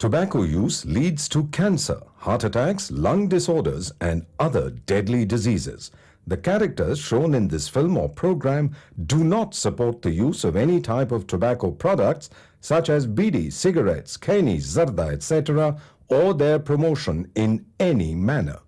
Tobacco use leads to cancer, heart attacks, lung disorders, and other deadly diseases. The characters shown in this film or program do not support the use of any type of tobacco products such as bidi, cigarettes, keni, zarda, etc., or their promotion in any manner.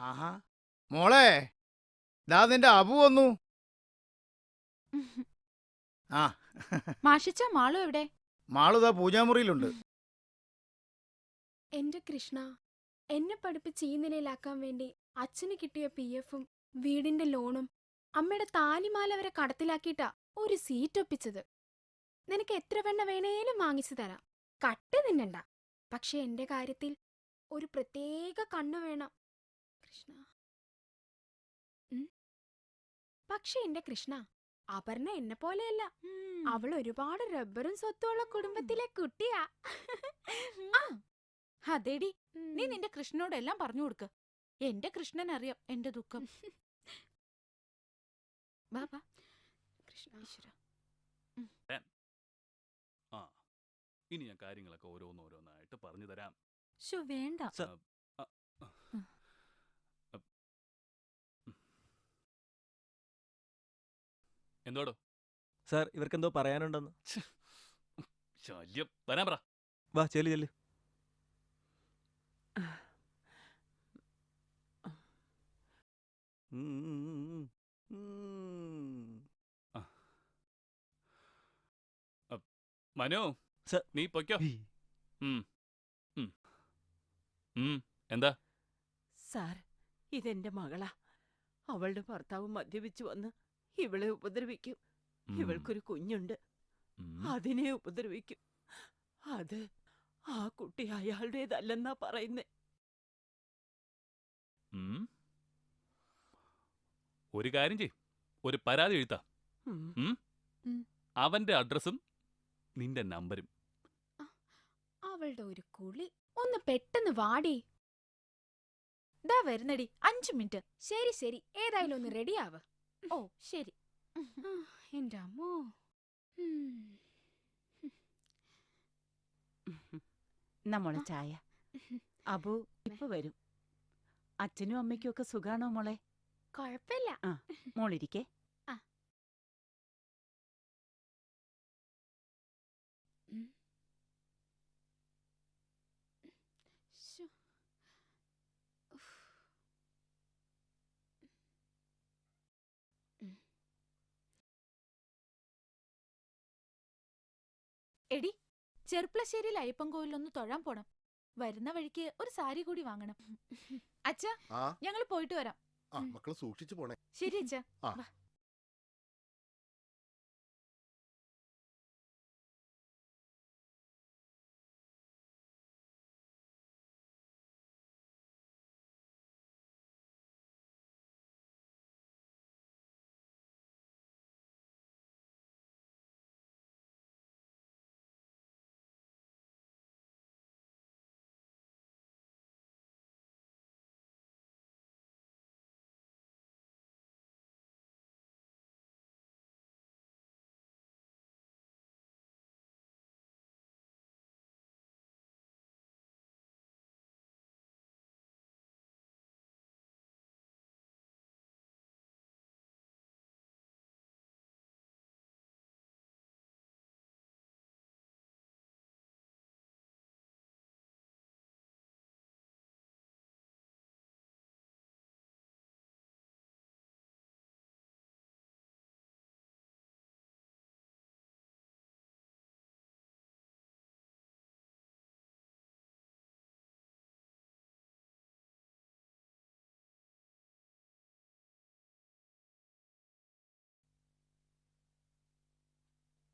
ആഹാ മോളെ, ദാ നിന്റെ അബു വന്നു. ആ മാഷിച്ച മാളു എവിടെ? മാളുതാ പൂജാമുറിയിലുണ്ട്. എന്റെ കൃഷ്ണ, എന്നെ പഠിപ്പിച്ച് ഈ നിലയിലാക്കാൻ വേണ്ടി അച്ഛന് കിട്ടിയ PF-ഉം വീടിന്റെ ലോണും അമ്മയുടെ താലിമാല വരെ കടത്തിലാക്കിയിട്ടാ ഒരു സീറ്റ് ഒപ്പിച്ചത്. നിനക്ക് എത്ര വെണ്ണ വേണേലും വാങ്ങിച്ചു തരാം, കട്ട് തിന്നണ്ട. പക്ഷെ എന്റെ കാര്യത്തിൽ ഒരു പ്രത്യേക കണ്ണു വേണം കൃഷ്ണ. പക്ഷെ എന്റെ കൃഷ്ണ, അപർണ എന്നെ പോലെയല്ല. അവൾ ഒരുപാട് റബ്ബറും സ്വത്തുള്ള കുടുംബത്തിലെ കുട്ടിയാ. അതേടി, നീ നിന്റെ കൃഷ്ണനോടെല്ലാം പറഞ്ഞു കൊടുക്ക്. എന്റെ കൃഷ്ണൻ അറിയാം എന്റെ ദുഃഖം. ബാബാ കൃഷ്ണ. ഈശ്വരാ. ആ ഇനി ഞാൻ കാര്യങ്ങളൊക്കെ ഓരോന്നോരോന്നായിട്ട് പറഞ്ഞു തരാം. ശോ, വേണ്ട. എന്തോടോ സാർ ഇവർക്കെന്തോ പറയാനുണ്ടെന്ന്. ശല്യം, വരാൻ പറ. വാ ചെല്ലു ചെല്ലു. മനു, സർ. നീ പൊയ്ക്കോ. ഉം. ഉം. ഉം. എന്താ? സാർ, ഇതെന്റെ മകളാ. അവളുടെ ഭർത്താവ് മദ്യപിച്ചു വന്ന് ഇവളെ ഉപദ്രവിക്കും. ഉം. ഇവൾക്കൊരു കുഞ്ഞുണ്ട്, ഉം. അതിനെ ഉപദ്രവിക്കും. അത് ആ കുട്ടി അയാളുടേതല്ലെന്നാ പറയുന്നേ. ഉം. ഒരു കാര്യം ചെയ്, ഒരു പരാതി എഴുത്താ. ഉം. അവന്റെ അഡ്രസ്സും നിന്റെ നമ്പരും. അവളുടെ ഒരു കുളി. ഒന്ന് പെട്ടെന്ന് വാടി. ദാ വരുന്നടി, 5 മിനിറ്റ്. ശരി ശരി, ഏതായാലും ഒന്ന് റെഡിയാവ്. ഓ ശരി. എന്റെ അമ്മോ. നമ്മളെ ചായ. അബു ഇപ്പൊ വരും. അച്ഛനും അമ്മയ്ക്കും ഒക്കെ സുഖാണോ മോളെ? കൊഴപ്പില്ല. മോളിരിക്കേ. ശ്ശോ. എടി, ചെർപ്പളശ്ശേരിയിൽ അയ്യപ്പൻകോവിലൊന്ന് തൊഴാൻ പോണം. വരുന്ന വഴിക്ക് ഒരു സാരി കൂടി വാങ്ങണം. അച്ഛാ, ആ ഞങ്ങൾ പോയിട്ട് വരാം. ആ മക്കള് സൂക്ഷിച്ചു പോണേ. ശരി അച്ഛാ. ആ.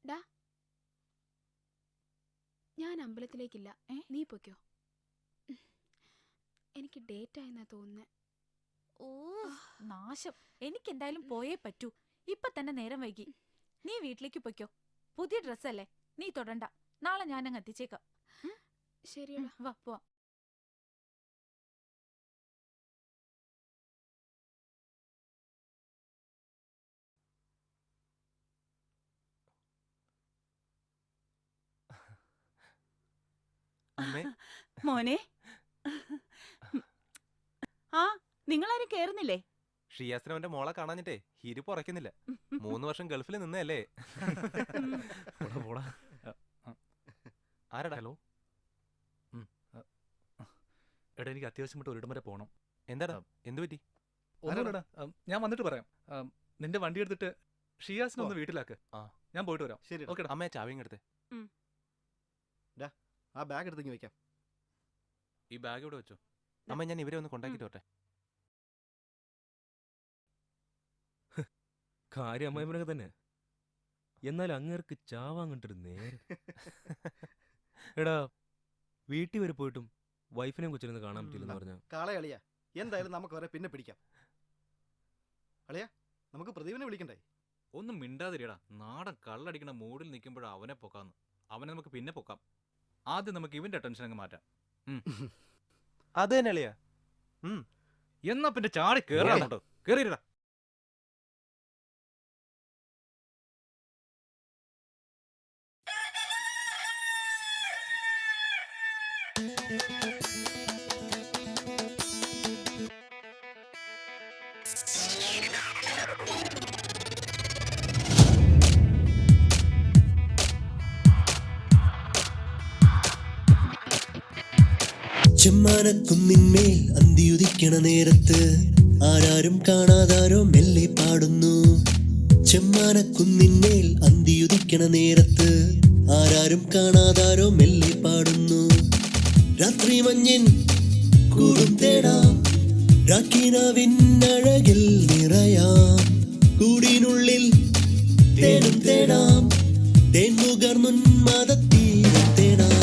വാ. ഞാൻ അമ്പലത്തിലേക്കില്ല. ഏ? നീ പൊയ്ക്കോ. എനിക്ക് ഡേറ്റ് ആയെന്നാ തോന്നുന്നേ. ഓ നാശം. എനിക്കെന്തായാലും പോയേ പറ്റൂ. ഇപ്പൊ തന്നെ നേരം വൈകി. നീ വീട്ടിലേക്ക് പൊയ്ക്കോ. പുതിയ ഡ്രസ്സല്ലേ, നീ തൊടണ്ട. നാളെ ഞാനങ്ങ് എത്തിച്ചേക്കാം. ശരിയടാ. വാ പോവാം. അമ്മേ. മോനെ. ആ, നിങ്ങളാരും കേറുന്നില്ലേ? ഷിയാസിന് അവന്റെ മോളെ കാണാഞ്ഞിട്ടേ ഹിരിപ്പ് ഉറക്കുന്നില്ല. 3 വർഷം ഗൾഫിൽ നിന്നല്ലേ. ആരടാ? ഹലോ. എടാ, എനിക്ക് അത്യാവശ്യം വിട്ട് ഒരിടം വരെ പോകണം. എന്താടാ, എന്തു പറ്റി? ഒന്നുമില്ലടാ, ഞാൻ വന്നിട്ട് പറയാം. നിന്റെ വണ്ടി എടുത്തിട്ട് ഷിയാസിനെ ഒന്ന് വീട്ടിലാക്ക്. ആ. ഞാൻ പോയിട്ട് വരാം. ശരി. ഓക്കെടാ. അമ്മയെ ചാവിയും എടുത്തേ. ആ ബാഗ് എടുത്തെങ്കിൽ വെക്കാം. ഈ ബാഗ് ഇവിടെ വെച്ചോ. അമ്മ, ഞാൻ ഇവരെ ഒന്ന് കൊണ്ടാക്കിട്ട് വരട്ടെ. കാര്യം അമ്മായിമനൊക്കെ തന്നെ. എന്നാൽ അങ്ങേർക്ക് ചാവാൻ കണ്ടൊരു നേരം. എടാ, വീട്ടിൽ വരെ പോയിട്ടും വൈഫിനെയും കൊച്ചിരുന്ന് കാണാൻ പറ്റില്ലെന്ന് പറഞ്ഞ കാളെ അളിയാ, എന്തായാലും നമുക്ക് അവരെ പിന്നെ പിടിക്കാം. അളിയാ, നമുക്ക് പ്രദീപിനെ വിളിക്കണ്ടേ? ഒന്നും മിണ്ടാതിരിയടാ. നാടൻ കള്ളടിക്കണ മൂഡിൽ നിൽക്കുമ്പോഴാ അവനെ പൊക്കാന്ന്. അവനെ നമുക്ക് പിന്നെ പൊക്കാം. ആദ്യം നമുക്ക് ഇവന്റെ ടെൻഷൻ അങ്ങ് മാറ്റാം. അത് തന്നെ അളിയാ. എന്നാ പിന്നെ ചാടി കേറാ. കേറിയിടാ. ചെമ്മാനക്കുന്നിന്മേൽ അന്തിയുദിക്കണ നേരത്ത് ആരാരും കാണാതാരോ മെല്ലെ പാടുന്നു. ചെമ്മാനക്കുന്നിന്മേൽ അന്തിയുദിക്കണ നേരത്ത് ആരാരും കാണാതാരോ മെല്ലെ പാടുന്നു. രാത്രി മഞ്ഞിൻ കൂടും തേടാം, രാക്കിനാവിന്നഴകിൽ നിറയാം. കൂടിനുള്ളിൽ തേനും തേടാം, തേൻമുകർന്നുന്മാദത്തീരം തേടാം.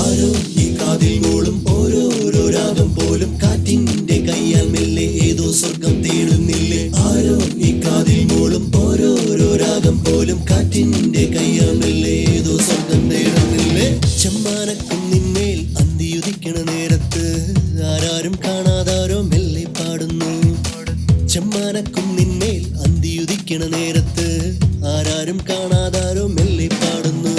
ആരോ ഈ കാതിൽ മൂളും ഓരോരോ രാഗം പോലും കാറ്റിന്റെ കയ്യാൽ മെല്ലെ ഏതോ സ്വർഗം തേടുന്നില്ലേ. ആരോ ഈ കാതിൽ മൂളും ഓരോരോ രാഗം പോലും കാറ്റിന്റെ കയ്യാൽ മെല്ലെ ഏതോ സ്വർഗം തേടുന്നില്ലേ. ചെമ്മാനക്കുന്നിന്മേൽ അന്തിയുദിക്കണ നേരത്ത് ആരാരും കാണാതാരോ മെല്ലെ പാടുന്നു. ചെമ്മാനക്കുന്നിന്മേൽ അന്തിയുദിക്കണ നേരത്ത് ആരാരും കാണാതാരോ മെല്ലെ പാടുന്നു.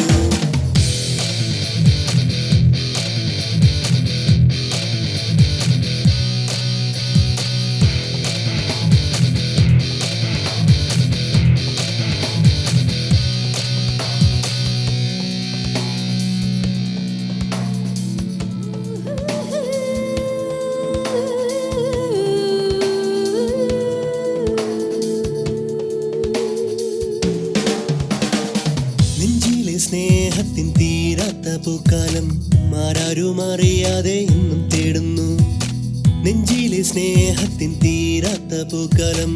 നെഞ്ചിലെ സ്നേഹത്തിൻ തീരാത്ത പൂക്കാലം ആരാരും അറിയാതെ ഇന്നും തേടുന്നു. നെഞ്ചിലെ സ്നേഹത്തിൻ തീരാത്ത പൂക്കാലം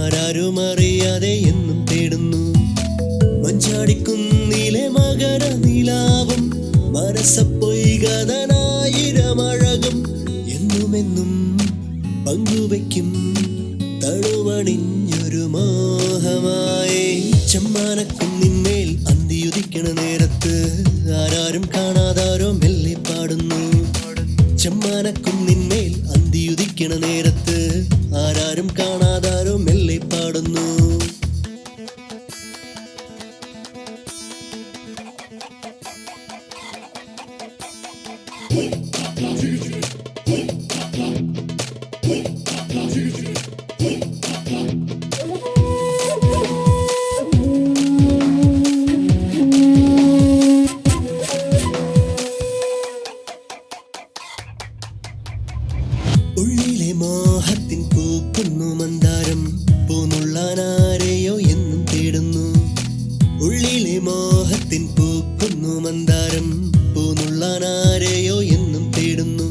ആരാരും അറിയാതെ എന്നും തേടുന്നു. മഞ്ചാടിക്കുന്നിലെ മകര നിലാവും മനസ്സപ്പൊയ്കതനായിരമഴകും എന്നുമെന്നും പങ്കുവയ്ക്കും തണുവണിഞ്ഞൊരു മോഹമായി. ചെമ്മാനക്കുന്നിന്മേൽ അന്തിയുദിക്കണ നേരത്ത് ആരാരും കാണാതാരോ മെല്ലെ പാടുന്നു. ചെമ്മാനക്കുന്നിന്മേൽ അന്തിയുദിക്കണ നേരത്ത് ആരാരും കാണാതാരോ മെല്ലെ പാടുന്നു. ഉള്ളിലെ മോഹത്തിൻ പൂക്കുന്നു മന്ദാരം, പൂനുള്ളാനാരെയോ എന്നും തേടുന്നു. ഉള്ളിലെ മോഹത്തിൻ പൂക്കുന്നു മന്ദാരം, പൂനുള്ളാനാരെയോ എന്നും തേടുന്നു.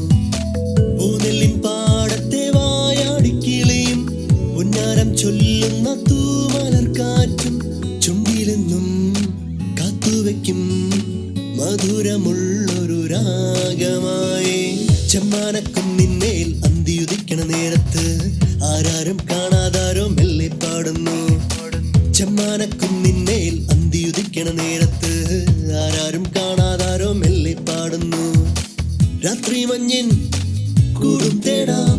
പൂനെല്ലിൻ പാടത്തെ വായാടിക്കിളിയും പുന്നാരം ചൊല്ലുന്ന തൂമലർക്കാറ്റും ചുണ്ടിലെന്നും കാത്തുവയ്ക്കും മധുരമുള്ളൊരു രാഗമായി. ചെമ്മാനക്കുന്നിന്മേൽ അന്തിയുദിക്കണ നേരത്ത് ആരാരും കാണാതാരോ മെല്ലെ പാടുന്നു. ചെമ്മാനക്കുന്നിന്മേൽ അന്തിയുദിക്കണ നേരത്ത് ആരാരും കാണാതാരോ മെല്ലെ പാടുന്നു. രാത്രി മഞ്ഞിൻ കൂടും തേടാം,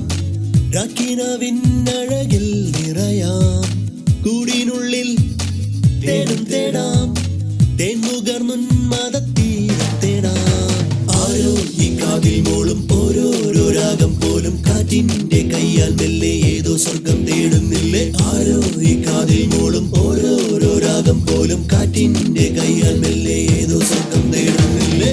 രാക്കിനാവിന്നഴകിൽ നിറയാം. കൂടിനുള്ളിൽ തേനും തേടാം, തേൻമുകർന്നുന്മാദത്തീരം തേടാം. ആരോ ഈ കാതിൽ മൂളും ഓരോരോ രാഗം പോലും കാറ്റിന്റെ കയ്യാൽ മെല്ലെ ഏതോ സ്വർഗം തേടുന്നില്ലേ. ആരോ ഈ കാതിൽ മൂളും ഓരോരോ രാഗം പോലും കാറ്റിന്റെ കയ്യാൽ മെല്ലെ ഏതോ സ്വർഗം തേടുന്നില്ലേ.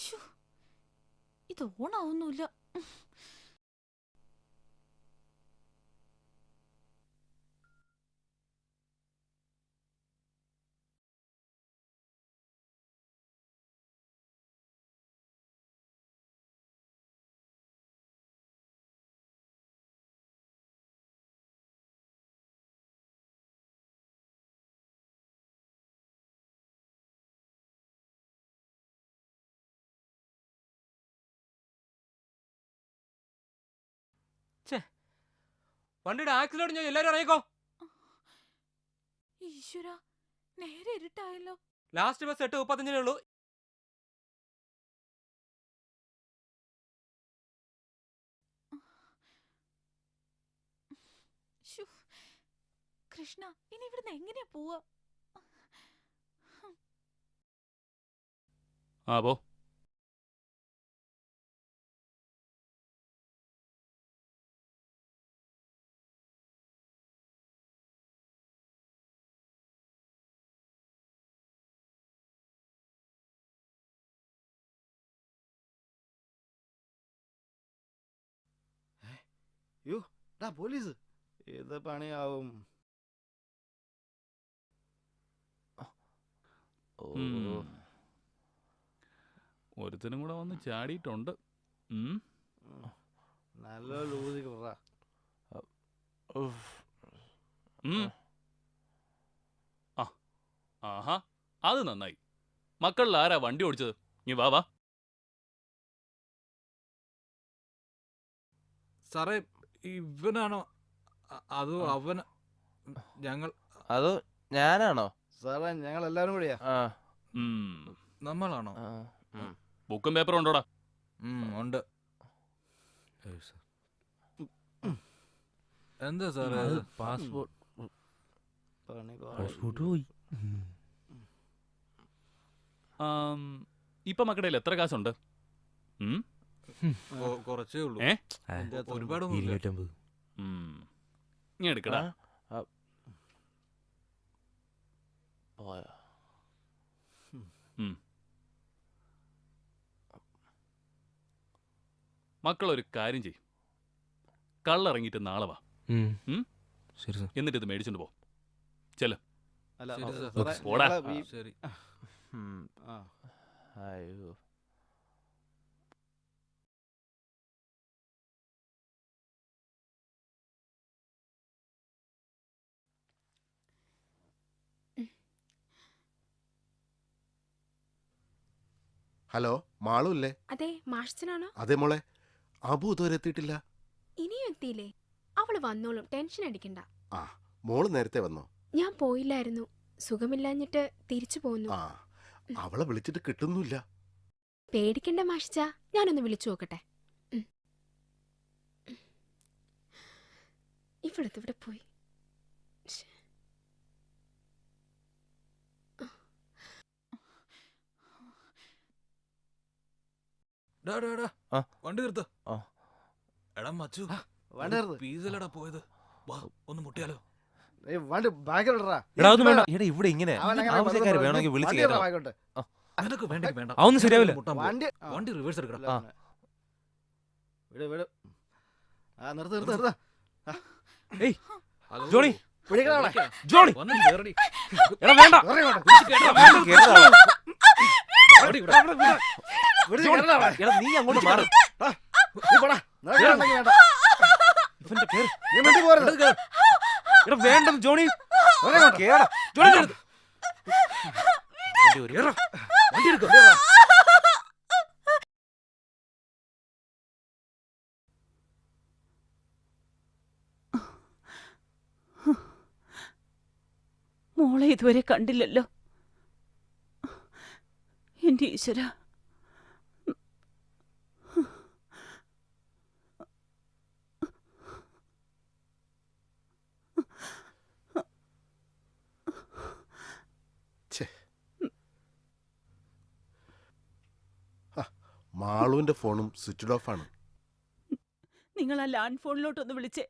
ശ്ശോ, ഇത് ഓണാവുന്നില്ല. വണ്ടിയുടെ ആക്സിഡന്റ് ഞാൻ എല്ലാരും ഇറങ്ങിക്കോ. ഈശ്വര, നേരെ ഇരുട്ടായല്ലോ. ലാസ്റ്റ് ബസ് 8:35 ഉള്ളൂ. ശ്ശോ. കൃഷ്ണ, ഇനി ഇവിടുന്ന് എങ്ങനെയാ പോവാ? ആ പോ. യോ ഡാ പോലീസ്. ഇത് പണിയാവും. ഒരുത്തനും കൂടെ വന്ന് ചാടിയിട്ടുണ്ട്. ഉം. നല്ല ലൂസി കുറ. ഉം. ആ ആഹാ, അത് നന്നായി. മക്കളിൽ ആരാ വണ്ടി ഓടിച്ചത്? നീ വാ വാ. സാറേ, ഇവനാണോ അതോ അവൻ? ഞങ്ങൾ അതോ ഞാനാണോ? സാറേ ഞങ്ങൾ എല്ലാവരും കൂടിയാ. നമ്മളാണോ? ബുക്കും പേപ്പറും ഉണ്ടോടാ? ഉണ്ട്. എന്താ സാറേ? പാസ്പോർട്ട് പണി പോയി. ഇപ്പൊ മക്കളുടെ എത്ര കാശുണ്ട്? കുറച്ചേ ഉള്ളൂ. ഏ? ഒരുപാടൊന്നും 250. നീ എടുക്കടാ. മക്കളൊരു കാര്യം ചെയ്യും, കള്ളിറങ്ങിയിട്ട് നാളെ വാ. ശരി സാർ. എന്നിട്ട് ഇത് മേടിച്ചോണ്ട് പോ. ചെല. അല്ല ശരി സാർ. സാറേ, പോടാ. ഞങ്ങളെ ഈ- ശരി. ആ. അയ്യോ. ഹലോ, മാളൂല്ലേ? അതെ, മാഷച്ചനാണോ? അതെ മോളെ, അബു ഇതുവരെ എത്തിയിട്ടില്ല. ഇനിയും എത്തിയില്ലേ? അവള് വന്നോളും, ടെൻഷൻ അടിക്കണ്ട. ആ, മോള് നേരത്തെ വന്നോ? ഞാൻ പോയില്ലായിരുന്നു, സുഖമില്ലാഞ്ഞിട്ട് തിരിച്ചു പോന്നു. ആ, അവളെ വിളിച്ചിട്ട് കിട്ടുന്നില്ല. പേടിക്കണ്ട മാഷിച്ച, ഞാനൊന്ന് വിളിച്ചു നോക്കട്ടെ. ഇവിടെ പോയി. ശ്ശെ. വണ്ടി നിർത്ത. ആ. എടാ മച്ചു, വണ്ടി നിർത്ത്. പീസലടാ പോയത്. വാ, ഒന്ന് മുട്ടിയാലോ? വണ്ടി ബാക്കിലിടറാ. എടാ ഇവിടെ ഇങ്ങനെ ആവശ്യക്കാർ വേണമെങ്കിൽ വിളിച്ചു കയറാം. നിനക്ക് വേണ്ടെങ്കിൽ വേണ്ട. അതൊന്നും ശരിയാവില്ല. വണ്ടി റിവേഴ്സ് എടുക്കടാ. വിട് വിട്. ആ നിർത്ത് നിർത്ത് നിർത്ത്. ഏയ് ജോണി, പിടിക്കടാ അവളെ. ജോണി. വന്ന് കേറടി. എടാ വേണ്ട. ഇറങ്ങി ഇങ്ങോട്ട്. ഓടി ഇവിടെ. വിട്, കേറടാ അവളെ. എടാ നീ അങ്ങോട്ട് മാറ്. നീ പോടാ. നിനക്ക് വേണ്ടെങ്കിൽ വേണ്ട. ഇവന്റെ പേര്. നീ മിണ്ടി പോരുത്. എടാ വേണ്ടെന്ന് ജോണി. ഇറങ്ങി ഇങ്ങോട്ട്. കേറടാ. ജോണി എടുത്ത്. വണ്ടി ഒരു വണ്ടി എടുക്ക. മോളെ ഇതുവരെ കണ്ടില്ലല്ലോ. എന്റെ ഈശ്വര. മാളുവിന്റെ ഫോണും സ്വിച്ച് ഓഫ് ആണ്. നിങ്ങൾ ആ ലാൻഡ് ഫോണിലോട്ടൊന്ന് വിളിച്ചേ.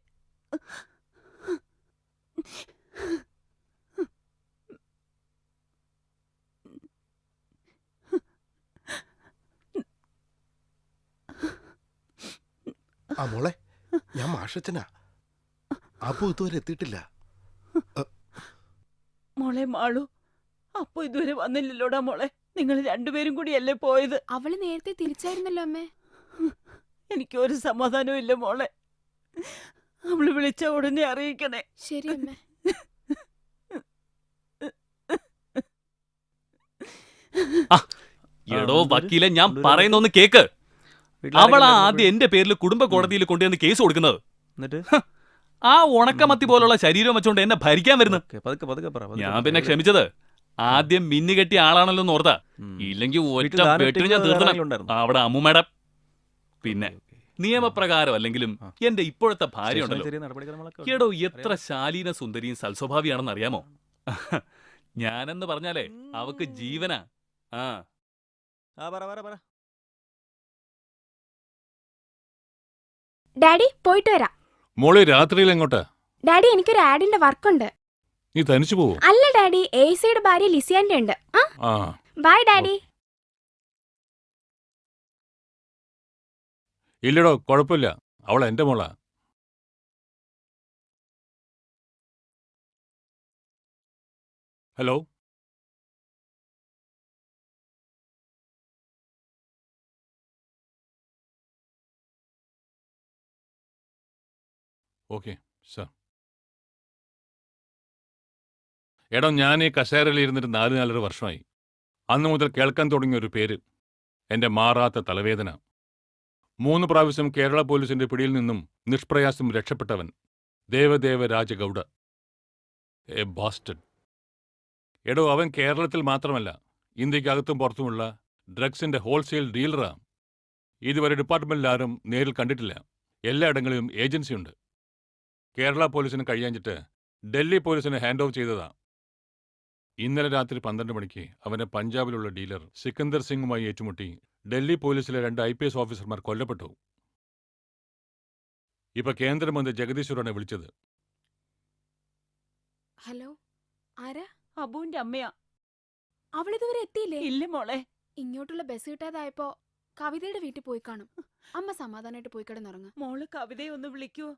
ആ മോളെ, ഞാൻ മാഷച്ചനാ. അബു ഇതുവരെ എത്തിയിട്ടില്ല. മോളെ മാളു, അപ്പൊ ഇതുവരെ വന്നില്ലല്ലോടാ മോളെ. നിങ്ങൾ രണ്ടുപേരും കൂടിയല്ലേ പോയത്? അവള് നേരത്തെ തിരിച്ചായിരുന്നല്ലോ അമ്മേ. എനിക്കൊരു സമാധാനവും ഇല്ല മോളെ. അവള് വിളിച്ച ഉടനെ അറിയിക്കണേ. ശരി അമ്മേ. എടോ വക്കീലെ, ഞാൻ പറയുന്നൊന്ന് കേക്ക്. അവളാ ആദ്യം എന്റെ പേരിൽ കുടുംബ കോടതിയിൽ കൊണ്ടുവന്ന് കേസ് കൊടുക്കുന്നത്. ആ ഉണക്കമത്തി പോലുള്ള ശരീരം വെച്ചോണ്ട് എന്നെ ഭരിക്കാൻ വരുന്നു. ഞാൻ പിന്നെ ക്ഷമിച്ചത് ആദ്യം മിന്നു കെട്ടിയ ആളാണല്ലോ എന്ന് ഓർത്താ. ഇല്ലെങ്കിൽ ഒറ്റ വെട്ടിന് ഞാൻ തീർത്തണം. അവിടെ അമ്മൂമ്മയുടെ പിന്നെ നിയമപ്രകാരം അല്ലെങ്കിലും എന്റെ ഇപ്പോഴത്തെ ഭാര്യ ഉണ്ടല്ലോ, എടോ എത്ര ശാലീന സുന്ദരിയും സൽസ്വഭാവിയാണെന്ന് അറിയാമോ? ഞാനെന്ന് പറഞ്ഞാലേ അവക്ക് ജീവനാ. ഡാഡി പോയിട്ട് വരാം. മോളെ രാത്രിയിൽ എങ്ങോട്ടാ? ഡാഡി എനിക്കൊരു ആഡിന്റെ വർക്കുണ്ട്. നീ തനിച്ചു പോവോ? അല്ല ഡാഡി, ഏസിയുടെ ഭാര്യ ലിസിയാന്റെ ഉണ്ട്. ആ ബൈ ഡാഡി. ഇല്ലടോ, കുഴപ്പമില്ല, അവൾ എന്റെ മോളാ. Hello, okay sir. എടോ, ഞാൻ ഈ കസേരയിൽ ഇരുന്നിട്ട് 4-4.5 വർഷമായി. അന്നു മുതൽ കേൾക്കാൻ തുടങ്ങിയ ഒരു പേര്, എൻ്റെ മാറാത്ത തലവേദന. 3 പ്രാവശ്യം കേരള പോലീസിന്റെ പിടിയിൽ നിന്നും നിഷ്പ്രയാസം രക്ഷപ്പെട്ടവൻ ദേവദേവ രാജഗൗഡ, എ ബാസ്റ്റഡ്. എടോ, അവൻ കേരളത്തിൽ മാത്രമല്ല, ഇന്ത്യക്കകത്തും പുറത്തുമുള്ള ഡ്രഗ്സിന്റെ ഹോൾസെയിൽ ഡീലറാ. ഇതുവരെ ഡിപ്പാർട്ട്മെന്റിൽ ആരും നേരിൽ കണ്ടിട്ടില്ല. എല്ലായിടങ്ങളിലും ഏജൻസിയുണ്ട്. കേരള പോലീസിന് കഴിയാഞ്ഞിട്ട് ഡൽഹി പോലീസിന് ഹാൻഡ് ഓഫ് ചെയ്തതാ. ഇന്നലെ രാത്രി 12 മണിക്ക് അവനെ പഞ്ചാബിലുള്ള ഡീലർ സിക്കന്ദർ സിംഗുമായി ഏറ്റുമുട്ടി ഡൽഹി പോലീസിലെ 2 IPS ഓഫീസർമാർ കൊല്ലപ്പെട്ടു. ഇപ്പൊ കേന്ദ്രമന്ത്രി ജഗദീശ്വറാണ് വിളിച്ചത്. ഹലോ, ആരാ? അബുവിന്റെ അമ്മയാ. അവളിതുവരെ എത്തിയില്ലേ? ഇല്ല മോളെ. ഇങ്ങോട്ടുള്ള ബസ് കിട്ടാതായപ്പോ കവിതയുടെ വീട്ടിൽ പോയി കാണും. അമ്മ സമാധാനമായിട്ട് പോയി കിടന്നുറങ്ങ. മോള് കവിതയെ ഒന്ന് വിളിക്കൂ.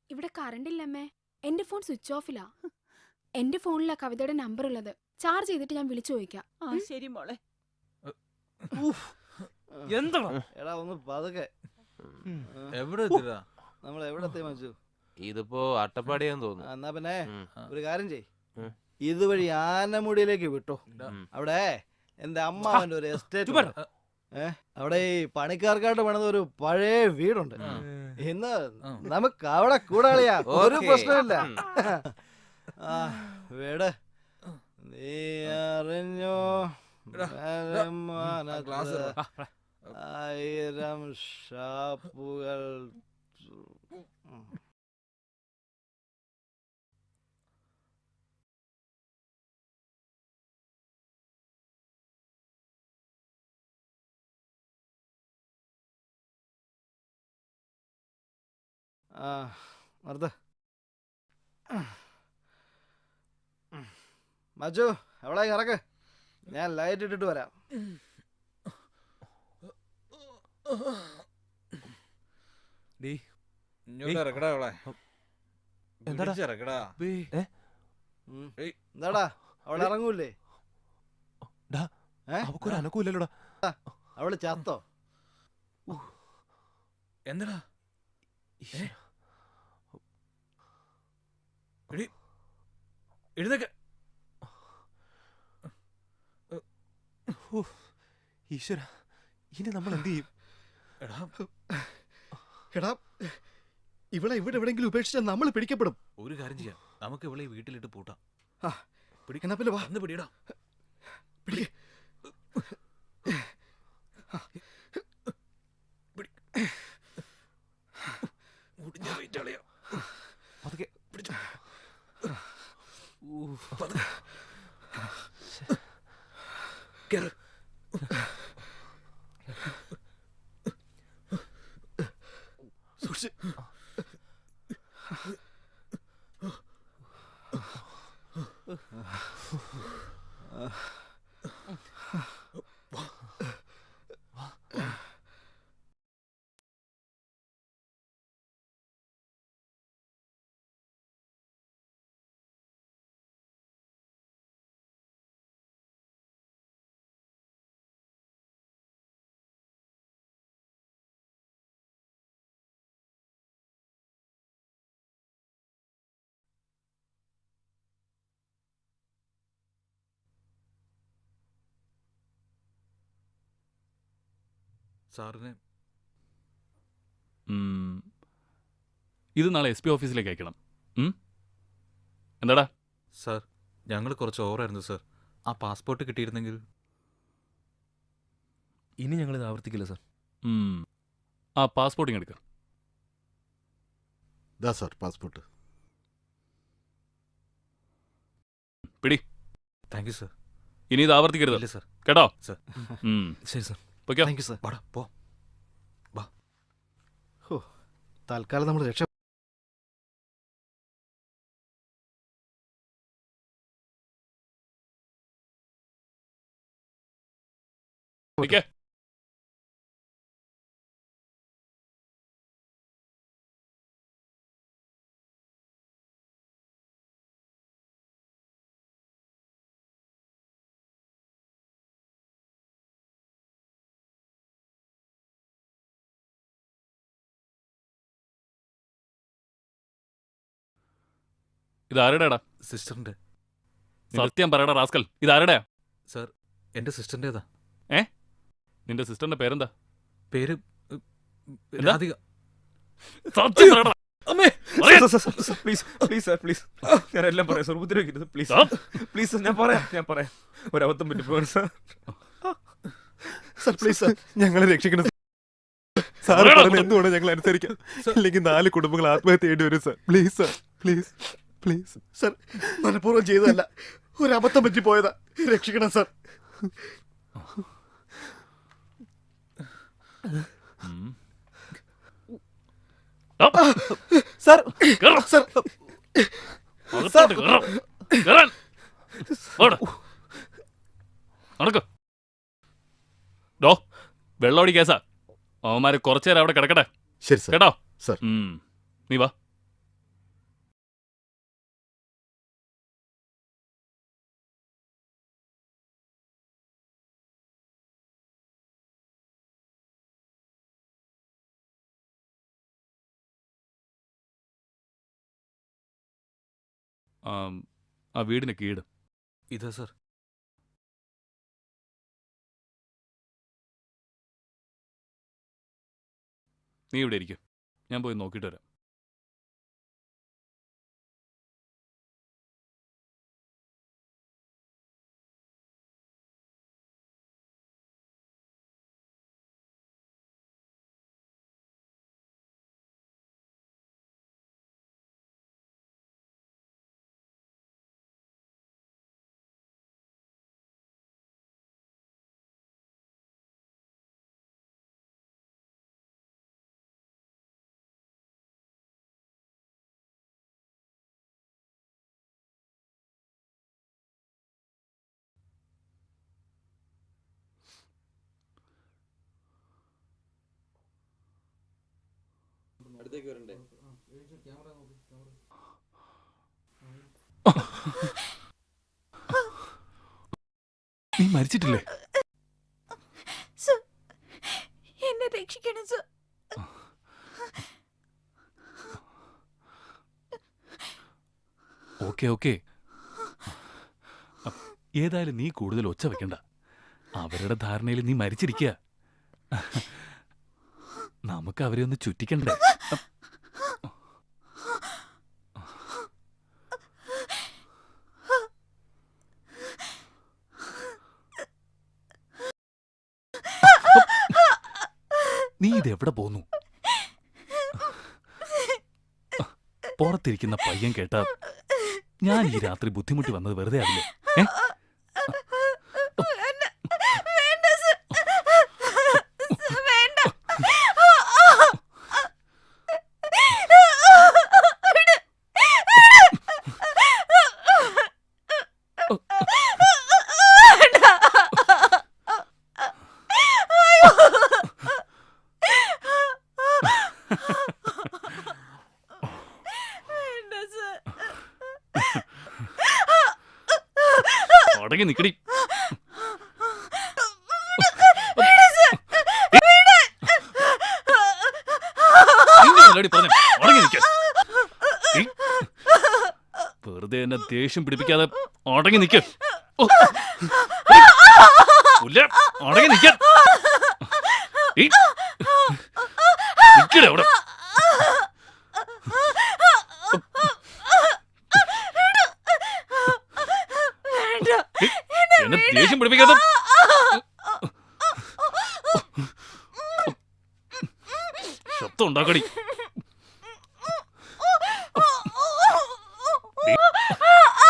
ഇവിടെ കറണ്ട് ഇല്ലമ്മേ. എന്റെ ഫോൺ സ്വിച്ച് ഓഫിലാ. എന്റെ ഫോണിലാ കവിതയുടെ നമ്പർ ഉള്ളത്. ചാർജ് ചെയ്തിട്ട് ഞാൻ വിളിച്ചു ചോദിക്കാം. ശരി മോളെ. എന്താ എടാ ഒന്ന് പതുക്കെ. നമ്മൾ എവിടെ എത്തി മച്ചു? ഇതിപ്പോ അട്ടപ്പാടിയാന്ന് തോന്നുന്നു. എന്നാ പിന്നെ ഒരു കാര്യം ചെയ്, ഇതുവഴി ആനമുടിയിലേക്ക് വിട്ടോ. അവിടെ എന്റെ അമ്മാവന്റെ ഒരു എസ്റ്റേറ്റ്, അവിടെ ഈ പണിക്കാർക്കായിട്ട് പണിത ഒരു പഴയ വീടുണ്ട്. ഇന്ന് നമുക്ക് അവിടെ കൂടാളിയാ, ഒരു പ്രശ്നമില്ല. വീട് നീ അറിഞ്ഞോ 1000 ഷാപ്പുകൾ. നിർത്ത് മച്ചു, എവിടെ ഇറക്ക്, ഞാൻ ലൈറ്റ് ഇട്ടിട്ട് വരാം. എന്താടാ അവളെ ഇറങ്ങൂലേ? അവക്കൊരു അനക്കൂല്ലല്ലോടാ. അവള് ചത്തോ? എന്താടാ എഴുന്നേക്ക. ഈശ്വര, ഇനി നമ്മൾ എന്ത് ചെയ്യും? എടാ, ഇവിടെ എവിടെയെങ്കിലും ഉപേക്ഷിച്ചാൽ നമ്മൾ പിടിക്കപ്പെടും. ഒരു കാര്യം ചെയ്യാം, നമുക്ക് ഇവളെ വീട്ടിലിട്ട് പൂട്ടാം. പിടിക്കണ പിന്നെ വാ, പിടിയിടാം. പിടിക്ക. അതൊക്കെ പിടിച്ചു. സൂക്ഷിച്ച്. സാറിന് ഇത് നാളെ SP ഓഫീസിലേക്ക് അയക്കണം. എന്താടാ? സാർ, ഞങ്ങൾ കുറച്ച് ഓവറായിരുന്നു സാർ. ആ പാസ്പോർട്ട് കിട്ടിയിരുന്നെങ്കിൽ. ഇനി ഞങ്ങളിത് ആവർത്തിക്കില്ല സാർ. ആ പാസ്പോർട്ടിങ് എടുക്കുക. ദാ സാർ പാസ്പോർട്ട്. പിടി. Thank you sir. ഇനി ഇത് ആവർത്തിക്കരുത്. ഇല്ല സർ. കേട്ടോ? സർ. ശരി സാർ. പൊയ്ക്കോ. Thank you sir. വാടാ പോ. തൽക്കാലം നമ്മൾ രക്ഷ. നിക്ക്. ഇതാരുടെടാ? സിസ്റ്ററിന്റെ. സത്യം പറയടാ റാസ്കൽ, ഇതാരുടെയാ? സർ, എന്റെ സിസ്റ്ററിന്റേതാ. നിന്റെ സിസ്റ്ററിന്റെ പേരെന്താ? പേര് എന്താ? രാധിക. സത്യം പറയടാ. അമ്മേ, പറയാൻ. Please please sir, please. ഞാൻ എല്ലാം പറയാം സാർ, ഉപദ്രവിക്കരുത് പ്ലീസ്. പ്ലീസ് ഞാൻ പറയാം. ഒരബദ്ധം പറ്റിപ്പോണ് സാർ. സാർ പ്ലീസ് സാർ, ഞങ്ങളെ രക്ഷിക്കണം സാർ. പറഞ്ഞ എന്തുകൊണ്ട് ഞങ്ങൾ അനുസരിക്കാം, ഇല്ലെങ്കിൽ 4 കുടുംബങ്ങൾ ആത്മഹത്യ ചെയ്യേണ്ടി വരും sir. Please sir, please please. Sir, മനഃപൂർവ്വം ചെയ്തതല്ല, ഒരു അബദ്ധം പറ്റിപ്പോയതാ. രക്ഷിക്കണം സാർ. സാർ വെള്ളോടി കേസാ. അവന്മാര് കുറച്ചേരം അവിടെ കിടക്കട്ടെ. ശരി സാർ. കേട്ടോ? സാർ. നീ വാ. ആ വീടിന് കീട്. ഇതാ സർ. നീ ഇവിടെ ഇരിക്കും, ഞാൻ പോയി നോക്കിയിട്ട് വരാം. അടുത്തേക്ക് വരണ്ടേ? നീ മരിച്ചിട്ടില്ലേ? എന്നെ രക്ഷിക്കണം സർ. ഓക്കെ. ഏതായാലും നീ കൂടുതൽ ഒച്ച വെക്കണ്ട. അവരുടെ ധാരണയിൽ നീ മരിച്ചിരിക്കുക. നമുക്ക് അവരെ ഒന്ന് ചുറ്റിക്കണ്ടേ? നീ ഇതെവിടെ പോന്നു? പുറത്തിരിക്കുന്ന പയ്യൻ കേട്ടാ ഞാൻ ഈ രാത്രി ബുദ്ധിമുട്ടി വന്നത് വെറുതെ ആവില്ലേ? അടങ്ങി നിക്കടി. വെറുതെ എന്നെ ദേഷ്യം പിടിപ്പിക്കാതെ അടങ്ങി നിക്ക. അടങ്ങി നിക്കാൻ നിക്കടെ അവിടെ. എന്നെ ദേഷ്യം പിടിപ്പിക്കാതെ. ശബ്ദം ഉണ്ടാക്കടി.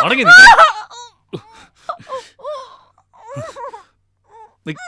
അടങ്ങി നിക്ക്.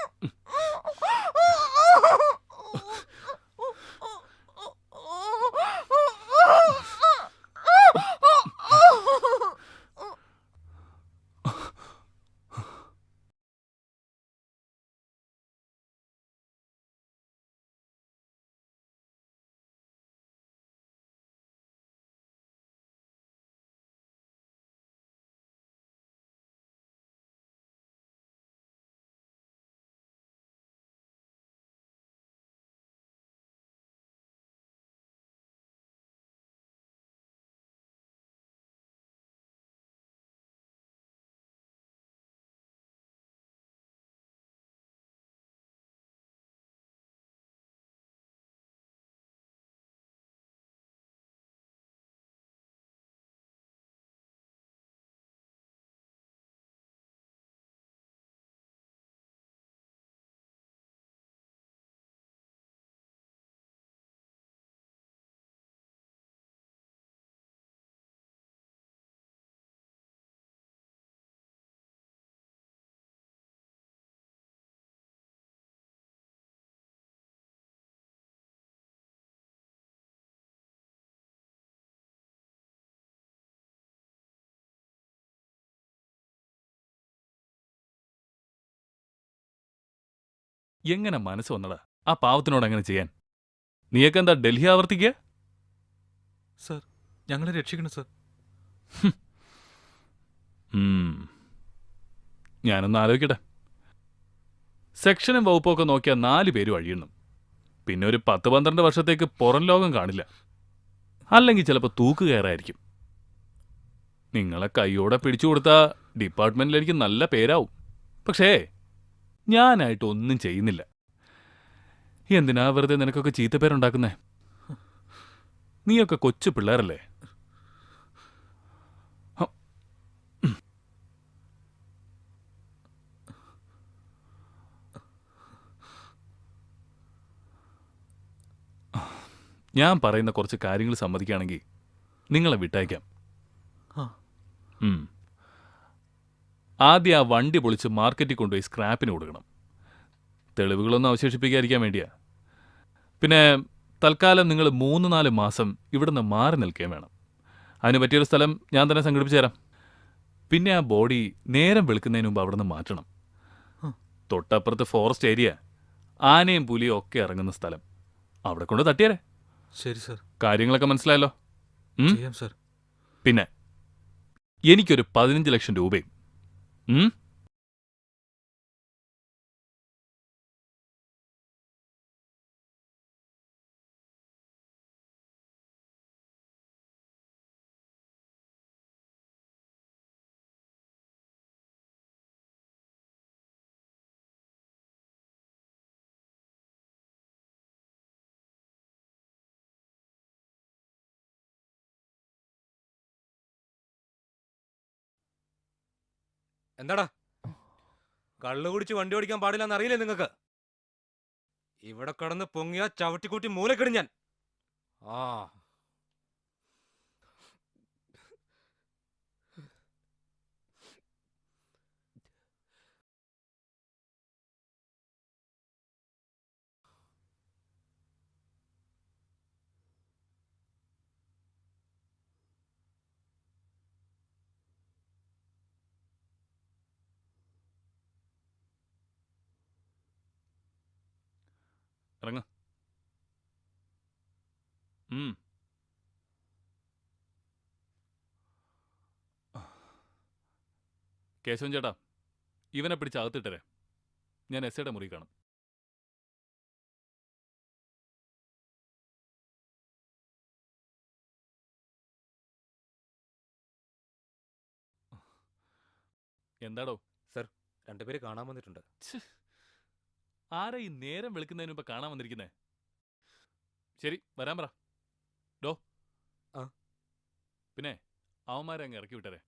എങ്ങനെ മനസ്സ് വന്നടാ ആ പാവത്തിനോട് അങ്ങനെ ചെയ്യാൻ? നീയൊക്കെ എന്താ ഡൽഹി ആവർത്തിക്കുക? സർ, ഞങ്ങളെ രക്ഷിക്കണം സർ. ഞാനൊന്ന് ആലോചിക്കട്ടെ. സെക്ഷനും വകുപ്പൊക്കെ നോക്കിയാൽ 4 പേര് വഴിയുണ്ണും. പിന്നെ ഒരു 10-12 വർഷത്തേക്ക് പുറം ലോകം കാണില്ല. അല്ലെങ്കിൽ ചിലപ്പോൾ തൂക്ക് കയറായിരിക്കും. നിങ്ങളെ കൈയോടെ പിടിച്ചു കൊടുത്താൽ ഡിപ്പാർട്ട്മെന്റിൽ എനിക്ക് നല്ല പേരാവും. പക്ഷേ ഞാനായിട്ട് ഒന്നും ചെയ്യുന്നില്ല. എന്തിനാ വെറുതെ നിനക്കൊക്കെ ചീത്തപ്പേരുണ്ടാക്കുന്നേ? നീയൊക്കെ കൊച്ചു പിള്ളേരല്ലേ? ഞാൻ പറയുന്ന കുറച്ച് കാര്യങ്ങൾ സമ്മതിക്കുകയാണെങ്കിൽ നിങ്ങളെ വിട്ടയക്കാം. ആദ്യം ആ വണ്ടി പൊളിച്ച് മാർക്കറ്റിൽ കൊണ്ടുപോയി സ്ക്രാപ്പിന് കൊടുക്കണം. തെളിവുകളൊന്നും അവശേഷിപ്പിക്കാതിരിക്കാൻ വേണ്ടിയാ. പിന്നെ തൽക്കാലം നിങ്ങൾ 3-4 മാസം ഇവിടുന്ന് മാറി നിൽക്കുകയും വേണം. അതിന് പറ്റിയൊരു സ്ഥലം ഞാൻ തന്നെ സംഘടിപ്പിച്ചു തരാം. പിന്നെ ആ ബോഡി നേരം വെളുക്കുന്നതിന് മുമ്പ് അവിടെ നിന്ന് മാറ്റണം. തൊട്ടപ്പുറത്ത് ഫോറസ്റ്റ് ഏരിയ, ആനയും പുലിയും ഒക്കെ ഇറങ്ങുന്ന സ്ഥലം. അവിടെ കൊണ്ട് തട്ടിയാരേ. ശരി സർ. കാര്യങ്ങളൊക്കെ മനസ്സിലായല്ലോ? ചെയ്യാം സർ. പിന്നെ എനിക്കൊരു 15 ലക്ഷം രൂപയും. എന്താടാ, കള്ളു കുടിച്ച് വണ്ടി ഓടിക്കാൻ പാടില്ലെന്ന് അറിയില്ലേ നിങ്ങൾക്ക്? ഇവിടെ കിടന്ന് പൊങ്ങിയ ചവിട്ടിക്കൂട്ടി മൂലക്കിടും ഞാൻ. ആ ഇറങ്ങ. കേശവൻ ചേട്ടാ, ഇവനെ പിടിച്ച് അകത്തിട്ടരെ. ഞാൻ എസ്ഐയുടെ മുറി കാണും. എന്താടോ? സർ, 2 പേര് കാണാൻ വന്നിട്ടുണ്ട്. ആരാ ഈ നേരം വെളുക്കുന്നതിന് മുമ്പ് കാണാൻ വന്നിരിക്കുന്നേ? ശരി, വരാൻ പറ. ഡോ, പിന്നെ അവന്മാരെ അങ്ങ് ഇറക്കി വിട്ടരെ.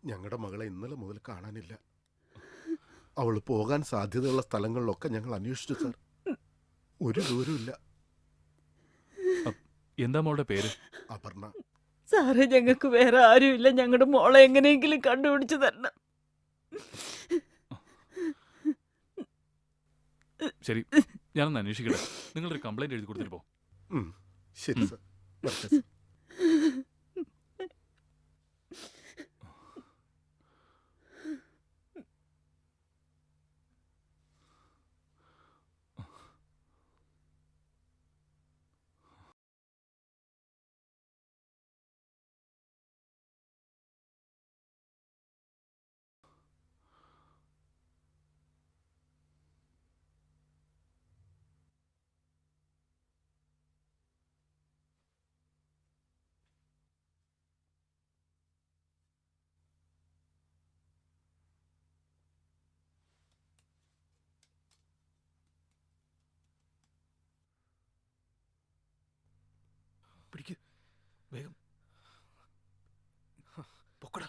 ഞങ്ങളുടെ മകളെ ഇന്നലെ മുതൽ കാണാനില്ല. അവൾ പോകാൻ സാധ്യതയുള്ള സ്ഥലങ്ങളിലൊക്കെ ഞങ്ങൾ അന്വേഷിച്ചു സാർ. ഒരു ദൂരമില്ല. എന്താ മോളുടെ പേര്? അപർണ. സാറേ, ഞങ്ങൾക്ക് വേറെ ആരുമില്ല. ഞങ്ങളുടെ മോളെ എങ്ങനെയെങ്കിലും കണ്ടുപിടിച്ചു തരണം. ശരി, ഞാനൊന്ന് അന്വേഷിക്കട്ടെ. നിങ്ങളൊരു കംപ്ലൈന്റ് എഴുതി കൊടുത്തിട്ട് പോ. ശരി സാർ. വരട്ടെ സാർ. പിടിക്ക് വേഗം പൊക്കടാ.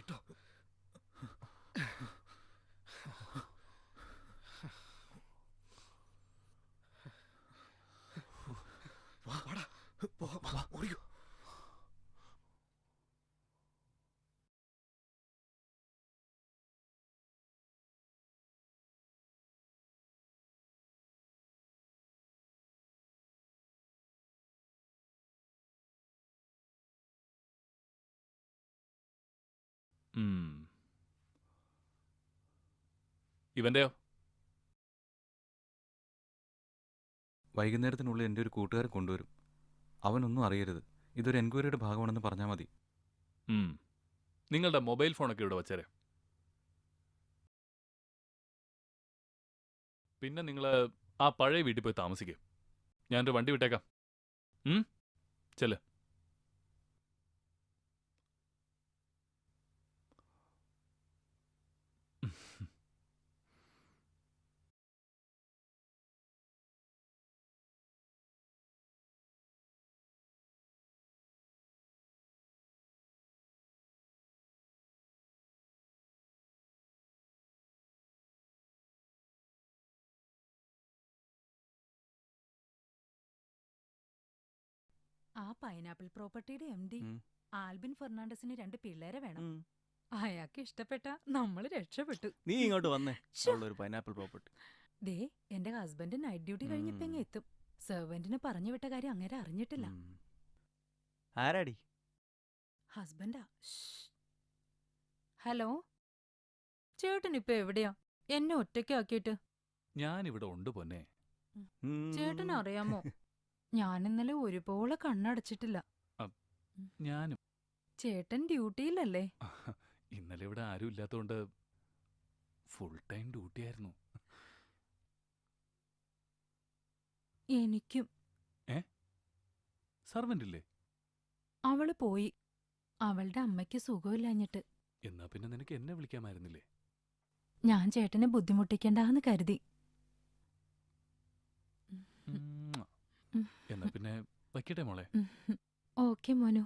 ഇട്ടോ. വാടാ, ഓടിക്കോ. ഇവന്റെയോ? വൈകുന്നേരത്തിനുള്ളിൽ എൻ്റെ ഒരു കൂട്ടുകാരൻ കൊണ്ടുവരും. അവനൊന്നും അറിയരുത്. ഇതൊരു എൻക്വയറിയുടെ ഭാഗമാണെന്ന് പറഞ്ഞാൽ മതി. നിങ്ങളുടെ മൊബൈൽ ഫോണൊക്കെ ഇവിടെ വച്ചേരെ. പിന്നെ നിങ്ങൾ ആ പഴയ വീട്ടിൽ പോയി താമസിക്കുക. ഞാനൊരു വണ്ടി വിട്ടേക്കാം. ചെല്ല്. ആ പൈനാപ്പിൾ പ്രോപ്പർട്ടിയുടെ MD ആൽബിൻ ഫെർണാണ്ടസിന് 2 പിള്ളേരെ വേണം. അയാൾക്ക് ഇഷ്ടപ്പെട്ട നമ്മൾ രക്ഷപ്പെട്ടു. നീ ഇങ്ങോട്ട് വന്നേ. ഒരു പൈനാപ്പിൾ പ്രോപ്പർട്ടി. ദേ, എന്റെ ഹസ്ബൻഡ് നൈറ്റ് ഡ്യൂട്ടി കഴിഞ്ഞപ്പോ ഇങ്ങ് എത്തും. സെർവന്റിന് പറഞ്ഞു വിട്ട കാര്യം അങ്ങനെ അറിഞ്ഞിട്ടില്ല. ആരാടി? ഹസ്ബൻഡാ. ഹലോ, ചേട്ടൻ ഇപ്പൊ എവിടെയാ? എന്നെ ഒറ്റയ്ക്കാക്കിയിട്ട്. ഞാനിവിടെ ഉണ്ട് പൊന്നെ. ചേട്ടൻ അറിയാമോ, ഞാൻ ഇന്നലെ ഒരുപോലെ കണ്ണടച്ചിട്ടില്ല. ഞാനും. ചേട്ടൻ ഡ്യൂട്ടിയിലല്ലേ? ഇന്നലെ ഇവിടെ ആരും ഇല്ലാത്തതുകൊണ്ട് ഫുൾ ടൈം ഡ്യൂട്ടി ആയിരുന്നു. എനിക്കും. സർവന്റ് ഇല്ലേ? അവള് പോയി. അവളുടെ അമ്മയ്ക്ക് സുഖമില്ലാഞ്ഞിട്ട്. എന്നാ പിന്നെ നിനക്ക് എന്നെ വിളിക്കാമായിരുന്നില്ലേ? ഞാൻ ചേട്ടനെ ബുദ്ധിമുട്ടിക്കണ്ടെന്ന് കരുതി. എന്നാ പിന്നെ വയ്ക്കട്ടെ മോളെ. ഓക്കെ മോനു.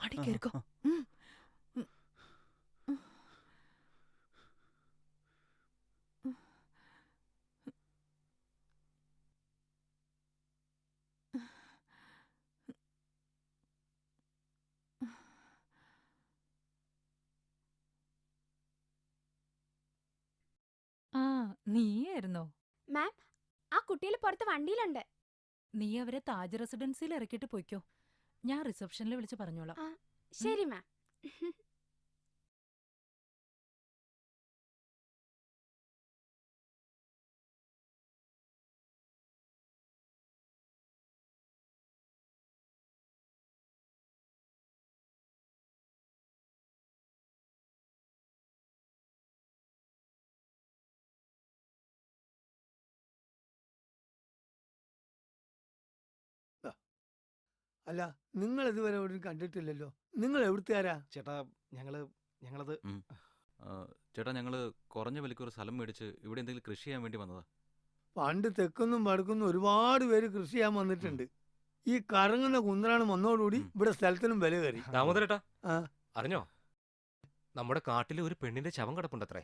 അടി കേൾക്കോ. ആ, നീയായിരുന്നോ? മാം, ആ കുട്ടികൾ പുറത്ത് വണ്ടിയിലുണ്ട്. നീ അവരെ താജ് റെസിഡൻസിയിൽ ഇറക്കിയിട്ട് പോയിക്കോ. ഞാൻ റിസപ്ഷനിൽ വിളിച്ച് പറഞ്ഞോളാം. ശരി മാം. അല്ല നിങ്ങൾ ഇതുവരെ എവിടെയും കണ്ടിട്ടില്ലല്ലോ. നിങ്ങൾ എവിടുത്തുകാരാ? ചേട്ടാ ഞങ്ങളത് ചേട്ടാ ഞങ്ങള് കുറഞ്ഞ വിലയ്ക്ക് ഒരു സ്ഥലം മേടിച്ച് ഇവിടെ എന്തെങ്കിലും കൃഷി ചെയ്യാൻ വേണ്ടി വന്നതാ. പണ്ട് തെക്കൊന്നും വടക്കൊന്നും ഒരുപാട് പേര് കൃഷി ചെയ്യാൻ വന്നിട്ടുണ്ട്. ഈ കറങ്ങുന്ന കുന്തറാണ് വന്നതോടുകൂടി ഇവിടെ സ്ഥലത്തിനും വില കയറി. ദാമോദരേട്ടാ ആ. അറിഞ്ഞോ, നമ്മുടെ കാട്ടിൽ ഒരു പെണ്ണിന്റെ ശവം കിടപ്പുണ്ടത്രേ.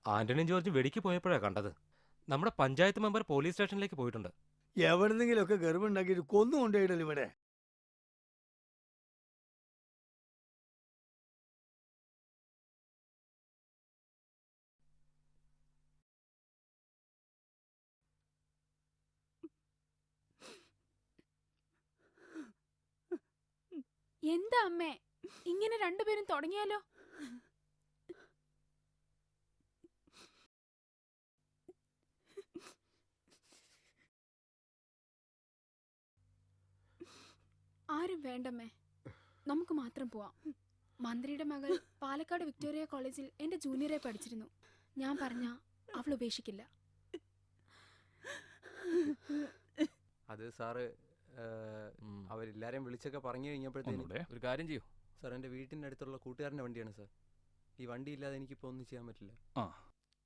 ആന്റണിയും ജോർജ് വെടിക്ക് പോയപ്പോഴാ കണ്ടത്. നമ്മുടെ പഞ്ചായത്ത് മെമ്പർ പോലീസ് സ്റ്റേഷനിലേക്ക് പോയിട്ടുണ്ട്. എവിടെന്നെങ്കിലുമൊക്കെ ഗർഭുണ്ടാക്കിയിട്ട് കൊന്നു കൊണ്ടുപോയിടല്ലോ ഇവിടെ. എന്താ അമ്മേ ഇങ്ങനെ രണ്ടുപേരും തുടങ്ങിയാലോ? ആരും വേണ്ടമ്മേ, നമുക്ക് മാത്രം പോവാം. മന്ത്രിയുടെ മകൾ പാലക്കാട് വിക്ടോറിയ കോളേജിൽ എന്റെ ജൂനിയറെ പഠിച്ചിരുന്നു. ഞാൻ പറഞ്ഞ അവൾ ഉപേക്ഷിക്കില്ല. അത് സാറ് അവരെല്ലാരെയും വിളിച്ചൊക്കെ പറഞ്ഞു കഴിഞ്ഞപ്പോഴത്തേനും ഒരു കാര്യം ചെയ്യൂ സാർ. എൻ്റെ വീട്ടിൻ്റെ അടുത്തുള്ള കൂട്ടുകാരൻ്റെ വണ്ടിയാണ് സാർ. ഈ വണ്ടി ഇല്ലാതെ എനിക്കിപ്പോൾ ഒന്നും ചെയ്യാൻ പറ്റില്ല.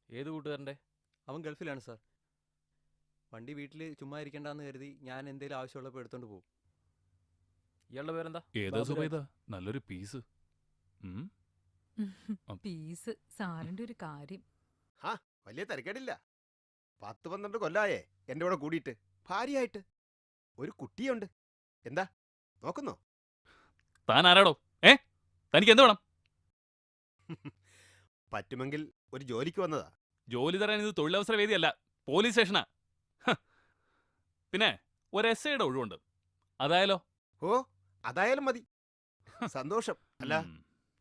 ഏത് കൂട്ടുകാരൻ്റെ? അവൻ ഗൾഫിലാണ് സാർ. വണ്ടി വീട്ടിൽ ചുമ്മാ ഇരിക്കണ്ടെന്ന് കരുതി ഞാൻ എന്തെങ്കിലും ആവശ്യമുള്ളപ്പോൾ എടുത്തോണ്ട് പോകും. ഇയാളുടെ പേരെന്താ? ഏതാ സുബൈദ? നല്ലൊരു പീസ്. പീസ് സാറിന്റെ ഒരു കാര്യം. വലിയ തിരക്കേടില്ല. 10-12 കൊല്ലായേ എന്റെ കൂടെ കൂടിയിട്ട്. ഭാര്യയായിട്ട് ഒരു കുട്ടിയുണ്ട്. എന്താ നോക്കുന്നോ? താൻ ആരാടോ? തനിക്ക് എന്ത് വേണം? പറ്റുമെങ്കിൽ ഒരു ജോലിക്ക് വന്നതാ. ജോലി തരാൻ ഇത് തൊഴിലവസര വേദിയല്ല, പോലീസ് സ്റ്റേഷനാ. പിന്നെ ഒരു എസ്ഐയുടെ ഒഴിവുണ്ട്, അതായാലോ? ഓ, അതായാലും മതി. സന്തോഷം. അല്ല,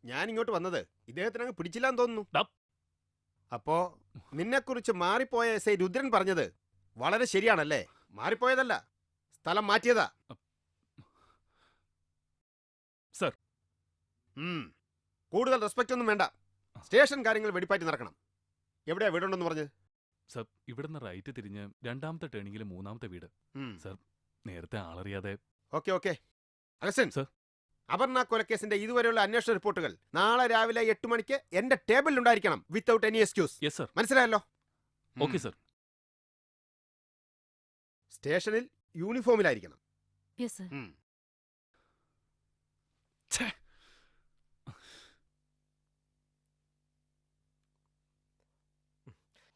ഞാൻ ഇങ്ങോട്ട് വന്നത് ഇദ്ദേഹത്തിന് അങ്ങ് പിടിച്ചില്ലാന്ന് തോന്നുന്നു. അപ്പോ നിന്നെക്കുറിച്ച് മാറിപ്പോയ എസ് ഐ രുദ്രൻ പറഞ്ഞത് വളരെ ശരിയാണല്ലേ? മാറിപ്പോയതല്ല, സ്ഥലം മാറ്റിയതാ. സർ, കൂടുതൽ റെസ്പെക്റ്റ് ഒന്നും വേണ്ട. സ്റ്റേഷൻ കാര്യങ്ങൾ വെടിപ്പാറ്റി നടക്കണം. എവിടെയാ വീടുണ്ടെന്ന് പറഞ്ഞത്? സർ, ഇവിടുന്ന് റൈറ്റ് തിരിഞ്ഞ് 2ാമത്തെ ടേണിങ്ങിൽ 3ാമത്തെ വീട്. സർ, നേരത്തെ ആളറിയാതെ. ഓക്കെ. അഗസ്റ്റിൻ സർ, അപർണ കൊലക്കേസിന്റെ ഇതുവരെയുള്ള അന്വേഷണ റിപ്പോർട്ടുകൾ നാളെ രാവിലെ 8 മണിക്ക് എന്റെ ടേബിളിൽ ഉണ്ടായിരിക്കണം, without any excuse. Yes sir. മനസ്സിലായല്ലോ? Okay sir. സ്റ്റേഷനിൽ യൂണിഫോമിലായിരിക്കണം. Yes sir.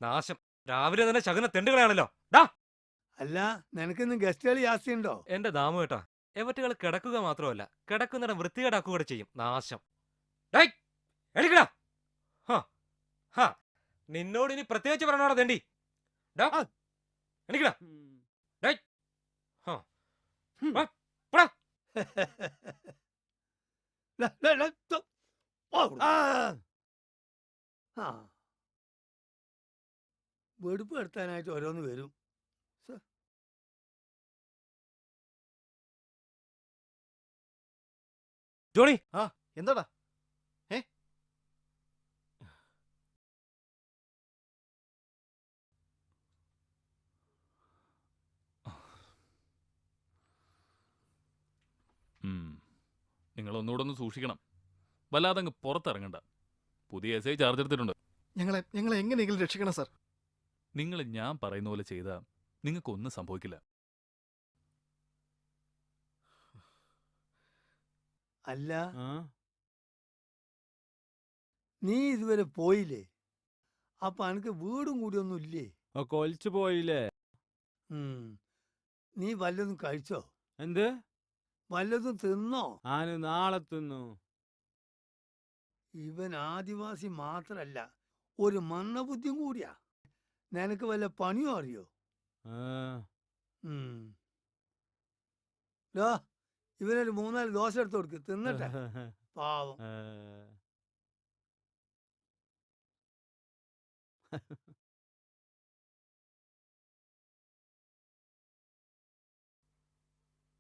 നാശം, രാവിലെ തന്നെ ശകുന തെണ്ടുകളാണല്ലോ. അല്ല, നിനക്കിന്ന് ഗസ്റ്റുകൾ ജാസ്തിയുണ്ടോ? എന്റെ ദാമു കേട്ടാ, എവറ്റുകൾ കിടക്കുക മാത്രമല്ല കിടക്കുന്നിടം വൃത്തികേടാക്കുക കൂടെ ചെയ്യും. നാശം. എണിക്കടാ. നിന്നോട് ഇനി പ്രത്യേകിച്ച് പറഞ്ഞോടാ തെണ്ടി. എണിക്കടാ. വെടുപ്പ് എടുത്താനായിട്ട് ഓരോന്ന് വരും. ജോണി, എന്താടാ? നിങ്ങൾ ഒന്നുകൂടെ ഒന്ന് സൂക്ഷിക്കണം. വല്ലാതെ അങ്ങ് പുറത്തിറങ്ങണ്ട. പുതിയ എസ് ഐ ചാർജ് എടുത്തിട്ടുണ്ട്. ഞങ്ങളെ എങ്ങനെയെങ്കിലും രക്ഷിക്കണം സാർ. നിങ്ങൾ ഞാൻ പറയുന്ന പോലെ ചെയ്താൽ നിങ്ങൾക്കൊന്നും സംഭവിക്കില്ല. അല്ല, നീ ഇതുവരെ പോയില്ലേ? അപ്പൊ അനക്ക് വീടും കൂടി ഒന്നും ഇല്ലേ? കൊലിച്ചു പോയില്ലേ? നീ വല്ലതും കഴിച്ചോ? എന്ത്? വല്ലതും തിന്നോ? ആന് നാളെ തിന്നു. ഇവൻ ആദിവാസി മാത്രല്ല, ഒരു മന്ദബുദ്ധിയും കൂടിയാ. നിനക്ക് വല്ല പണിയോ അറിയോ? ഇവനൊരു 3-4 ദോശ എടുത്ത് കൊടുക്ക്, തിന്നട്ടെ. പാവം.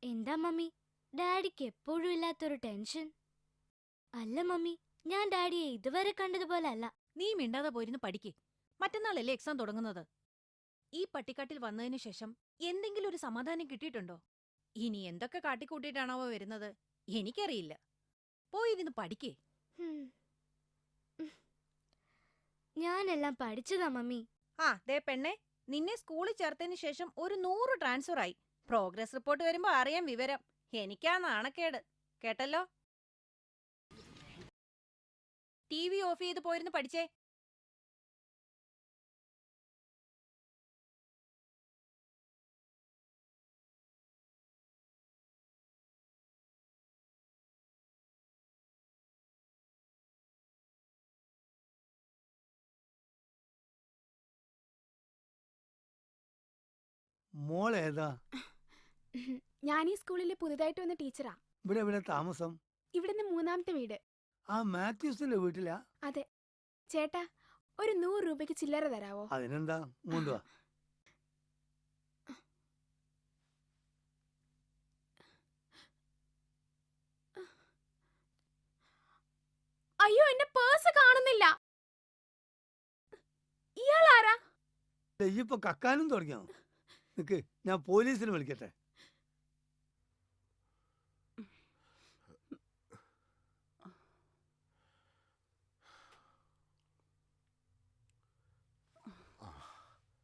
എന്താ മമ്മി, ഡാഡിക്ക് എപ്പോഴും ഇല്ലാത്തൊരു ടെൻഷൻ? അല്ല മമ്മി, ഞാൻ ഡാഡിയെ ഇതുവരെ കണ്ടതുപോലെ അല്ല. നീ മിണ്ടാതെ പോയിരുന്ന് പഠിക്ക്. മറ്റന്നാളല്ലേ എക്സാം തുടങ്ങുന്നത്. ഈ പട്ടിക്കാട്ടിൽ വന്നതിന് ശേഷം എന്തെങ്കിലും ഒരു സമാധാനം കിട്ടിയിട്ടുണ്ടോ? ഇനി എന്തൊക്കെ കാട്ടിക്കൂട്ടിയിട്ടാണാവോ വരുന്നത് എനിക്കറിയില്ല. പോയിരുന്ന് പഠിക്കേ. ഞാനെല്ലാം പഠിച്ചതാ മമ്മി. ആ ദേ പെണ്ണെ, നിന്നെ സ്കൂളിൽ ചേർത്തതിന് ശേഷം ഒരു 100 ട്രാൻസ്ഫർ ആയി. പ്രോഗ്രസ് റിപ്പോർട്ട് വരുമ്പോ അറിയാം വിവരം. എനിക്കാ നാണക്കേട്, കേട്ടല്ലോ. TV ഓഫ് ചെയ്ത് പോയിരുന്ന് പഠിച്ചേ. മോളേതാ? ഞാൻ ഈ സ്കൂളിലെ പുതുതായിട്ട് വന്ന ടീച്ചറാ. ഇവിടെ ഇവിടെ താമസം? ഇവിടുന്ന് 3ാമത്തെ വീട്. ആ മാത്യൂസിന്റെ വീട്ടിലാ? അതെ. ചേട്ടാ, ഒരു 100 രൂപയ്ക്ക് ചില്ലറ തരാവോ? അതിനെന്താ, കൊണ്ടുവാ. അയ്യോ, എന്റെ പേഴ്സ് കാണുന്നില്ല. ഇയാളാരാ? ഇപ്പൊ കക്കാനും തുടങ്ങിയോ? നിക്ക്, ഞാൻ പോലീസിനെ വിളിക്കട്ടെ.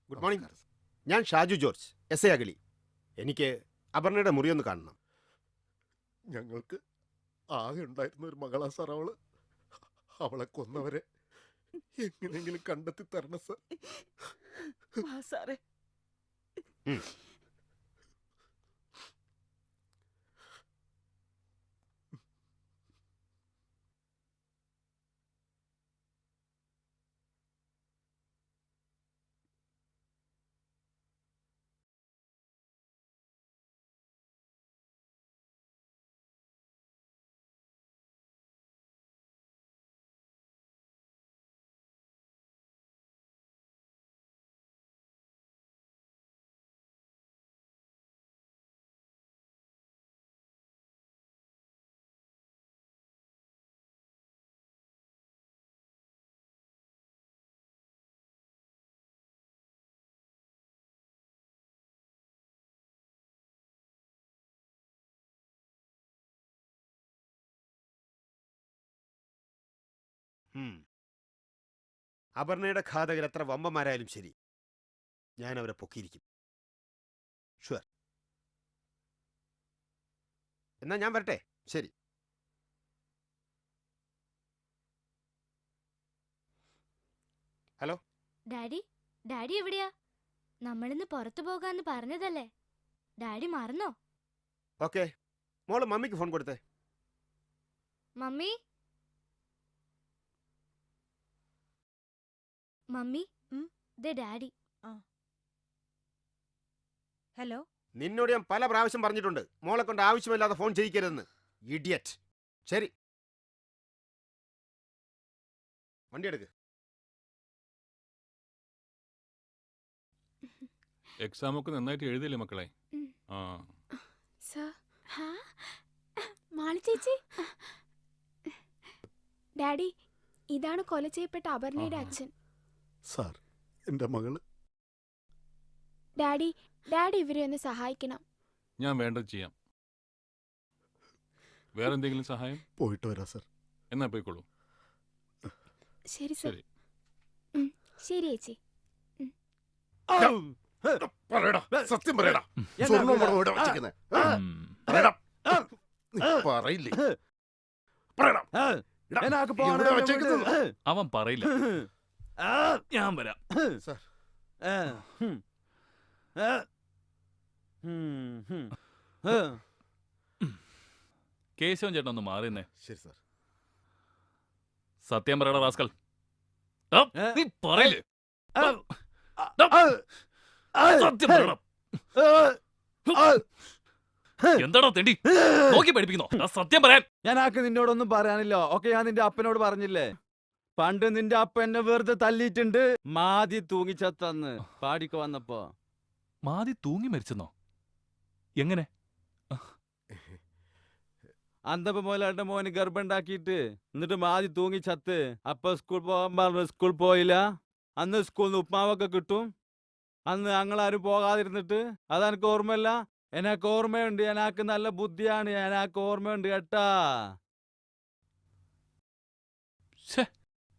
Good morning. ഞാൻ ഷാജു ജോർജ്, എസ് ഐ അഗളി. എനിക്ക് അപർണയുടെ മുറി ഒന്ന് കാണണം. ഞങ്ങൾക്ക് ആകെ ഉണ്ടായിരുന്ന ഒരു മകളാ സാർ അവള്. അവളെ കൊന്നവരെ എങ്ങനെയെങ്കിലും കണ്ടെത്തി തരണം സാർ. സാറേ, അപർണയുടെ ഘാതകർ എത്ര വമ്പന്മാരായാലും ശരി, ഞാൻ അവരെ പൊക്കിയിരിക്കും. ഷുവർ. എന്നാ ഞാൻ വരട്ടെ. ശരി. ഹലോ ഡാഡി, ഡാഡി എവിടെയാ? നമ്മളിന്ന് പുറത്തു പോകാന്ന് പറഞ്ഞതല്ലേ? ഡാഡി മറന്നോ? ഓക്കെ, മോള് മമ്മിക്ക് ഫോൺ കൊടുത്തേ. മമ്മി, മമ്മി, ദേ ഡാഡി. ഹലോ. നിന്നോട് ഞാൻ പല പ്രാവശ്യം പറഞ്ഞിട്ടുണ്ട്, മോളെ കൊണ്ട് ആവശ്യമില്ലാതെ ഫോൺ ചെയ്യിക്കരുതെന്ന്. ഇഡിയറ്റ്. ശരി, വണ്ടി എടുക്ക്. എക്സാം ഒക്കെ നന്നായിട്ട് എഴുതിയില്ലേ മക്കളെ? ആ മാളി ചേച്ചി, ഡാഡി, ഇതാണ് കൊല ചെയ്യപ്പെട്ട അപർണയുടെ അച്ഛൻ. സാർ, എന്റെ മകള്. ഡാഡി, ഡാഡി ഇവരെ ഒന്ന് സഹായിക്കണം. ഞാൻ വേണ്ടത് ചെയ്യാം. വേറെ എന്തെങ്കിലും സഹായം? പോയിട്ട് വരാം സാർ. എന്നാ പോയിക്കോളൂ. ശരി സാർ. ശരി ചേച്ചി. പറയടാ, സത്യം പറയടാ. സ്വർണ്ണം പണവും ഇവിടെ വെച്ചിരിക്കുന്നെ. പറയടാ. പറയില്ലേ? പറയടാ. ഇവിടെ വെച്ചേക്കുന്നത്. അവൻ പറയില്ല. ഞാൻ വരാം. സാർ, കേശവൻ ചേട്ടൻ ഒന്ന് മാറിയെന്നേ. ശരി സാർ. സത്യം പറയടാ റാസ്കൽ. നീ പറയില്ലേ? സത്യം പറയടാ. എന്താടാ തെണ്ടി നോക്കി പഠിപ്പിക്കുന്നോ? സത്യം പറയാൻ. ഞാൻ ആക്ക് നിന്നോടൊന്നും പറയാനില്ല. ഓക്കെ, ഞാൻ നിന്റെ അപ്പനോട് പറഞ്ഞില്ലേ, പണ്ട് നിന്റെ അപ്പ എന്നെ വെറുതെ തല്ലിയിട്ടുണ്ട്. മാതി തൂങ്ങിച്ചത്തന്ന് പാടിക്ക് വന്നപ്പോ. മാതി തൂങ്ങി മരിച്ചെന്നോ? എങ്ങനെ? അന്തപ്പ മോലാന്റെ മോന് ഗർഭമുണ്ടാക്കിയിട്ട് എന്നിട്ട് മാതി തൂങ്ങിച്ചത്ത്. അപ്പൊ സ്കൂൾ പോകാൻ പറഞ്ഞു, സ്കൂൾ പോയില്ല. അന്ന് സ്കൂളിൽ നിന്ന് ഉപ്മാവൊക്കെ കിട്ടും. അന്ന് ഞങ്ങളാരും പോകാതിരുന്നിട്ട് അതെനിക്ക് ഓർമ്മയില്ല. എനക്ക് ഓർമ്മയുണ്ട്, എനക്ക് നല്ല ബുദ്ധിയാണ്, എനക്ക് ഓർമ്മയുണ്ട് കേട്ടാ.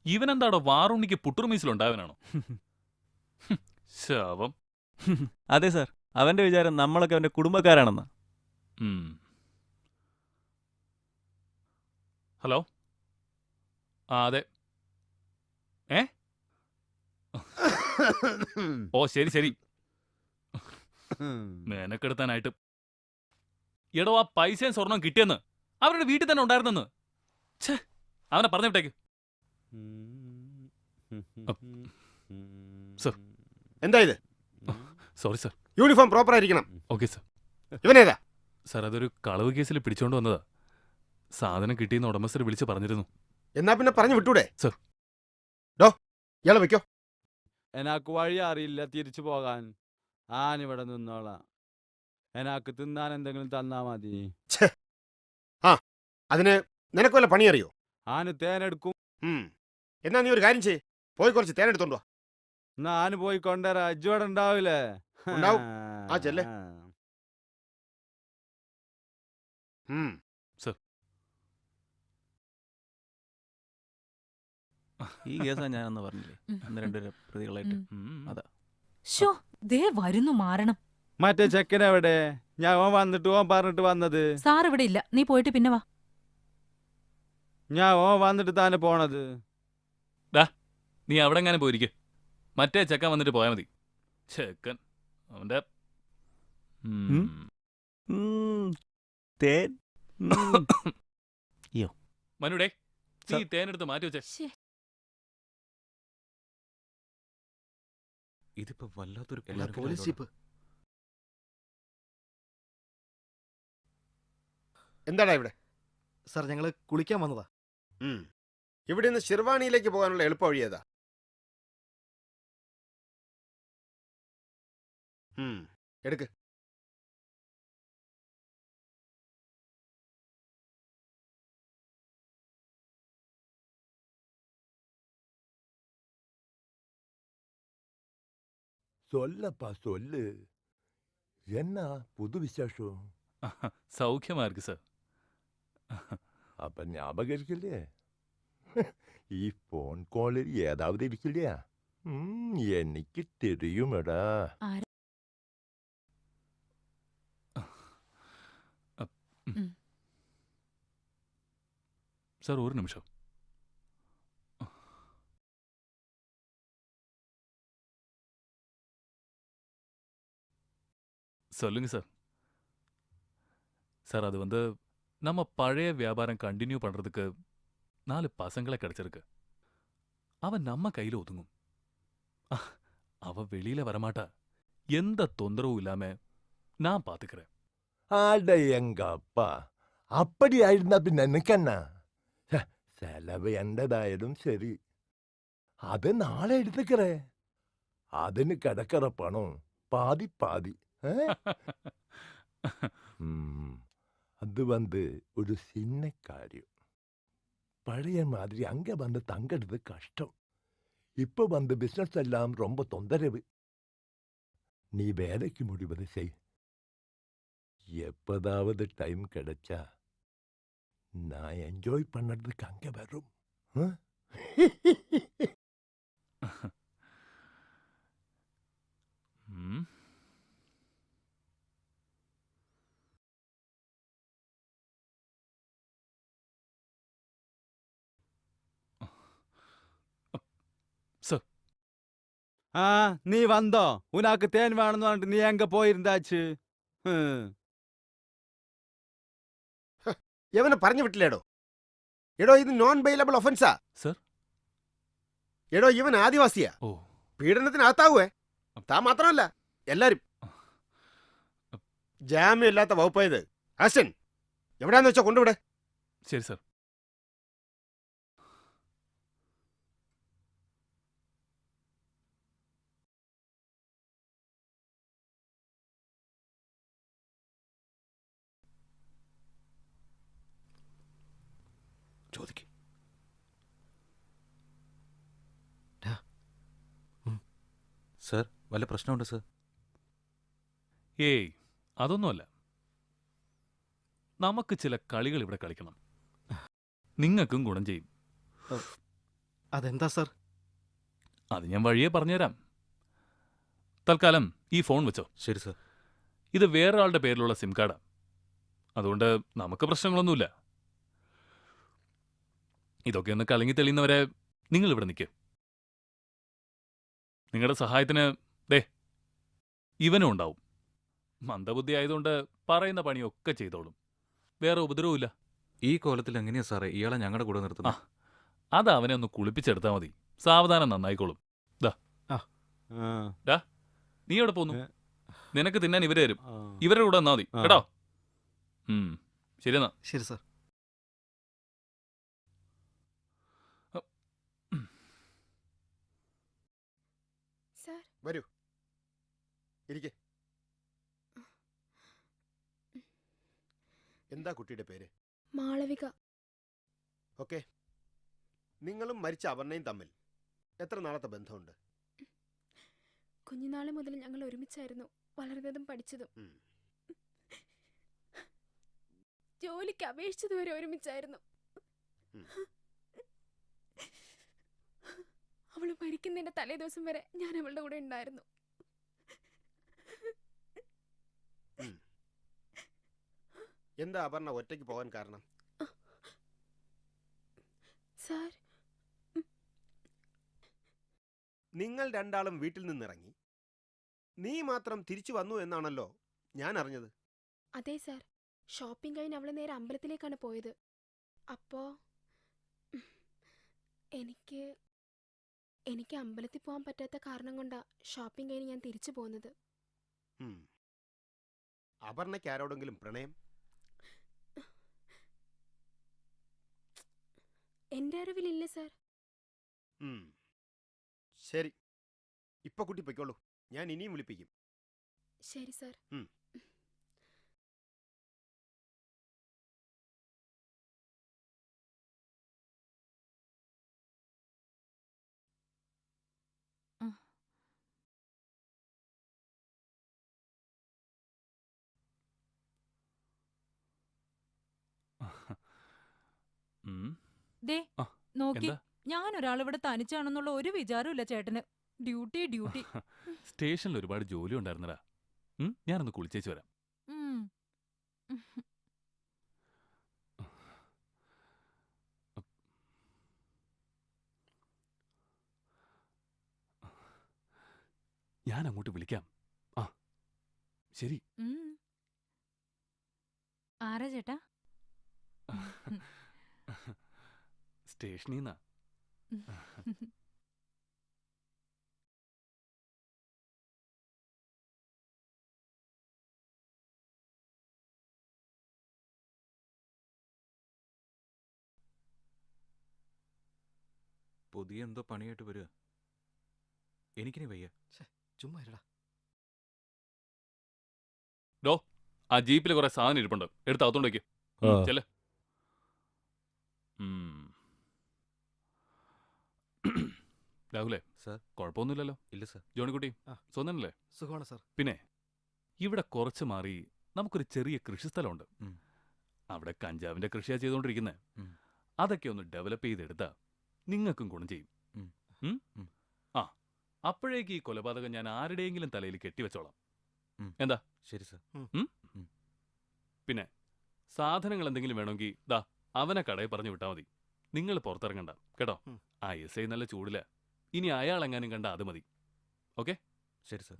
ഇവനെന്താടോ വാറുണ്ണിക്ക് പുട്ടുറുമീസിലുണ്ടാവനാണോ? ശാപം. അതെ സാർ, അവന്റെ വിചാരം നമ്മളൊക്കെ അവന്റെ കുടുംബക്കാരാണെന്ന്. ഹലോ, ആ അതെ. ഓ ശരി ശരി. മേനക്കെടുത്താനായിട്ട്. എടോ, ആ പൈസയും സ്വർണം കിട്ടിയെന്ന് അവരുടെ വീട്ടിൽ തന്നെ ഉണ്ടായിരുന്നെന്ന്. അവനെ പറഞ്ഞു വിട്ടേക്ക്. സർ. എന്താ ഇത്? Sorry sir. യൂണിഫോം പ്രോപ്പർ ആയിരിക്കണം. Okay sir. ഇവനേതാ? സർ, അതൊരു കളവ് കേസിൽ പിടിച്ചോണ്ട് വന്നതാ. സാധനം കിട്ടിയെന്ന് ഉടമസ്ഥർ വിളിച്ച് പറഞ്ഞിരുന്നു. എന്നാ പിന്നെ പറഞ്ഞു വിട്ടൂടെ? സർ. ഡോ, ഇയാളെ വെക്കോ. എനക്ക് വഴി അറിയില്ല തിരിച്ചു പോകാൻ. ആനിവിടെ നിന്നോളാം. എനക്ക് തിന്നാൻ എന്തെങ്കിലും തന്നാ മതി. ആ, അതിന് നിനക്ക് വല്ല പണി അറിയോ? ആന് തേനെടുക്കും. എന്നാ നീ ഒരു കാര്യം ചെയ്യ്, പോയി കുറച്ച് തേനെടുത്തോണ്ടോ. എന്നാ ആന് പോയി കൊണ്ടുവരാ. അജ്ജോടെ ഉണ്ടാവില്ലേ? ഉണ്ടാവും. ആ ചെല്ലേ. സർ. ഈ കേസാ ഞാനെന്ന് പറഞ്ഞില്ലേ, അന്ന് രണ്ടുപേരെ പ്രതികളായിട്ട്. അതാ. ശോ, ദേ വരുന്നു മാറണം. മറ്റേ ചെക്കനെവിടെ? ഞാൻ ഓൻ വന്നിട്ട് ഓൻ പറഞ്ഞിട്ട് വന്നത്. സാർ ഇവിടെ ഇല്ല, നീ പോയിട്ട് പിന്നെ വാ. ഞാൻ ഓൻ വന്നിട്ട് താനെ പോണത്. നീ അവിടെ എങ്ങനെ പോയിരിക്കെ. മറ്റേ ചെക്കൻ വന്നിട്ട് പോയാൽ മതി. ചെക്കൻ അവന്റെ മനുടേ, നീ തേനെടുത്ത് മാറ്റി വെച്ചേ. ഇതിപ്പോ വല്ലാത്തൊരു പോലീസ് ജീപ്പ്. എന്താടാ ഇവിടെ? സാർ, ഞങ്ങള് കുളിക്കാൻ വന്നതാ. ഇവിടെ നിന്ന് ഷിർവാണിയിലേക്ക് പോകാനുള്ള എളുപ്പ വഴി ഏതാ? എടുക്ക്. சொல்லப்பா சொல்லு, என்ன புது விசேஷம்? സൗഖ്യമാ இருக்கு സാർ. அப்ப ஞாபகம் இருக்குல்லையே, ഈ ഫോൺ കോളിൽ ഏതാവത് ഇരിക്കില്ല? എനിക്ക് தெரியுமடா. സാർ ഒരു നിമിഷം. சொல்லுங்க சார். சார், அது வந்து நம்ம பழைய வியாபாரம் கண்டினியூ பண்றதுக்கு 4 பசங்களை கிடைச்சிருக்கு. அவன் நம்ம கையில ஒதுங்கும். அவ வெளியில வரமாட்டா. எந்த தொந்தரவும் இல்லாம நான் பாத்துக்கிறேன். ஆட எங்க அப்பா, அப்படி ஆயிருந்தா பின்ன எனக்கண்ணா, செலவு எந்ததாയാലും ശരി, അത് നാളെ എടുത്തുக்கிறேன். അതിന് കിടக்கிற പണം பாதி பாதி. அது வந்து ஒரு சின்ன காரியம். பழைய மாதிரி அங்க வந்து தங்கிறது கஷ்டம். இப்ப வந்து பிசினஸ் எல்லாம் ரொம்ப தொந்தரவு. நீ வேலைக்கு முடிவது செய். எப்பதாவது டைம் கிடைச்சா நான் என்ஜாய் பண்ணறதுக்கு அங்க வரும். ആ, നീ വന്നോ? ഉനാക്ക് തേൻ വേണമെന്ന് പറഞ്ഞിട്ട് നീ എങ്ക പോയിരുന്നാച്ച്? എവനെ പറഞ്ഞു വിട്ടില്ലേടോ? എടോ, ഇത് നോൺ ബെയിലബിൾ ഒഫൻസാ. സർ. എടോ, ഇവൻ ആദിവാസിയാ. പീഡനത്തിനകത്താവേ. താൻ മാത്രമല്ല, എല്ലാരും. ജാമ്യം ഇല്ലാത്ത വകുപ്പായത്. ആശൻ, എവിടെയാന്ന് വെച്ചാ കൊണ്ടുവിടെ. ശരി സർ. ചോദിക്ക്. സർ, വല്ല പ്രശ്നമുണ്ടോ സർ? ഏയ്, അതൊന്നുമല്ല. നമുക്ക് ചില കളികൾ ഇവിടെ കളിക്കണം. നിങ്ങൾക്കും ഗുണം ചെയ്യും. അതെന്താ സർ? അത് ഞാൻ വഴിയെ പറഞ്ഞുതരാം. തൽക്കാലം ഈ ഫോൺ വെച്ചോ. ശരി സർ. ഇത് വേറൊരാളുടെ പേരിലുള്ള സിം കാർഡാ. അതുകൊണ്ട് നമുക്ക് പ്രശ്നങ്ങളൊന്നുമില്ല. ഇതൊക്കെ ഒന്ന് കലങ്ങി തെളിയുന്നവരെ നിങ്ങൾ ഇവിടെ നിൽക്കുക. നിങ്ങളുടെ സഹായത്തിന് ദേ ഇവനും ഉണ്ടാവും. മന്ദബുദ്ധി ആയതുകൊണ്ട് പറയുന്ന പണിയൊക്കെ ചെയ്തോളും. വേറെ ഉപദ്രവമില്ല. ഈ കോലത്തിൽ എങ്ങനെയാ സാറേ ഇയാളെ ഞങ്ങളുടെ കൂടെ നിർത്തുന്നത്? അത് അവനെ ഒന്ന് കുളിപ്പിച്ചെടുത്താൽ മതി. സാവധാനം നന്നായിക്കോളും. ഡാ നീ എവിടെ പോന്നു? നിനക്ക് തിന്നാൻ ഇവര് തരും. ഇവരുടെ കൂടെ വന്നാൽ മതി കേട്ടോ. ശരി എന്നാ. ശരി സർ. വരൂ, ഇരിക്കെ. എന്താ കുട്ടിയുടെ പേര്? മാളവിക. ഓക്കെ. നിങ്ങളും മരിച്ച അപർണയും തമ്മിൽ എത്ര നാളത്തെ ബന്ധമുണ്ട്? കുഞ്ഞുനാളെ മുതൽ ഞങ്ങൾ ഒരുമിച്ചായിരുന്നു വളർന്നതും പഠിച്ചതും. ജോലിക്ക് അപേക്ഷിച്ചതുവരെ ഒരുമിച്ചായിരുന്നു. അവള് മരിക്കുന്നതിന്റെ തലേ ദിവസം വരെ ഞാൻ അവളുടെ കൂടെ ഉണ്ടായിരുന്നു. എന്താ അപർണ ഒറ്റയ്ക്ക് പോകാൻ കാരണം? സാർ, നിങ്ങൾ രണ്ടാളും വീട്ടിൽ നിന്നിറങ്ങി നീ മാത്രം തിരിച്ചു വന്നു എന്നാണല്ലോ ഞാൻ അറിഞ്ഞത്. അതെ സാർ, ഷോപ്പിംഗ് കഴിഞ്ഞ് അവള് നേരെ അമ്പലത്തിലേക്കാണ് പോയത്. അപ്പോ എനിക്ക് അമ്പലത്തിൽ പോകാൻ പറ്റാത്ത കാരണം കൊണ്ടാ ഷോപ്പിംഗ് കഴിഞ്ഞ് ഞാൻ തിരിച്ചു പോകുന്നത്. അപർണയ്ക്ക് ആരോടെങ്കിലും പ്രണയം? എന്റെ അറിവിലില്ല സാർ. ശരി, ഇപ്പൊ കുട്ടി പൊയ്ക്കോളൂ. ഞാൻ ഇനിയും വിളിപ്പിക്കും. ശരി സാർ. ദേ നോക്കി, ഞാൻ ഒരാളിവിടെ തനിച്ചാണെന്നുള്ള ഒരു വിചാരമില്ല ചേട്ടന്. Duty duty. സ്റ്റേഷനിൽ ഒരുപാട് ജോലി ഉണ്ടായിരുന്നടാ. ഞാനൊന്ന് കുളിച്ചേച്ച് വരാം. ഞാൻ അങ്ങോട്ട് വിളിക്കാം. ശരി. ആരാ ചേട്ടാ? സ്റ്റേഷനിൽ നിന്നാ. പുതിയ എന്തോ പണിയായിട്ട് വരിക. എനിക്കിനി വയ്യ. ചുമ്മാ ഇരടാ. ഡോ, ആ ജീപ്പിൽ കുറെ സാധനം ഇരിപ്പുണ്ട്. എടുത്ത് അകത്തോണ്ട് വയ്ക്ക്. ചെല്ലേ. രാഹുലേ, സാർ. കുഴപ്പമൊന്നുമില്ലല്ലോ? ഇല്ല സാർ. ജോണിക്കുട്ടി സ്വന്തനല്ലേ? സുഖമാണ് സാർ. പിന്നെ ഇവിടെ കുറച്ച് മാറി നമുക്കൊരു ചെറിയ കൃഷിസ്ഥലമുണ്ട്. അവിടെ കഞ്ചാവിന്റെ കൃഷിയാ ചെയ്തുകൊണ്ടിരിക്കുന്നത്. അതൊക്കെ ഒന്ന് ഡെവലപ്പ് ചെയ്തെടുത്താ നിങ്ങൾക്കും ഗുണം ചെയ്യും. അപ്പോഴേക്ക് ഈ കൊലപാതകം ഞാൻ ആരുടെയെങ്കിലും തലയിൽ കെട്ടിവെച്ചോളാം. എന്താ? ശരി സാർ. പിന്നെ സാധനങ്ങൾ എന്തെങ്കിലും വേണമെങ്കിൽ ദാ അവനെ കടയിൽ പറഞ്ഞു വിട്ടാൽ മതി. നിങ്ങൾ പുറത്തിറങ്ങണ്ട കേട്ടോ. ആ SI നല്ല ചൂടില്ല. ഇനി അയാളെങ്ങാനും കണ്ട അത് മതി. ഓക്കെ? ശരി സാർ.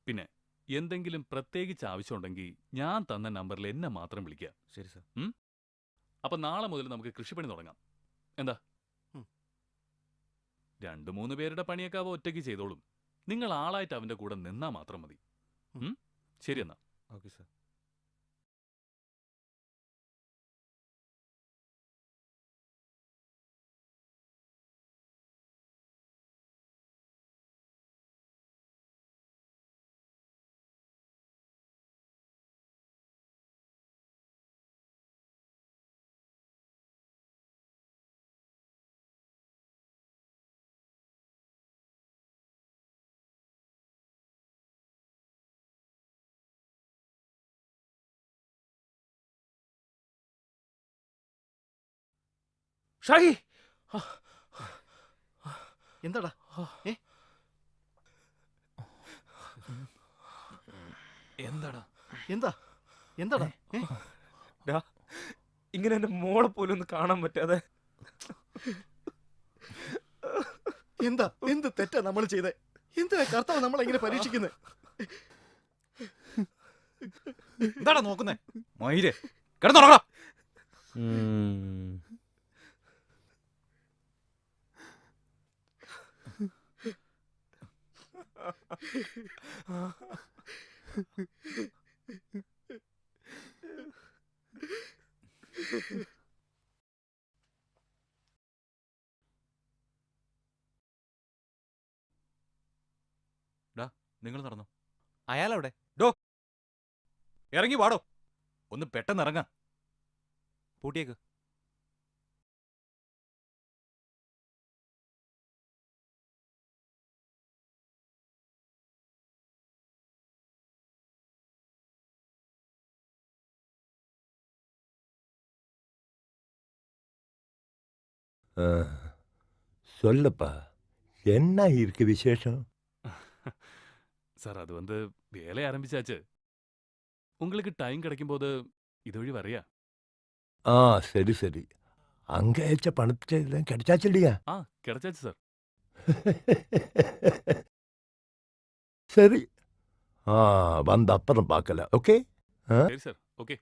പിന്നെ എന്തെങ്കിലും പ്രത്യേകിച്ച് ആവശ്യമുണ്ടെങ്കിൽ ഞാൻ തന്ന നമ്പറിൽ എന്നെ മാത്രം വിളിക്കുക. ശരി സാർ. അപ്പൊ നാളെ മുതൽ നമുക്ക് കൃഷിപ്പണി തുടങ്ങാം. എന്താ? 2-3 പേരുടെ പണിയൊക്കെ അവ ഒറ്റയ്ക്ക് ചെയ്തോളും. നിങ്ങൾ ആളായിട്ട് അവന്റെ കൂടെ നിന്നാ മാത്രം മതി. ശരി എന്നാ. Okay sir. ഷാഹി എന്താടാ ഏ എന്താടാ എന്താ എന്താടാ ഏ? ഇങ്ങനെ എന്റെ മോളെ പോലും ഒന്ന് കാണാൻ പറ്റാതെ എന്താ എന്ത് തെറ്റാ നമ്മൾ ചെയ്തേ? എന്തിനാ കർത്താവ് നമ്മളെ ഇങ്ങനെ പരീക്ഷിക്കുന്നത്? എന്താടാ നോക്കുന്നേ? മയിരെ കിടന്നുറങ്ങടാ. നിങ്ങൾ നടന്നു. അയാളെവിടെ? ഡോ ഇറങ്ങി വാടോ. ഒന്ന് പെട്ടെന്ന് ഇറങ്ങാ. പൂട്ടിയേക്ക്. சொல்லப்பா என்ன இருக்கு விசேஷம்? சார் அது வந்து வேலை ஆரம்பிச்சாச்சு. உங்களுக்கு டைம் கிடைக்கும் போது இதுவழி வரையா? ஆ சரி சரி. அங்க அயச்ச பணத்தை எல்லாம் கிடைச்சாச்சு இல்லையா? ஆ கிடைச்சாச்சு சார். சரி. வந்த அப்புறம் பார்க்கல. ஓகே? சரி சார். ஓகே.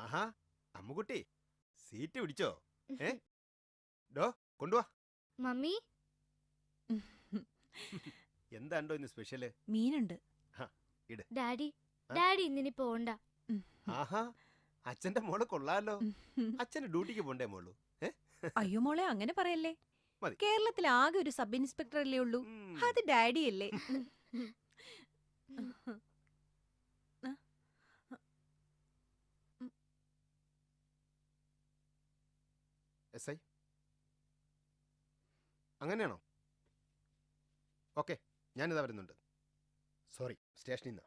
ആഹാ അമ്മുകുട്ടി സീറ്റ് പിടിച്ചോ? ഡോ കൊണ്ടുവാ. മമ്മി എന്താണ്ടോ ഇന്ന് സ്പെഷ്യല്? മീനുണ്ട്. ഇട്. ഡാഡി ഡാഡി ഇന്നിനി പോണ്ട. ആഹാ അച്ഛന്റെ മോള് കൊള്ളാലോ. അച്ഛന് ഡ്യൂട്ടിക്ക് പോണ്ടേ മോളു? അയ്യോ മോളെ അങ്ങനെ പറയല്ലേ. മതി. കേരളത്തിൽ ആകെ ഒരു സബ് ഇൻസ്പെക്ടർ അല്ലേ ഉള്ളൂ. അത് ഡാഡി അല്ലേ. എസ് ഐ അങ്ങനെയാണോ? ഓക്കെ ഞാനിതാ വരുന്നുണ്ട്. സോറി സ്റ്റേഷനിൽ നിന്ന്.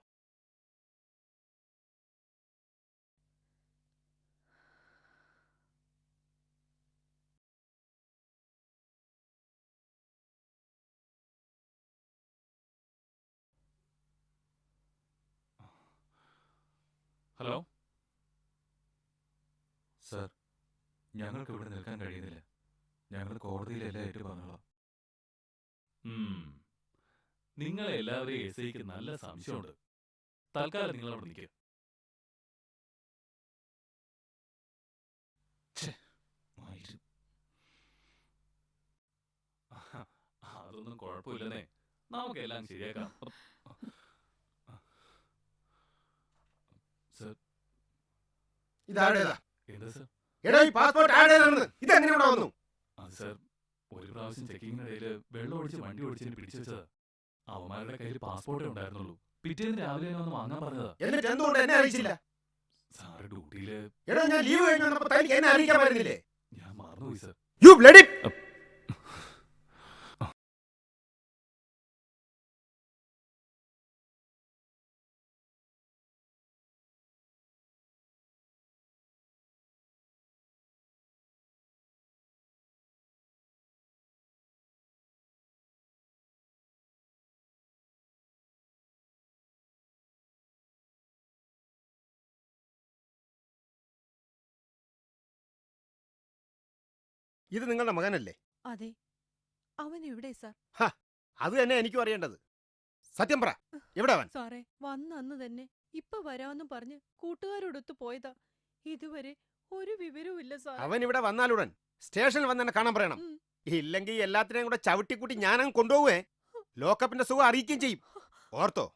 ഹലോ സർ, ഞങ്ങൾക്ക് ഇവിടെ നിൽക്കാൻ കഴിയുന്നില്ല. ഞങ്ങൾ കോടതിയിലെല്ലാം ഏറ്റു പറഞ്ഞോളാം. നിങ്ങളെ എല്ലാവരെയും എസ് ഐക്ക് നല്ല സംശയമുണ്ട്. തൽക്കാലം നിങ്ങൾ അവിടെ നിൽക്കുക. അതൊന്നും കുഴപ്പമില്ലെന്നേ, നമുക്കെല്ലാം ശരിയാക്കാം. സർ ഇതാരുടേതാ? എന്താ സർ? എടാ ഈ പാസ്പോർട്ട് ആരുടേതാണെന്ന് ഇതെങ്ങനെ ഇവിടെ വന്നു? അത് സർ, ഒരു പ്രാവശ്യം ചെക്കിങ്ങിനിടയിൽ വെള്ളം ഒഴിച്ച് വണ്ടി ഓടിച്ചതിന് പിടിച്ചു വെച്ചതാ. അവന്മാരുടെ കയ്യിൽ പാസ്പോർട്ടേ ഉണ്ടായിരുന്നുള്ളൂ. പിറ്റേന്ന് രാവിലെ തന്നെ വന്ന് വാങ്ങാൻ പറഞ്ഞതാ. എന്നിട്ട് എന്തുകൊണ്ട് എന്നെ അറിയിച്ചില്ല? സാറ് ഡ്യൂട്ടിയില്. എടാ ഞാൻ ലീവ് കഴിഞ്ഞ് വന്നപ്പോ തനിക്ക് എന്നെ അറിയിക്കാൻ പറ്റുന്നില്ലേ? ഞാൻ മറന്നുപോയി സർ. യു ബ്ലഡി ഇത് നിങ്ങളുടെ മകനല്ലേ? അതെ. അവൻ എവിടെ സാർ? അത് തന്നെ എനിക്കും അറിയേണ്ടത്. സത്യം പറ, എവിടെ അവൻ? സാറേ വന്ന അന്ന് തന്നെ ഇപ്പൊ വരാമെന്നും പറഞ്ഞ് കൂട്ടുകാരോടൊത്ത് പോയതാ. ഇതുവരെ ഒരു വിവരവും ഇല്ല സാർ. അവൻ ഇവിടെ വന്നാലുടൻ സ്റ്റേഷനിൽ വന്ന് എന്നെ കാണാൻ പറയണം. ഇല്ലെങ്കിൽ എല്ലാത്തിനെയും കൂടെ ചവിട്ടിക്കൂട്ടി ഞാനങ്ങ് കൊണ്ടുപോവേ. ലോക്കപ്പിന്റെ സുഖം അറിയിക്കുകയും ചെയ്യും. ഓർത്തോ?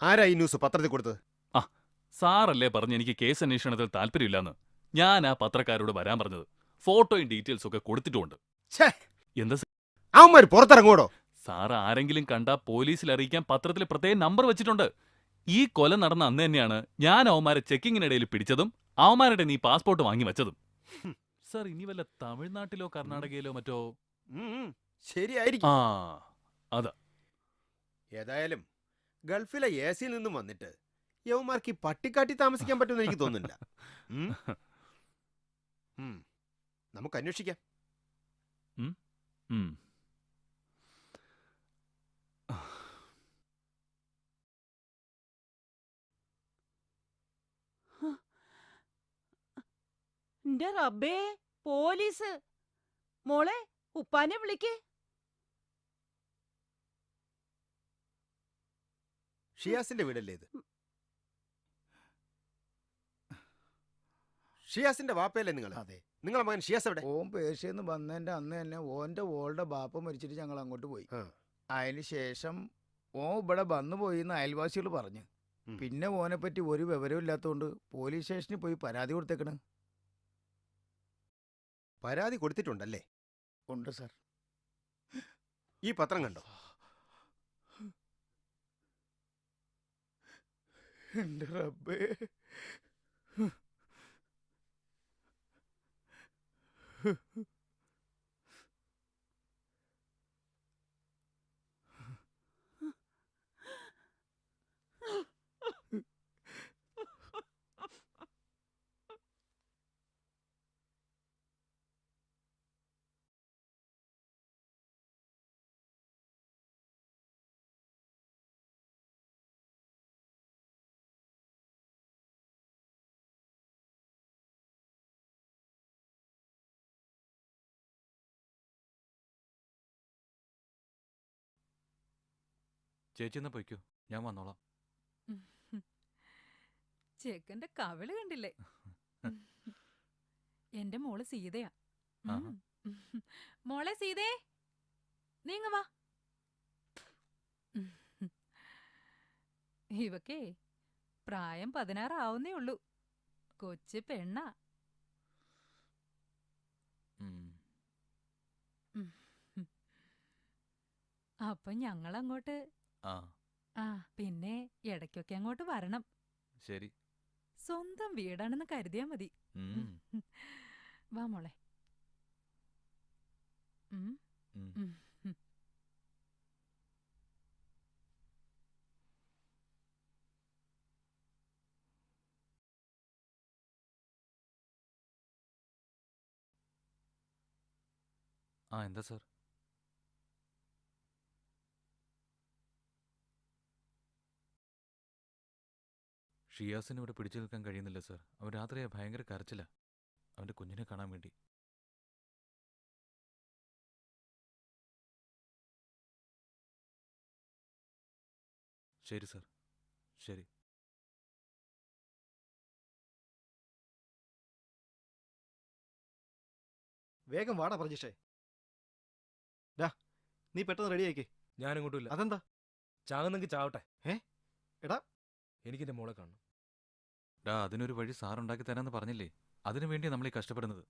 ആരാ ഈ ന്യൂസ് പത്രത്തിൽ കൊടുത്തത്? ആ സാറല്ലേ പറഞ്ഞ് എനിക്ക് കേസ് അന്വേഷണത്തിൽ താല്പര്യമില്ലെന്ന്. ഞാൻ ആ പത്രക്കാരോട് വരാൻ പറഞ്ഞത്. ഫോട്ടോയും ഡീറ്റെയിൽസും ഒക്കെ കൊടുത്തിട്ടുമുണ്ട്. എന്താ അവന്മാർ പുറത്തിറങ്ങോടോ? സാർ ആരെങ്കിലും കണ്ടാ പോലീസിൽ അറിയിക്കാൻ പത്രത്തിൽ പ്രത്യേകം നമ്പർ വെച്ചിട്ടുണ്ട്. ഈ കൊല നടന്ന അന്ന് തന്നെയാണ് ഞാൻ അവന്മാരെ ചെക്കിങ്ങിനിടയിൽ പിടിച്ചതും അവന്മാരുടെ നീ പാസ്പോർട്ട് വാങ്ങി വെച്ചതും. സാർ ഇനി വല്ല തമിഴ്നാട്ടിലോ കർണാടകയിലോ മറ്റോ ശരിയായിരിക്കും. ആ അതാ. ഏതായാലും ഗൾഫിലെ എ സിയിൽ നിന്നും വന്നിട്ട് യവന്മാർക്ക് ഈ പട്ടിക്കാട്ടി താമസിക്കാൻ പറ്റുമെന്ന് എനിക്ക് തോന്നുന്നില്ല. നമുക്ക് അന്വേഷിക്കാം. എന്റെ റബ്ബേ, പോലീസ്! മോളെ, ഉപ്പാനെ വിളിക്ക്. ഷിയാസിന്റെ വീടല്ലേ ഇത്? ഷിയാസിന്റെ വാപ്പയല്ലേ നിങ്ങൾ? അതെ. നിങ്ങളെ മകൻ ഷിയാസ് എവിടെ? ഓൻ പേർഷ്യന്ന് വന്നതിന്റെ അന്ന് തന്നെ ഓന്റെ ഓളുടെ ബാപ്പ മരിച്ചിട്ട് ഞങ്ങൾ അങ്ങോട്ട് പോയി. അതിന് ശേഷം ഓൻ ഇവിടെ വന്നു പോയി എന്ന് അയൽവാസികൾ പറഞ്ഞു. പിന്നെ ഓനെ പറ്റി ഒരു വിവരവും ഇല്ലാത്തതുകൊണ്ട് പോലീസ് സ്റ്റേഷനിൽ പോയി പരാതി കൊടുത്തേക്കണ്. പരാതി കൊടുത്തിട്ടുണ്ടല്ലേ? ഉണ്ട് സാർ. ഈ പത്രം കണ്ടോ? എന്റെ റബ്ബേ, ചേച്ചി എന്നാ പൊയ്ക്കോ, ഞാൻ വന്നോളാം. ചെക്കന്റെ കവിള് കണ്ടില്ലേ? എന്റെ മോള് സീതയാ. മോളെ സീതേ, നീങ്ങ വാ. ഇവക്കേ പ്രായം 16 ആവുന്നേ ഉള്ളൂ. കൊച്ചു പെണ്ണാ. അപ്പൊ ഞങ്ങളങ്ങോട്ട്. ആ പിന്നെ ഇടയ്ക്കൊക്കെ അങ്ങോട്ട് വരണം. ശരി. സ്വന്തം വീടാണെന്ന് കരുതിയാ മതി. വാ മോളെ. എന്താ സാർ? ഷിയാസിന് ഇവിടെ പിടിച്ചു നിൽക്കാൻ കഴിയുന്നില്ല സാർ. അവൻ രാത്രിയെ ഭയങ്കര കരച്ചില്ല, അവന്റെ കുഞ്ഞിനെ കാണാൻ വേണ്ടി. ശരി സാർ, ശരി. വേഗം വാടാ പ്രജീഷേ. നീ പെട്ടെന്ന് റെഡി ആയിക്കേ. ഞാനിങ്ങോട്ടില്ല. അതെന്താ? ചാകുന്നെങ്കിൽ ചാവട്ടെ. എടാ, എനിക്കെന്റെ മോളെ കാണണം. അതിനൊരു വഴി സാർ ഉണ്ടാക്കി തരാന്ന് പറഞ്ഞില്ലേ? അതിനു വേണ്ടി നമ്മൾ ഈ കഷ്ടപ്പെടുന്നത്.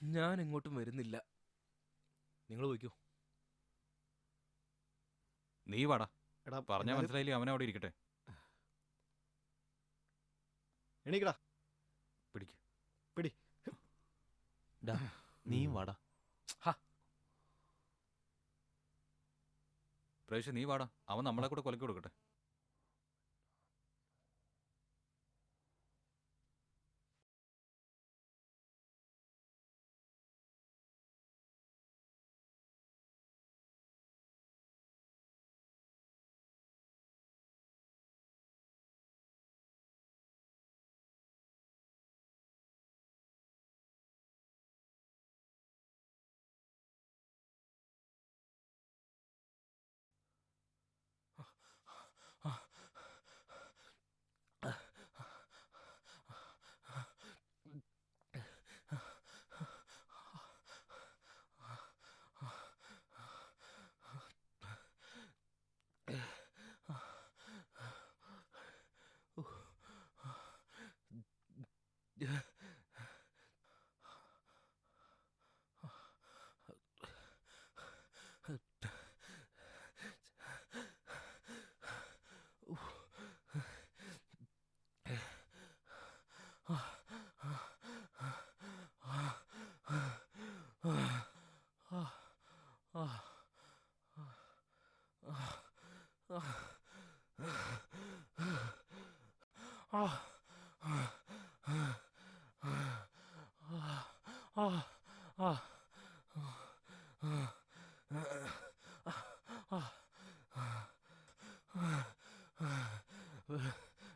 ഞാൻ എങ്ങോട്ടും വരുന്നില്ല. നിങ്ങൾ പോയിക്കോ. നീ വാടാ. എടാ പറഞ്ഞാ മനസ്സിലായില്ലേ? അവനെ അവിടെ ഇരിക്കട്ടെ. എണീക്കടാ. പിടിക്ക്. പിടി. നീയും വാടാ. പ്രേഷ് നീ വാടാ. അവൻ നമ്മളെ കൂടെ കൊലക്കി കൊടുക്കട്ടെ.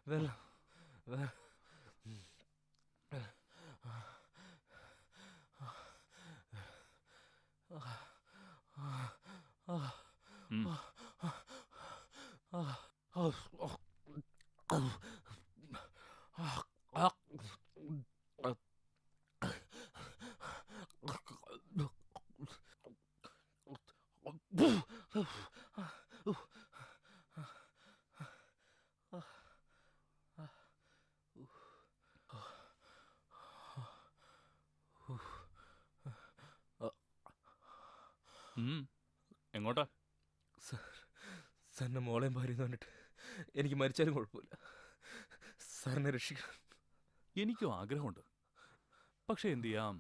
വെള്ളം എങ്ങോട്ടാ? സാറിന്റെ മോളെയും ഭാര്യയെന്ന് പറഞ്ഞിട്ട് എനിക്ക് മരിച്ചാലും കുഴപ്പമില്ല. സാറിനെ രക്ഷിക്കണം. എനിക്കും ആഗ്രഹമുണ്ട്, പക്ഷെ എന്ത് ചെയ്യാം?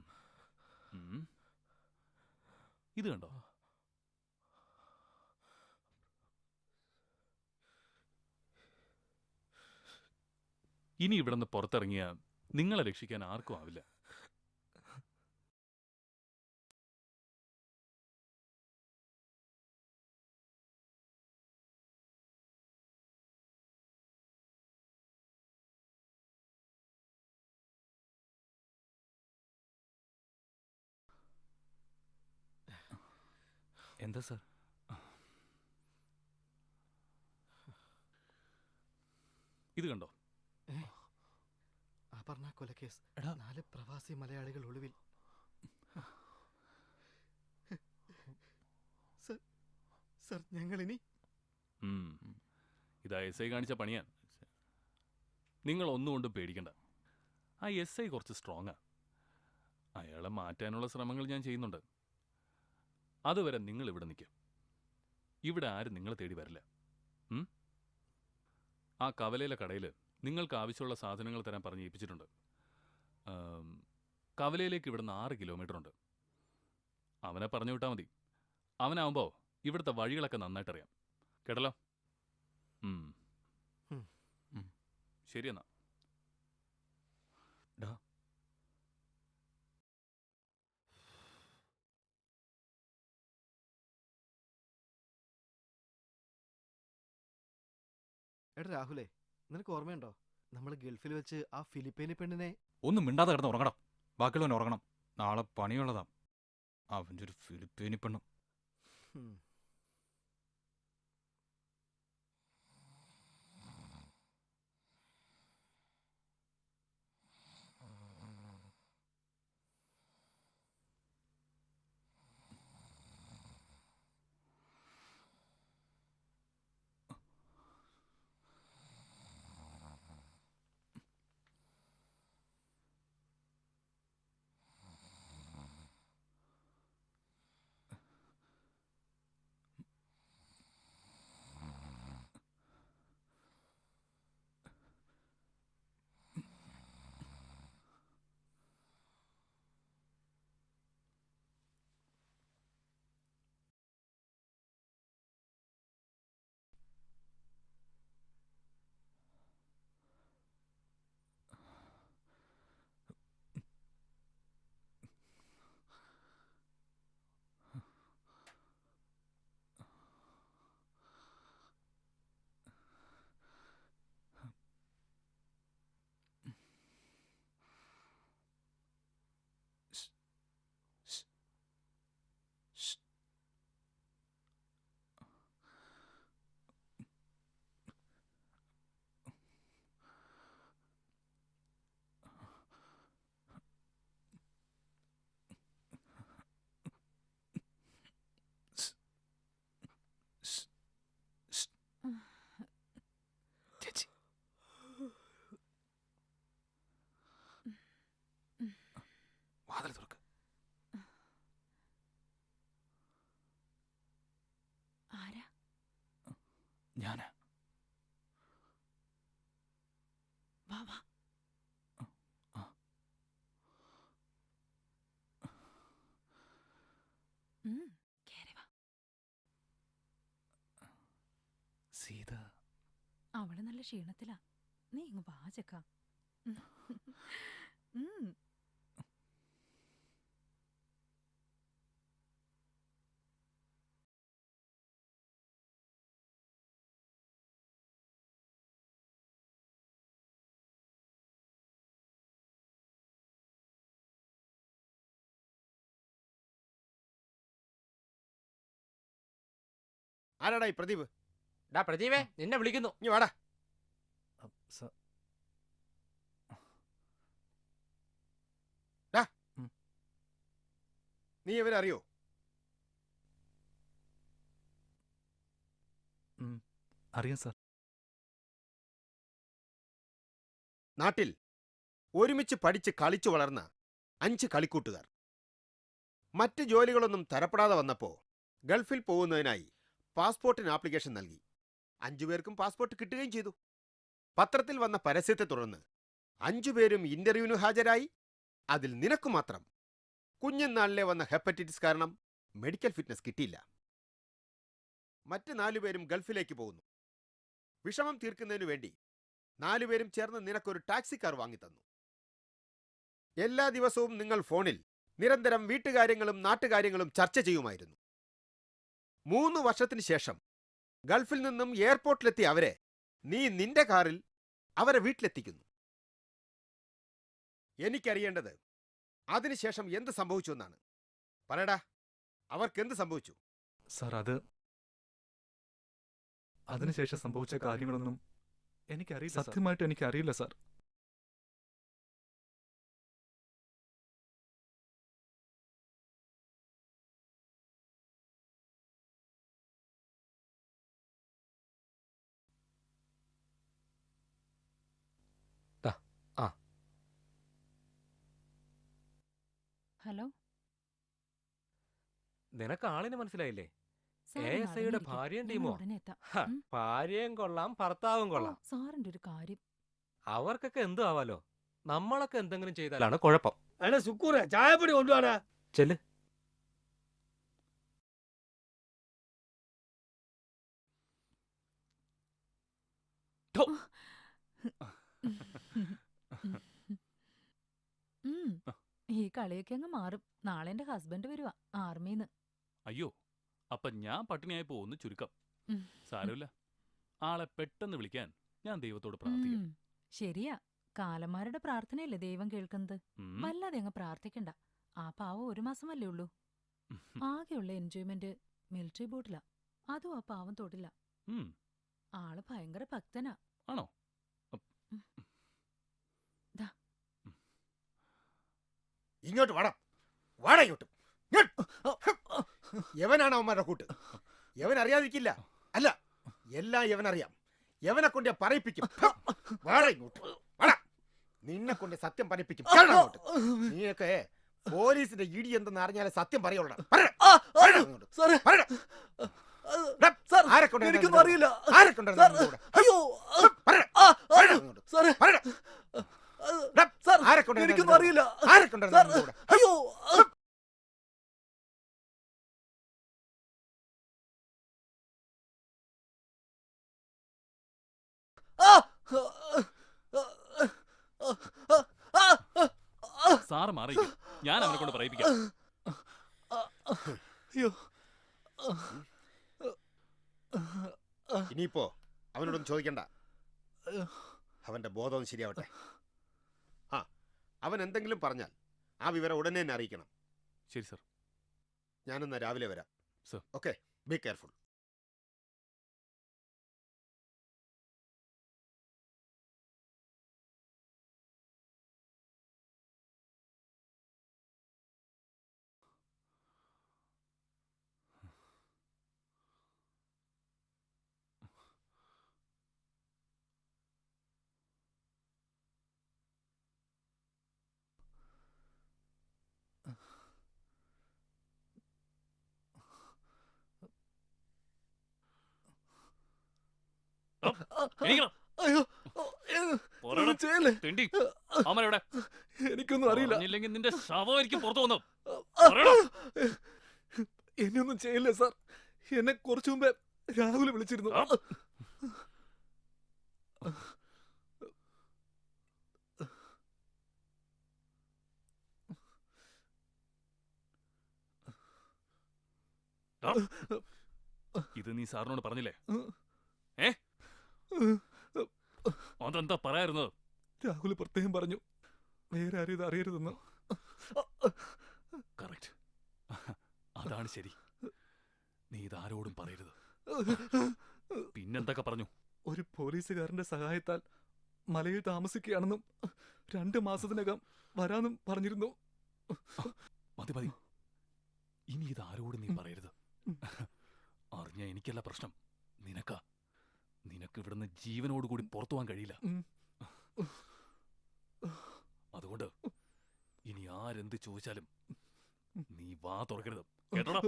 ഇത് കണ്ടോ? ഇനി ഇവിടുന്ന് പുറത്തിറങ്ങിയ നിങ്ങളെ രക്ഷിക്കാൻ ആർക്കും ആവില്ല. എന്താ സാർ? ഇത് കണ്ടോ? അപർണ കൊലക്കേസ്, 4 പ്രവാസി മലയാളികൾ ഒളിവിൽ. സർ, ഞങ്ങളിനി ഇതാ SI കാണിച്ച പണിയാ. നിങ്ങൾ ഒന്നുകൊണ്ടും പേടിക്കണ്ട. ആ SI കുറച്ച് സ്ട്രോങ്ങാ. അയാളെ മാറ്റാനുള്ള ശ്രമങ്ങൾ ഞാൻ ചെയ്യുന്നുണ്ട്. അതുവരെ നിങ്ങൾ ഇവിടെ നിൽക്കും. ഇവിടെ ആരും നിങ്ങളെ തേടി വരില്ല. ആ കവലയിലെ കടയിൽ നിങ്ങൾക്ക് ആവശ്യമുള്ള സാധനങ്ങൾ തരാൻ പറഞ്ഞ് ഏൽപ്പിച്ചിട്ടുണ്ട്. കവലയിലേക്ക് ഇവിടുന്ന് 6 കിലോമീറ്റർ ഉണ്ട്. അവനെ പറഞ്ഞു വിട്ടാൽ മതി. അവനാവുമ്പോൾ ഇവിടുത്തെ വഴികളൊക്കെ നന്നായിട്ടറിയാം. കേട്ടല്ലോ? ശരിയെന്നാ. എടാ രാഹുലേ, നിനക്ക് ഓർമ്മയുണ്ടോ നമ്മൾ ഗൾഫിൽ വെച്ച് ആ ഫിലിപ്പൈനി പെണ്ണിനെ? ഒന്നും മിണ്ടാതെ കിടന്ന് ഉറങ്ങണം. ബാക്കിയുള്ളവൻ ഉറങ്ങണം. നാളെ പണിയുള്ളതാ. അവൻ്റെ ഒരു ഫിലിപ്പൈനി പെണ്ണും. വാതിൽ തുറക്ക്. ആരാ? ഞാനാ. വാ വാ. കേറി വാ. സീത. അവള് നല്ല ക്ഷീണത്തിലാ. നീ ഇങ്ങ് വാ ചെക്ക. ആരാടാ ഈ പ്രദീപ്? ഡാ പ്രദീപേ, നിന്നെ വിളിക്കുന്നു. നീ വാടാ. ഡാ, നീ ഇവരെ അറിയോ? അറിയാം സാർ. നാട്ടിൽ ഒരുമിച്ച് പഠിച്ച് കളിച്ചു വളർന്ന 5 കളിക്കൂട്ടുകാർ മറ്റ് ജോലികളൊന്നും തരപ്പെടാതെ വന്നപ്പോൾ ഗൾഫിൽ പോകുന്നതിനായി പാസ്പോർട്ടിന് ആപ്ലിക്കേഷൻ നൽകി. 5 പേർക്കും പാസ്പോർട്ട് കിട്ടുകയും ചെയ്തു. പത്രത്തിൽ വന്ന പരസ്യത്തെ തുടർന്ന് 5 പേരും ഇന്റർവ്യൂവിന് ഹാജരായി. അതിൽ നിനക്ക് മാത്രം കുഞ്ഞുനാളിലെ വന്ന ഹെപ്പറ്റൈറ്റിസ് കാരണം മെഡിക്കൽ ഫിറ്റ്നസ് കിട്ടിയില്ല. മറ്റ് 4 പേരും ഗൾഫിലേക്ക് പോകുന്നു. വിഷമം തീർക്കുന്നതിനു വേണ്ടി 4 പേരും ചേർന്ന് നിനക്കൊരു ടാക്സി കാർ വാങ്ങിത്തന്നു. എല്ലാ ദിവസവും നിങ്ങൾ ഫോണിൽ നിരന്തരം വീട്ടുകാര്യങ്ങളും നാട്ടുകാര്യങ്ങളും ചർച്ച ചെയ്യുമായിരുന്നു. 3 വർഷത്തിന് ശേഷം ഗൾഫിൽ നിന്നും എയർപോർട്ടിലെത്തിയ അവരെ നീ നിന്റെ കാറിൽ അവരെ വീട്ടിലെത്തിക്കുന്നു. എനിക്കറിയേണ്ടത് അതിനുശേഷം എന്ത് സംഭവിച്ചു എന്നാണ്. പറയടാ, അവർക്ക് എന്ത് സംഭവിച്ചു? സാർ, അതിനുശേഷം സംഭവിച്ച കാര്യങ്ങളൊന്നും എനിക്കറിയില്ല. സത്യമായിട്ട് എനിക്കറിയില്ല സാർ. ഹലോ, നിനക്ക് ആളിനെ മനസ്സിലായില്ലേ? സാർ, ASIയുടെ ഭാര്യയും ടീമോ? ഉടനെ എത്താം. ഭാര്യയും കൊള്ളാം, ഭർത്താവും കൊള്ളാം. സാറിന്റെ ഒരു കാര്യം. അവർക്കൊക്കെ എന്തു ആവാലോ. നമ്മളൊക്കെ എന്തെങ്കിലും ചെയ്താലാണ് കുഴപ്പം. എടാ സുക്കൂറെ, ചായപ്പൊടി കൊണ്ടുപോടാ. ചെല്ല്. ഈ കളിയൊക്കെ അങ്ങ് മാറും. നാളെ എന്റെ ഹസ്ബൻഡ് വരുവാ ആർമിന്ന്. അയ്യോ, അപ്പൊ ഞാൻ പട്ടിണിയായി പോകുന്നു ചുരുക്കം. സാരമില്ല, ആളെ പെട്ടെന്ന് വിളിക്കാൻ ഞാൻ ദൈവത്തോട് പ്രാർത്ഥിക്കാം. ശരിയാ, കാലന്മാരുടെ പ്രാർത്ഥനയല്ലേ ദൈവം കേൾക്കുന്നത്. വല്ലാതെ അങ്ങ് പ്രാർത്ഥിക്കണ്ട. ആ പാവം 1 മാസമല്ലേ ഉള്ളൂ. ആകെയുള്ള എൻജോയ്മെന്റ് മിലിറ്ററി ബോട്ടിലാ. അതും ആ പാവം തൊടില്ല. ആള് ഭയങ്കര ഭക്തനാ. ആണോ? ഇങ്ങോട്ട് വാടാ, വാടാ ഇങ്ങോട്ട്. യവനാണ് അവന്മാരുടെ കൂട്ട്. യവൻ അറിയാതിരിക്കില്ല. അല്ല, എല്ലാം യവനറിയാം. യവനെ കൊണ്ട് പറയിപ്പിക്കും. വാടാ ഇങ്ങോട്ട്, വാടാ. നിന്നെ കൊണ്ട് സത്യം പറയിപ്പിക്കും. നീയൊക്കെ പോലീസിന്റെ ഇടി എന്തെന്ന് അറിഞ്ഞാലേ സത്യം പറയുള്ളൂ. എനിക്കൊന്നും അറിയില്ല. അയ്യോ, എനിക്കൊന്നും അറിയില്ല. അയ്യോ, സാറ് മാറിയിരിക്കും. ഞാൻ അവനെ കൊണ്ട് പറയിപ്പിക്കാം. ഇനിയിപ്പോ അവനോടൊന്നും ചോദിക്കണ്ട. അവന്റെ ബോധം ശരിയാവട്ടെ. അവൻ എന്തെങ്കിലും പറഞ്ഞാൽ ആ വിവരം ഉടനെ തന്നെ അറിയിക്കണം. ശരി സർ. ഞാനൊന്ന് രാവിലെ വരാം. സർ. Okay, be careful. എനിക്കൊന്നും അറിയില്ല. നിന്റെ ശവമായിരിക്കും പുറത്തു വന്നു. എന്നെയൊന്നും ചെയ്യില്ല സാർ. എന്നെ കുറച്ചു മുമ്പേ രാഹുൽ വിളിച്ചിരുന്നു. ഇത് നീ സാറിനോട് പറഞ്ഞില്ലേ? അതെന്താ പറയായിരുന്നത്? രാഹുൽ പ്രത്യേകം പറഞ്ഞു വേറെ ആരും ഇത് അറിയരുതെന്ന്. കറക്റ്റ്, അതാണ് ശരി. നീ ഇതാരോടും പറയരുത്. പിന്നെന്തൊക്കെ പറഞ്ഞു? ഒരു പോലീസുകാരന്റെ സഹായത്താൽ മലയിൽ താമസിക്കുകയാണെന്നും 2 മാസത്തിനകം വരാനും പറഞ്ഞിരുന്നു. മതി മതി, ഇനി ഇത് ആരോട് നീ പറയരുത്. അറിഞ്ഞ എനിക്കല്ല പ്രശ്നം, നിനക്ക് ഇവിടുന്ന് ജീവനോടുകൂടി പുറത്തു പോകാൻ കഴിയില്ല. അതുകൊണ്ട് ഇനി ആരെന്ത് ചോദിച്ചാലും നീ വാ തുറക്കരുത്, കേട്ടോടാ?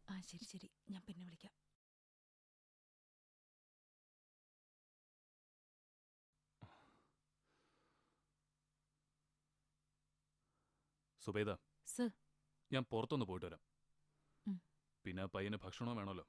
ആ ശരി ശരി, ഞാൻ പിന്നെ വിളിക്കാം. സുബേദ, സർ. ഞാൻ പുറത്തൊന്ന് പോയിട്ട് വരാം. ഉം. പിന്നെ പയ്യന് ഭക്ഷണവും വേണമല്ലോ.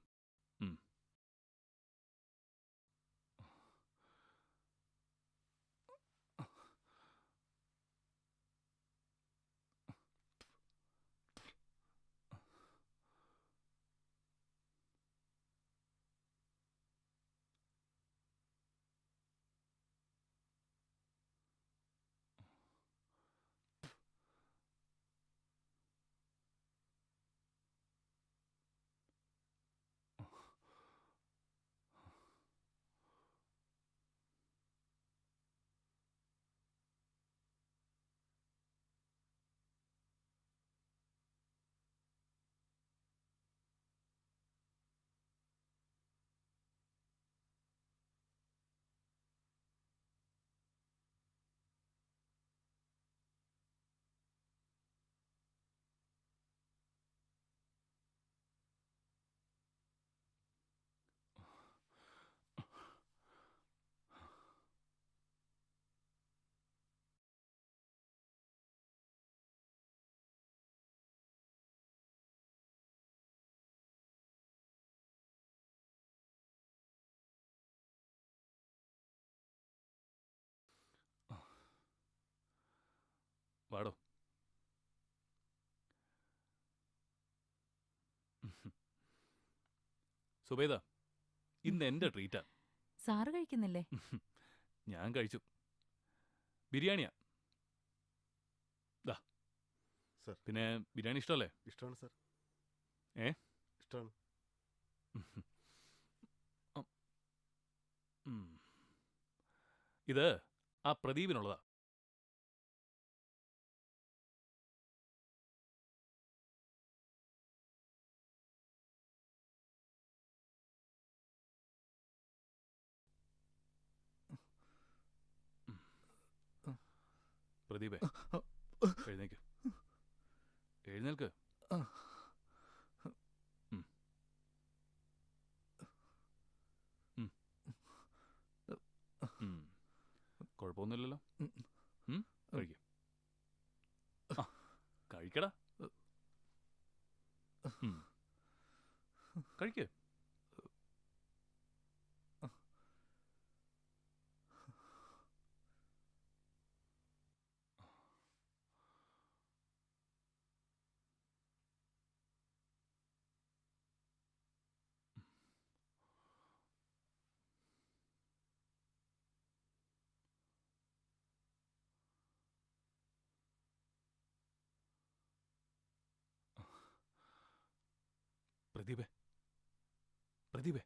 വാടോ. സുബേദ, ഇന്ന് എന്റെ ട്രീറ്റാ. സാറ് കഴിക്കുന്നില്ലേ? ഞാൻ കഴിച്ചു. ബിരിയാണിയാ. ദാ. സർ. പിന്നെ ബിരിയാണി ഇഷ്ടമല്ലേ? ഇഷ്ടമാണ് സർ. ഇഷ്ടമാണ്. ഇത് ആ പ്രദീപിനുള്ളതാ. പ്രദീപേ, എഴുന്നേക്ക്. എഴുന്നേൽക്ക്. കുഴപ്പമൊന്നുമില്ലല്ലോ. കഴിക്കും. കഴിക്കടാ. കഴിക്ക്. പ്രദീപേ, പ്രദീപേ.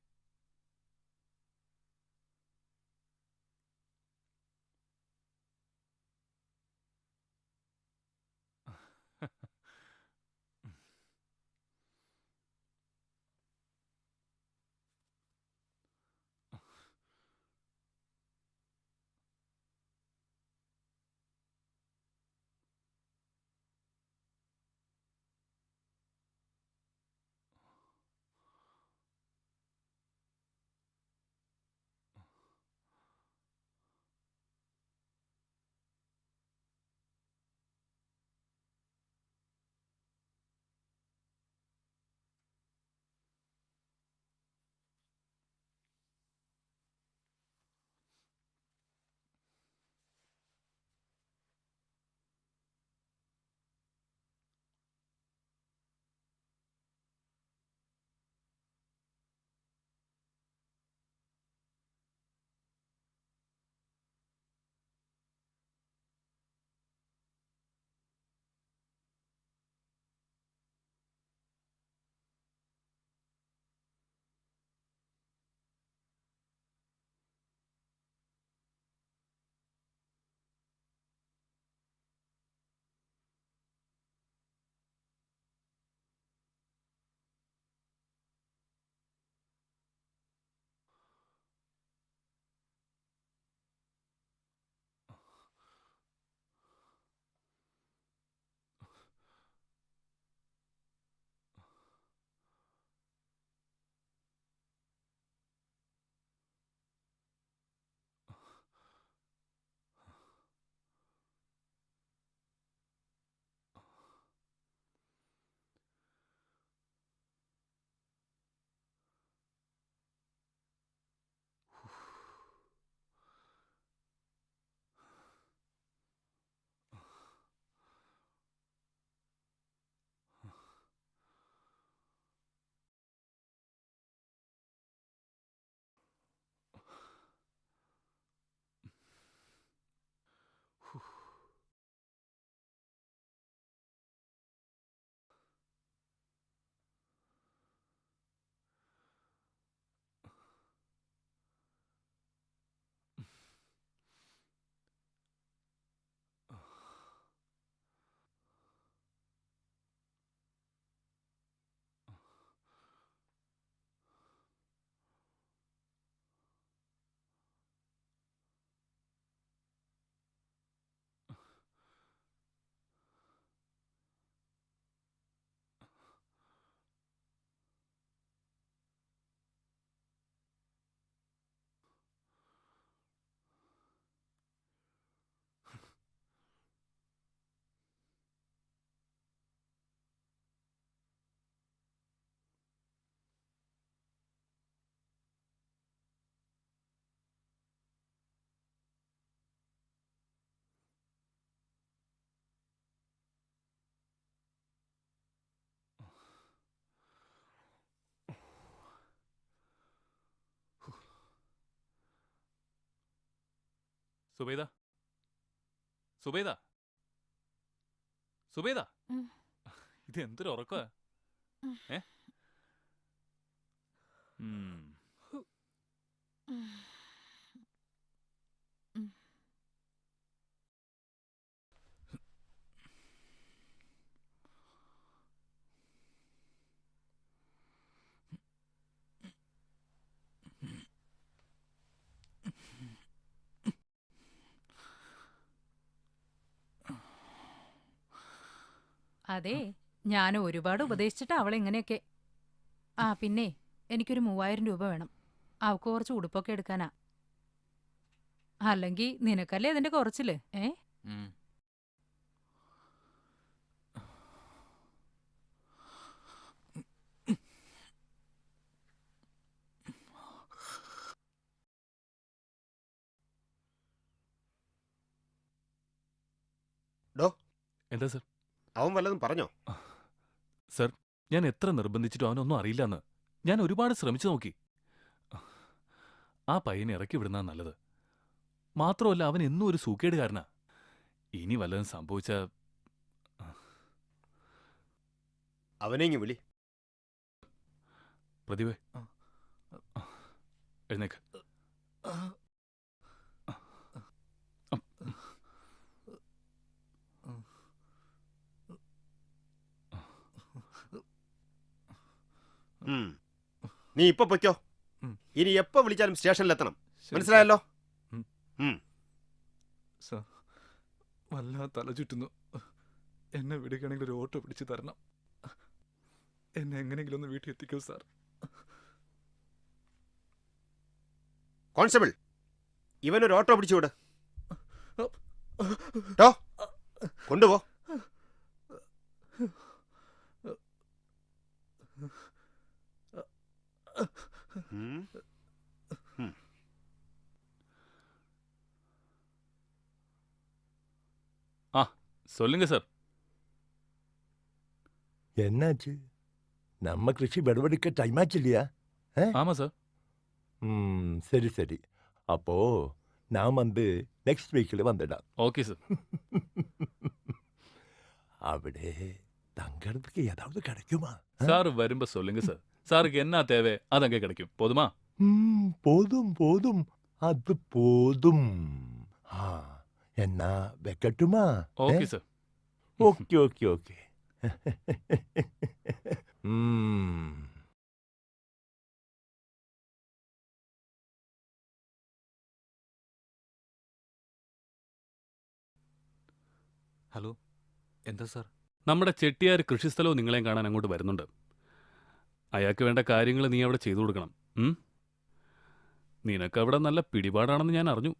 സുബൈദ സുബൈദ സുബൈദ ഇത് എന്തൊരു ഉറക്ക ഏ അതെ, ഞാൻ ഒരുപാട് ഉപദേശിച്ചിട്ട് അവളെങ്ങനെയൊക്കെ. ആ പിന്നെ എനിക്കൊരു 3000 രൂപ വേണം. അവൾക്ക് കുറച്ച് ഉടുപ്പൊക്കെ എടുക്കാനാ. അല്ലെങ്കിൽ നിനക്കല്ലേ ഇതിന്റെ കുറച്ചില്. ഡോ എന്താ സർ? അവൻ വല്ലതും പറഞ്ഞോ? സർ, ഞാൻ എത്ര നിർബന്ധിച്ചിട്ടും അവനൊന്നും അറിയില്ലെന്ന്. ഞാൻ ഒരുപാട് ശ്രമിച്ചു നോക്കി. ആ പയ്യനെ ഇറക്കി വിടുന്ന നല്ലത്. മാത്രമല്ല അവൻ എന്നും ഒരു സൂക്കേടുകാരനാ. ഇനി വല്ലതും സംഭവിച്ച അവനെങ്ങി വിളി. പ്രതിഭേ, എഴുന്നേക്ക്. നീ ഇപ്പൊ പൊയ്ക്കോ. ഇനി എപ്പോ വിളിച്ചാലും സ്റ്റേഷനിലെത്തണം. മനസ്സിലായല്ലോ? സാർ, വല്ലാതെ തല ചുറ്റുന്നു. എന്നെ വിടുകയാണെങ്കിൽ ഒരു ഓട്ടോ പിടിച്ചു തരണം. എന്നെ എങ്ങനെയെങ്കിലും ഒന്ന് വീട്ടിൽ എത്തിക്കൂ സാർ. കോൺസ്റ്റബിൾ, ഇവനൊരു ഓട്ടോ പിടിച്ചു വിട്. കൊണ്ടുപോ. சொல்லுங்க சார். என்னாச்சு? நம்ம கிருஷி விடவெடுக்க டைம் ஆச்சு இல்லையா? ஆமா சார். சரி சரி. அப்போ நான் வந்து நெக்ஸ்ட் வீக்கில் வந்துடலாம். Okay sir. അവിടെ தங்கறதுக்கு ஏதாவது கிடைக்குமா? சார் வரும்ப சொல்லுங்க சார். சாருக்கு என்ன தேவை அது அங்கே கிடைக்கும். போதுமா? போதும் போதும், அது போதும். என்ன வைக்கட்டுமா? Okay sir. Okay okay okay. Hello, എന്താ സാർ? നമ്മുടെ ചെട്ടിയാർ കൃഷിസ്ഥലവും നിങ്ങളെയും കാണാൻ അങ്ങോട്ട് വരുന്നുണ്ട്. അയാൾക്ക് വേണ്ട കാര്യങ്ങൾ നീ അവിടെ ചെയ്തു കൊടുക്കണം. നിനക്കവിടെ നല്ല പിടിപാടാണെന്ന് ഞാൻ അറിഞ്ഞു.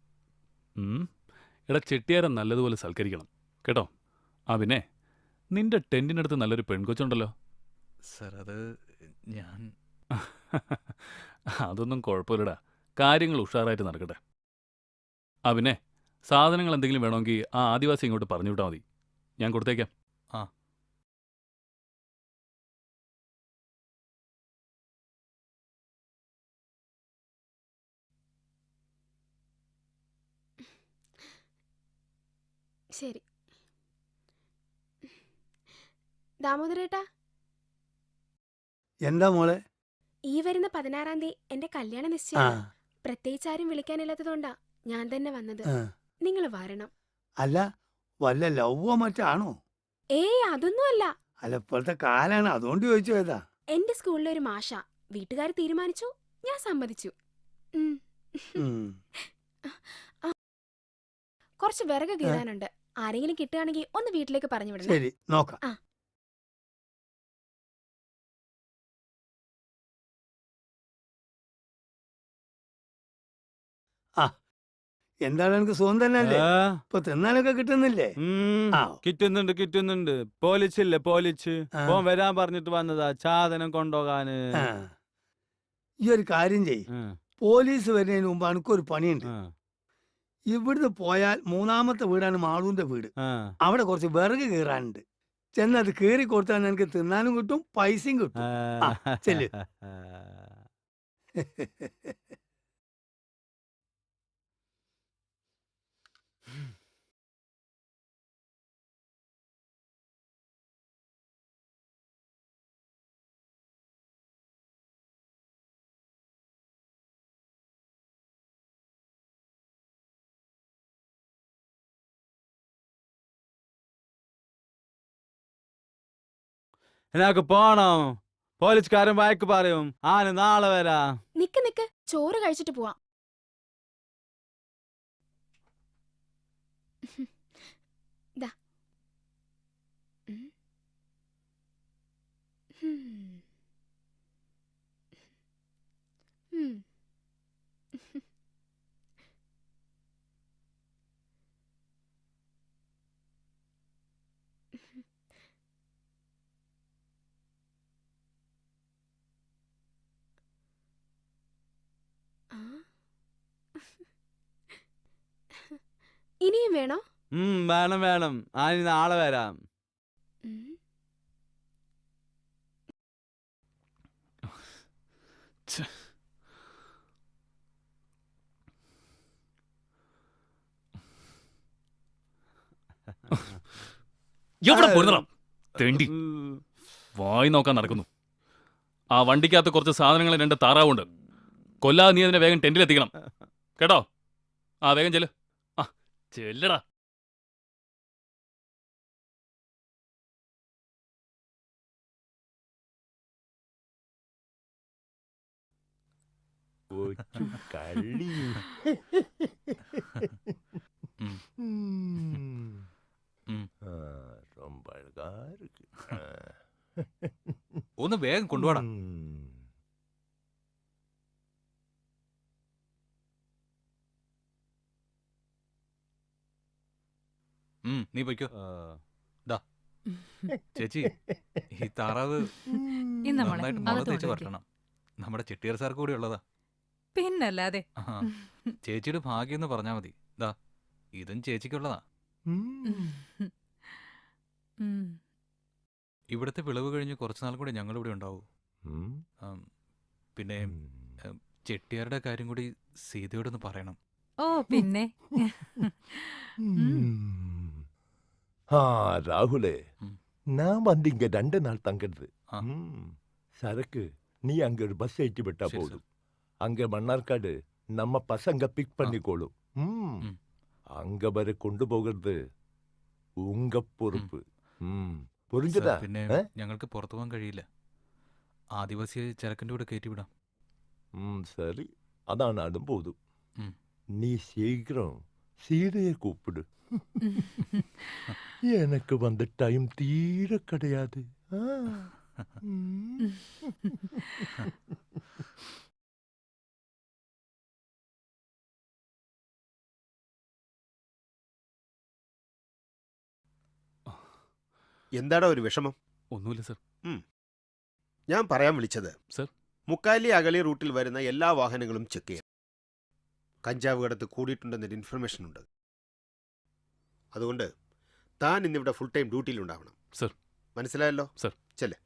എടാ, ചെട്ടിയാരെ നല്ലതുപോലെ സൽക്കരിക്കണം കേട്ടോ. ആ പിന്നെ നിന്റെ ടെന്റിനടുത്ത് നല്ലൊരു പെൺകൊച്ചുണ്ടല്ലോ. സാർ, അത് ഞാൻ അതൊന്നും കുഴപ്പമില്ലടാ. കാര്യങ്ങൾ ഉഷാറായിട്ട് നടക്കട്ടെ. ആ പിന്നെ സാധനങ്ങൾ എന്തെങ്കിലും വേണമെങ്കിൽ ആ ആദിവാസി ഇങ്ങോട്ട് പറഞ്ഞു വിട്ടാൽ മതി. ഞാൻ കൊടുത്തേക്കാം. ആ ശരി. ദാമോദരേട്ടാ, എന്താ മോളെ? ഈ വരുന്ന 16-ാം തീയതി എന്റെ കല്യാണ നിശ്ചയം. പ്രത്യേകിച്ച് ആരും വിളിക്കാനില്ലാത്തതുകൊണ്ടാ ഞാൻ തന്നെ വന്നത്. നിങ്ങൾ വരണം. അല്ല, വല്ല ലവ്വോ മറ്റാണോ? ഏയ്, അതൊന്നുമല്ല. അല്ല, ഇപ്പോഴത്തെ കാലാണ്, അതുകൊണ്ട് ചോദിച്ചു ഏതാ. എന്റെ സ്കൂളിലെ ഒരു മാഷ. വീട്ടുകാർ തീരുമാനിച്ചു, ഞാൻ സമ്മതിച്ചു. കുറച്ച് വിറക് കീറാനുണ്ട്. ആരെങ്കിലും കിട്ടുകയാണെങ്കിൽ ഒന്ന് വീട്ടിലേക്ക് പറഞ്ഞു വിടണം. ശരി, നോക്കാം. എന്താണ് എനിക്ക് സുഖം തന്നെയല്ലേ? ഇപ്പൊ തിന്നാനൊക്കെ കിട്ടുന്നില്ലേ? കിട്ടുന്നുണ്ട്. പോലിച്ചില്ലേ, പോലിച്ച് ഓൻ വരാൻ പറഞ്ഞിട്ട് വന്നതാ സാധനം കൊണ്ടുപോകാന്. ഈ ഒരു കാര്യം ചെയ്, പോലീസ് വരുന്നതിന് മുമ്പ് എനിക്കൊരു പണിയുണ്ട്. ഇവിടുന്ന് പോയാൽ 3-ാമത്തെ വീടാണ് മാളൂന്റെ വീട്. അവിടെ കുറച്ച് വിറക് കീറാനുണ്ട്. ചെന്നത് കീറി കൊടുത്താൽ എനിക്ക് തിന്നാനും കിട്ടും, പൈസയും കിട്ടും. ചെല്ല്. എനിക്ക് പോണം. പോലീസുകാരൻ വഴക്ക് പറയും. ആന് നാളെ വരാ. നിക്ക് നിക്ക്, ചോറ് കഴിച്ചിട്ട് പോവാം. ദാ. ഇനിയും വേണോ? വേണം വേണം. ആന് നാളെ വരാം. എവിടെ പോയിരുന്നോ തെണ്ടി? വായി നോക്കാൻ നടക്കുന്നു. ആ വണ്ടിക്കകത്ത് കുറച്ച് സാധനങ്ങൾ 2 താറാവുണ്ട്. കൊല്ലാതെ നീ അതിനെ വേഗം ടെന്റിലെത്തിക്കണം കേട്ടോ. ആ വേഗം ചെല്ല്. ആ ചെല്ലടാ. കളി. ரொம்ப அழகா இருக்கு. ഒന്ന് വേഗം കൊണ്ടുപോടാ. നീ പൊയ്ക്കോ. ചേച്ചി, ഈ താറാവ് നന്നായിട്ട് മുളക് തേച്ച് വറക്കണം. നമ്മുടെ ചെട്ടിയാർ സാർക്ക് കൂടി ഉള്ളതാ. പിന്നല്ലാതെ. ചേച്ചിയുടെ ഭാഗ്യം എന്ന് പറഞ്ഞാ മതി. ദാ ഇതും ചേച്ചിക്കുള്ളതാ. ഇവിടുത്തെ വിളവ് കഴിഞ്ഞ് കുറച്ചുനാൾ കൂടി ഞങ്ങളിവിടെ ഉണ്ടാവൂ. പിന്നെ ചെട്ടിയാരുടെ കാര്യം കൂടി സീതയോടൊന്ന് പറയണം. ഓ പിന്നെ. ராகுலே, நான் வந்து இங்க 2 நாள் தங்குறது. சரக்கு நீ அங்க ஒரு பஸ் ஏற்றி விட்டா போதும். அங்க மன்னார்காடு நம்ம பசங்க பிக் பண்ணிக்கோளும். அங்க வரை கொண்டு போகிறது உங்க பொறுப்பு. புரிஞ்சதா? പിന്നെ ഞങ്ങൾക്ക് പുറത്തു പോകാൻ കഴിയില്ല. ആദിവാസിയെ ചരക്കിന്റെ കൂടെ കയറ്റിവിടാം. சரி, அதான் நானும் போதும். நீ சீக்கிரம் சீதையை கூப்பிடு. எனக்கு வந்த டைம் தீர கிடையாது. എന്താടാ ഒരു വിഷമം? ഒന്നുമില്ല സർ. ഞാൻ പറയാൻ വിളിച്ചത്, സർ, മുക്കാലി അഗളി റൂട്ടിൽ വരുന്ന എല്ലാ വാഹനങ്ങളും ചെക്ക് ചെയ്യാം. കഞ്ചാവ് കടത്ത് കൂടിയിട്ടുണ്ടെന്നൊരു ഇൻഫർമേഷൻ ഉണ്ട്. അതുകൊണ്ട് താൻ ഇന്നിവിടെ ഫുൾ ടൈം ഡ്യൂട്ടിയിലുണ്ടാവണം. സർ. മനസ്സിലായല്ലോ? സർ. ചെല്ലേ.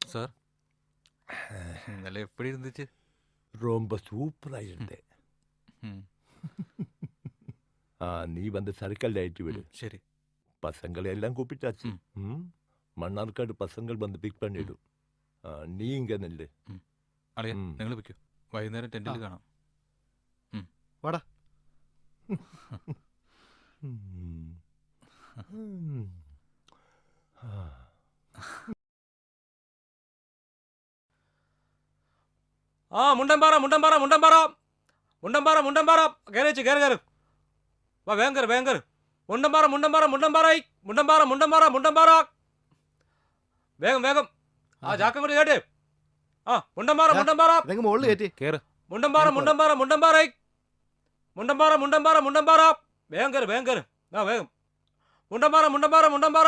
சார், இന്നലെ எப்படி இருந்துச்சு? ரொம்ப சூப்பரா இருந்தேன். நீ வந்து சரக்கல் ஏற்றி விடு. சரி. பசங்களை எல்லாம் கூப்பிட்டாச்சு. മണ്ണാർക്കാട് പസങ്ങൾ വന്ന് പിക്ക് പണിയിടും. നീ ഇങ്ങ നെല്ല്. അളിയ, നിങ്ങൾ വെക്കൂ. വൈകുന്നേരം ടെന്റിൽ കാണാം. വാടാ. മുണ്ടമ്പാറ മുണ്ടമ്പാറ മുണ്ടമ്പാറ മുണ്ടമ്പാറ മുണ്ടമ്പാറ കയറിച്ച് കയറി കയറി വാ, വേഗം കയറി വേഗം കയറി. മുണ്ടമ്പാറ മുണ്ടമ്പാറ മുണ്ടമ്പാറായി മുണ്ടമ്പാറ മുണ്ടമ്പാറ മുണ്ടമ്പാറ വേഗം വേഗം. ആ ചാക്കം കൂടി കേട്ടേ. ആ മുണ്ടമ്പാറ മുണ്ടമ്പാറ മുകളിൽ കയറ്റി കയറി. മുണ്ടമ്പാറ മുണ്ടമ്പാറ മുണ്ടമ്പാറായി മുണ്ടമ്പാറ മുണ്ടമ്പാറ മുണ്ടമ്പാറ വേഗം കയറി വേഗം കയറി. ആ വേഗം. മുണ്ടമ്പാറ മുണ്ടമ്പാറ മുണ്ടമ്പാറ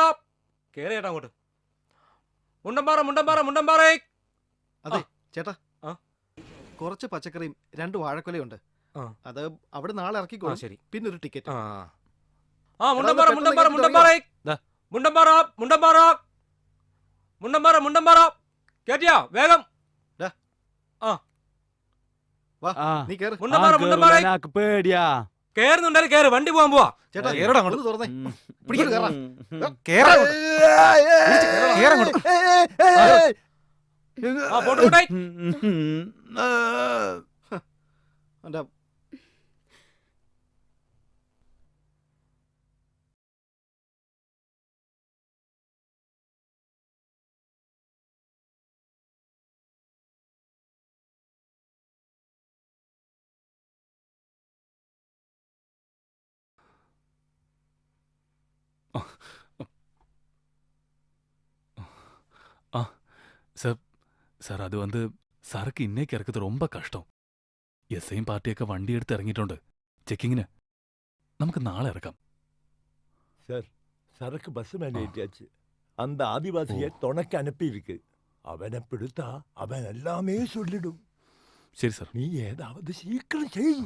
കയറി ചേട്ടാ അങ്ങോട്ട്. മുണ്ടമ്പാറ മുണ്ടമ്പാറ മുണ്ടമ്പാറായി. അതെ ചേട്ടാ, കുറച്ച് പച്ചക്കറിയും 2 വാഴക്കൊലയുണ്ട്. അത് അവിടെ നാളെ ഇറക്കിക്കോളാം. ശരി. പിന്നെ ഒരു ടിക്കറ്റ്. ആ മുണ്ടമ്പാറ മുണ്ടമ്പാറ മുണ്ടമ്പാറായി മുണ്ടമ്പാറ മുണ്ടമ്പാറ മുണ്ടമ്പാറ മുണ്ടമ്പാറ കേട്ടിയാ വേഗം. വാ, നീ കേറ്. മുണ്ടമ്പാറ മുണ്ടമ്പാറായി. പേടിയാ. കേറുന്നുണ്ടാലും കേറ്, വണ്ടി പോകാൻ പോവാ. ചേട്ടാ കേറടാ അങ്ങോട്ട്. ഒന്ന് തുറന്നേ. പിടിക്ക്. കേറാ. കേറാ അങ്ങോട്ട്. കേറാ അങ്ങോട്ട്. ആ, പോട്ടെ, പോട്ടെ. എൻ്റെ சார் சார் அது வந்து சரக்கு இன்னைக்கு இறக்குறது ரொம்ப கஷ்டம். எஸ்ஐயும் பார்ட்டிയൊക്കെ വണ്ടി എടുത്ത് ഇറങ്ങിയിട്ടുണ്ട് ചെക്കിങ്ങിന്. നമുക്ക് നാളെ ഇറക്കാം. சார் சரக்கு பஸ் மேலே ஏற்றியாச்சு. அந்த ஆதிவாசியை துணைக்கு அனுப்பியிருக்கு. அவனை பிடித்தா அவன் எல்லாமே சொல்லிடும். சரி சார். நீ ஏதாவது சீக்கிரம் செய்.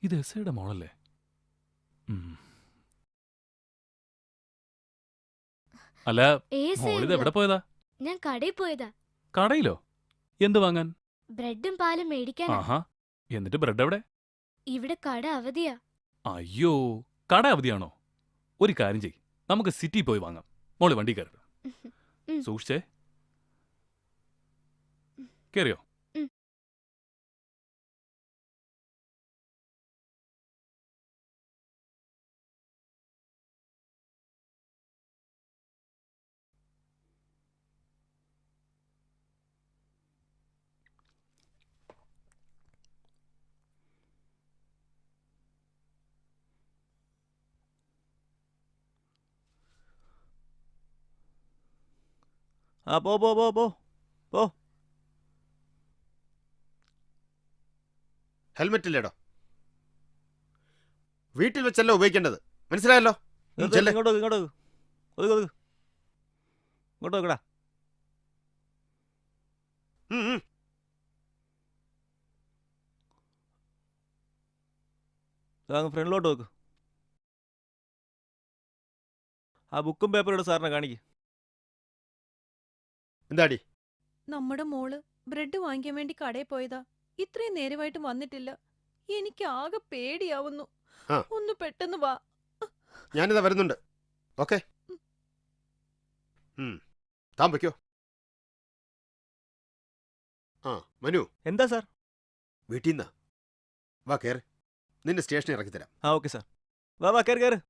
ഇത് എസ്ഐയുടെ മോളല്ലേ? അല്ല, മോളിത് എവിടെ പോയതാ? ഞാൻ കടയിൽ പോയതാ. കടയിലോ? എന്ത് വാങ്ങാൻ? ബ്രെഡും പാലും മേടിക്കാനാ. ആഹാ, എന്നിട്ട് ബ്രെഡ് എവിടെ? ഇവിടെ കട അവധിയാ. അയ്യോ, കട അവധിയാണോ? ഒരു കാര്യം ചെയ്, നമുക്ക് സിറ്റി പോയി വാങ്ങാം. മോള് വണ്ടി കയറി. സൂക്ഷിച്ചേ. കേറിയോ? ആ, പോ പോ പോ പോ പോ. ഹെൽമെറ്റ് ഇല്ലേടോ? വീട്ടിൽ വെച്ചല്ലോ ഉപയോഗിക്കേണ്ടത്, മനസ്സിലായല്ലോ? ഇങ്ങോട്ട് ഇങ്ങോട്ട് ഒതുക്ക് ഒതുക്ക്. ഇങ്ങോട്ട് വെക്കടാ. ഫ്രണ്ടിലോട്ട് വെക്ക്. ആ ബുക്കും പേപ്പറും സാറിനെ കാണിക്ക്. എന്താടി? നമ്മുടെ മോള് ബ്രെഡ് വാങ്ങിക്കാൻ വേണ്ടി കടയിൽ പോയതാ. ഇത്രയും നേരമായിട്ടും വന്നിട്ടില്ല. എനിക്ക് ആകെ പേടിയാവുന്നു. ഒന്ന് പെട്ടെന്ന് വാ. ഞാനിതാ വരുന്നുണ്ട്. ഓക്കെ, താൻ വയ്ക്കോ. ആ മനു. എന്താ സാർ? വീട്ടിൽ നിന്നാ. വാ കയറി, നിന്റെ സ്റ്റേഷനിൽ ഇറക്കി തരാം. ആ ഓക്കെ സാർ. വാ വാ കയറി കയറി.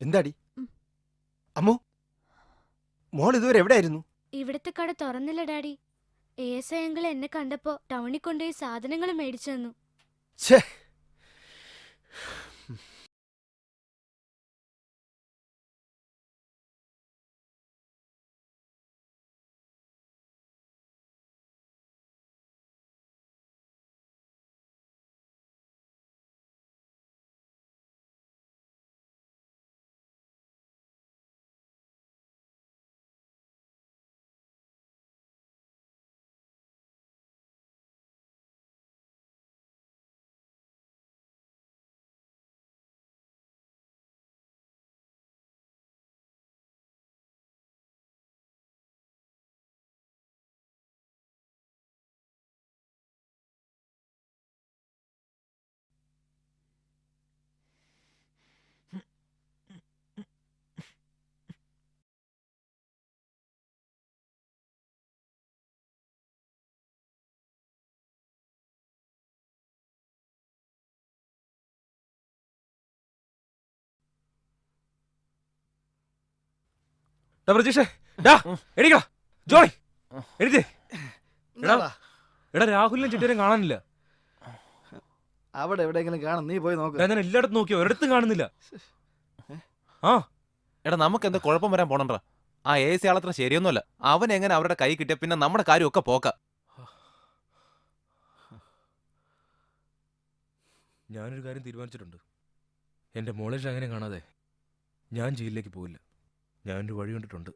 എന്താടി അമ്മു, മോൾ ഇതുവരെ എവിടെയായിരുന്നു? ഇവിടുത്തെ കട തുറന്നില്ല ഡാഡി. ASI അങ്കിൾ എന്നെ കണ്ടപ്പോ ടൗണിൽ കൊണ്ടുപോയി സാധനങ്ങൾ മേടിച്ചു തന്നു. ഛേ, പ്രജീഷേ എണീക്കടാ ജോയ് എണീറ്റേ എടാ രാഹുലിനും ചിട്ടേരും കാണാനില്ല. അവിടെ എവിടെയെങ്കിലും കാണും, നീ പോയി നോക്ക്. ഞാൻ എല്ലായിടത്തും നോക്കിയോ, ഒരിടത്തും കാണുന്നില്ല. ആ എടാ നമുക്ക് എന്താ കുഴപ്പം വരാൻ പോണണ്ടാ. ആ AC ആളത്ര ശരിയൊന്നുമല്ല. അവൻ എങ്ങനെ അവരുടെ കൈ കിട്ടിയ പിന്നെ നമ്മുടെ കാര്യമൊക്കെ പോക്ക. ഞാനൊരു കാര്യം തീരുമാനിച്ചിട്ടുണ്ട്. എൻ്റെ മോളെ അങ്ങനെ കാണാതെ ഞാൻ ജയിലിലേക്ക് പോവില്ല. ഞാനൊരു വഴി കണ്ടിട്ടുണ്ട്.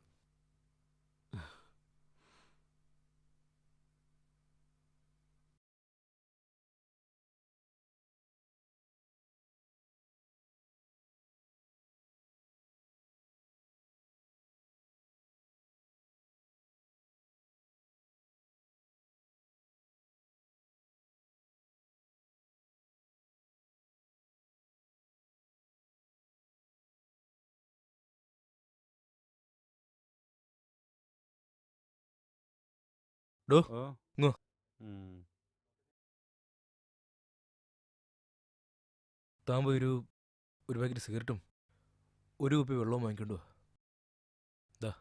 താൻ പോയി ഒരു പാക്കറ്റ് സിഗരറ്റും ഒരു കുപ്പി വെള്ളവും വാങ്ങിക്കൊണ്ടു വാ. ദാ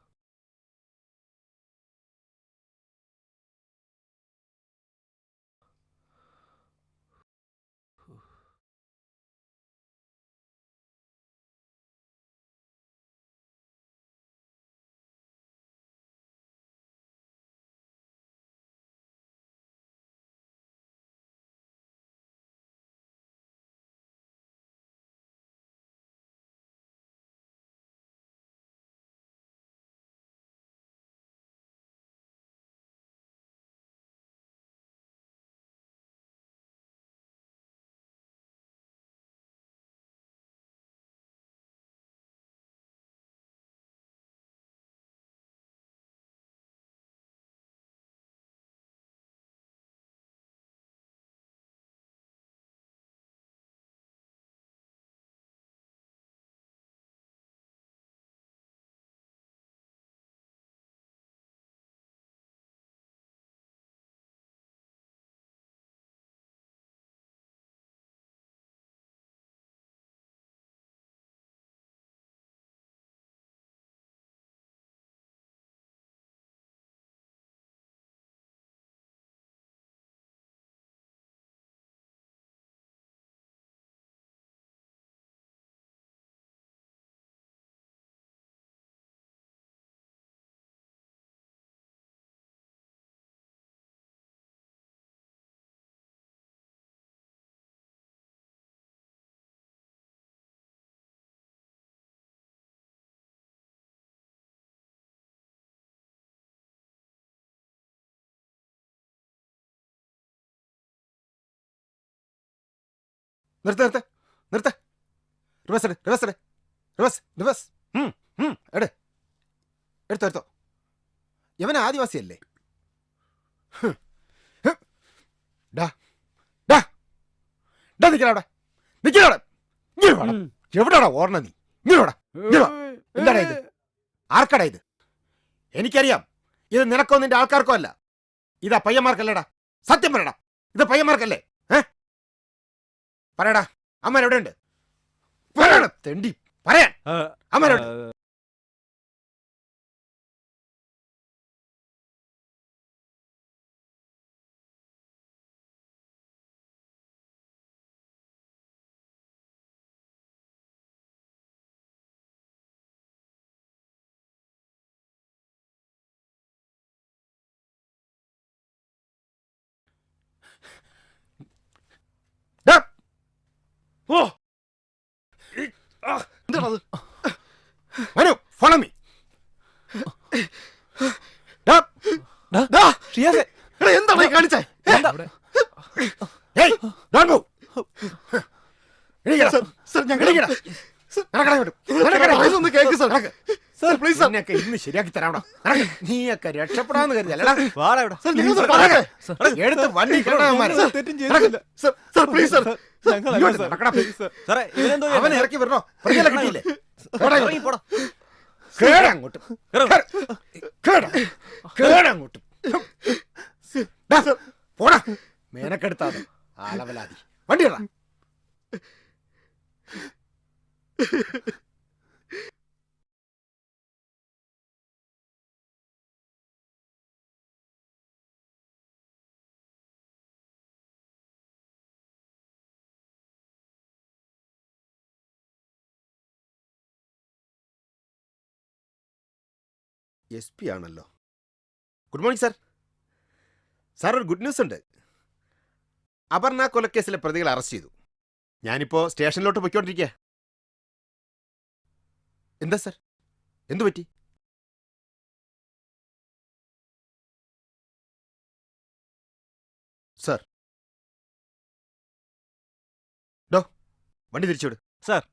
നിർത്ത് നിർത്ത് നിർത്ത്. റിവേഴ്സ് എട്, റിവേഴ്സ് എട്, റിവേഴ്സ് റിവേഴ്സ്. എട്, എടുത്തോ എടുത്തോ. ഇവൻ ആദിവാസിയല്ലേ? ഡാ ഡാ ഡാ നിക്കടാ അവിടെ, നിക്കടാ അവിടെ. ഇങ്ങനെ വാടാ. എവിടാടാ ഓർണ നീ? ഇങ്ങനെ വാടാ, ഇങ്ങനെ വാ. എന്താടാ ഇത്? ആർക്കടാ ഇത്? എനിക്കറിയാം ഇത് നിനക്കോ നിന്റെ ആൾക്കാർക്കോ അല്ല. ഇതാ പയ്യന്മാർക്കല്ലേടാ. സത്യം പറയടാ, ഇത് പയ്യന്മാർക്കല്ലേ? പറയടാ, അമ്മ എവിടെയുണ്ട്? പറയടാ തെണ്ടി, പറയാൻ അമ്മ എവിടെ? ഓ എന്താണത്? Manu, follow me. എന്താണ് കാണിച്ചേ? ഇന്ന് ശരിയാക്കി തരാം. നീയൊക്കെ രക്ഷപ്പെടാന്ന് കരുതല്ലടാ. എടുത്ത് വണ്ടി അവനെ ഇറക്കി വരണോ? കിട്ടിയില്ലേ? കേടങ്ങോട്ടും പോടാ. മേനക്കെടുത്താതെ ആലവലാതി. വണ്ടി ഇടാ. SP ആണല്ലോ. Good morning sir. സാർ, ഒരു ഗുഡ് ന്യൂസ് ഉണ്ട്. അപർണ കൊലക്കേസിലെ പ്രതികളെ അറസ്റ്റ് ചെയ്തു. ഞാനിപ്പോൾ സ്റ്റേഷനിലോട്ട് പൊയ്ക്കൊണ്ടിരിക്കുക. എന്താ സാർ, എന്തു പറ്റി? സാർ, ഡോ വണ്ടി തിരിച്ചുവിട്. Sir.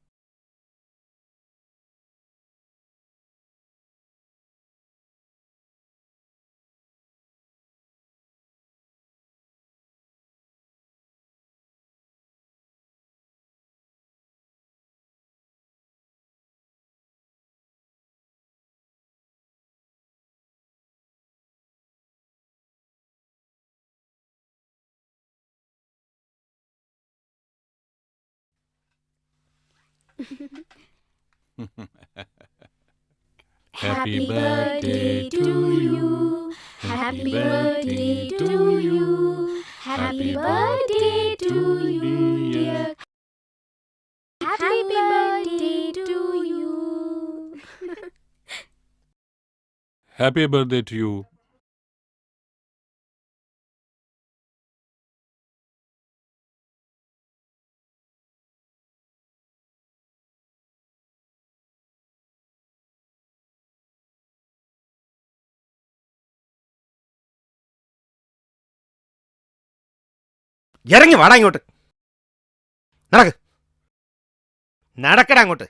Happy birthday to you. Happy birthday to you. Happy birthday to you, dear. Happy birthday to you. Happy birthday to you. ഇറങ്ങി വാടാ ഇങ്ങോട്ട്. നടക്ക്, നടക്കടാ അങ്ങോട്ട്.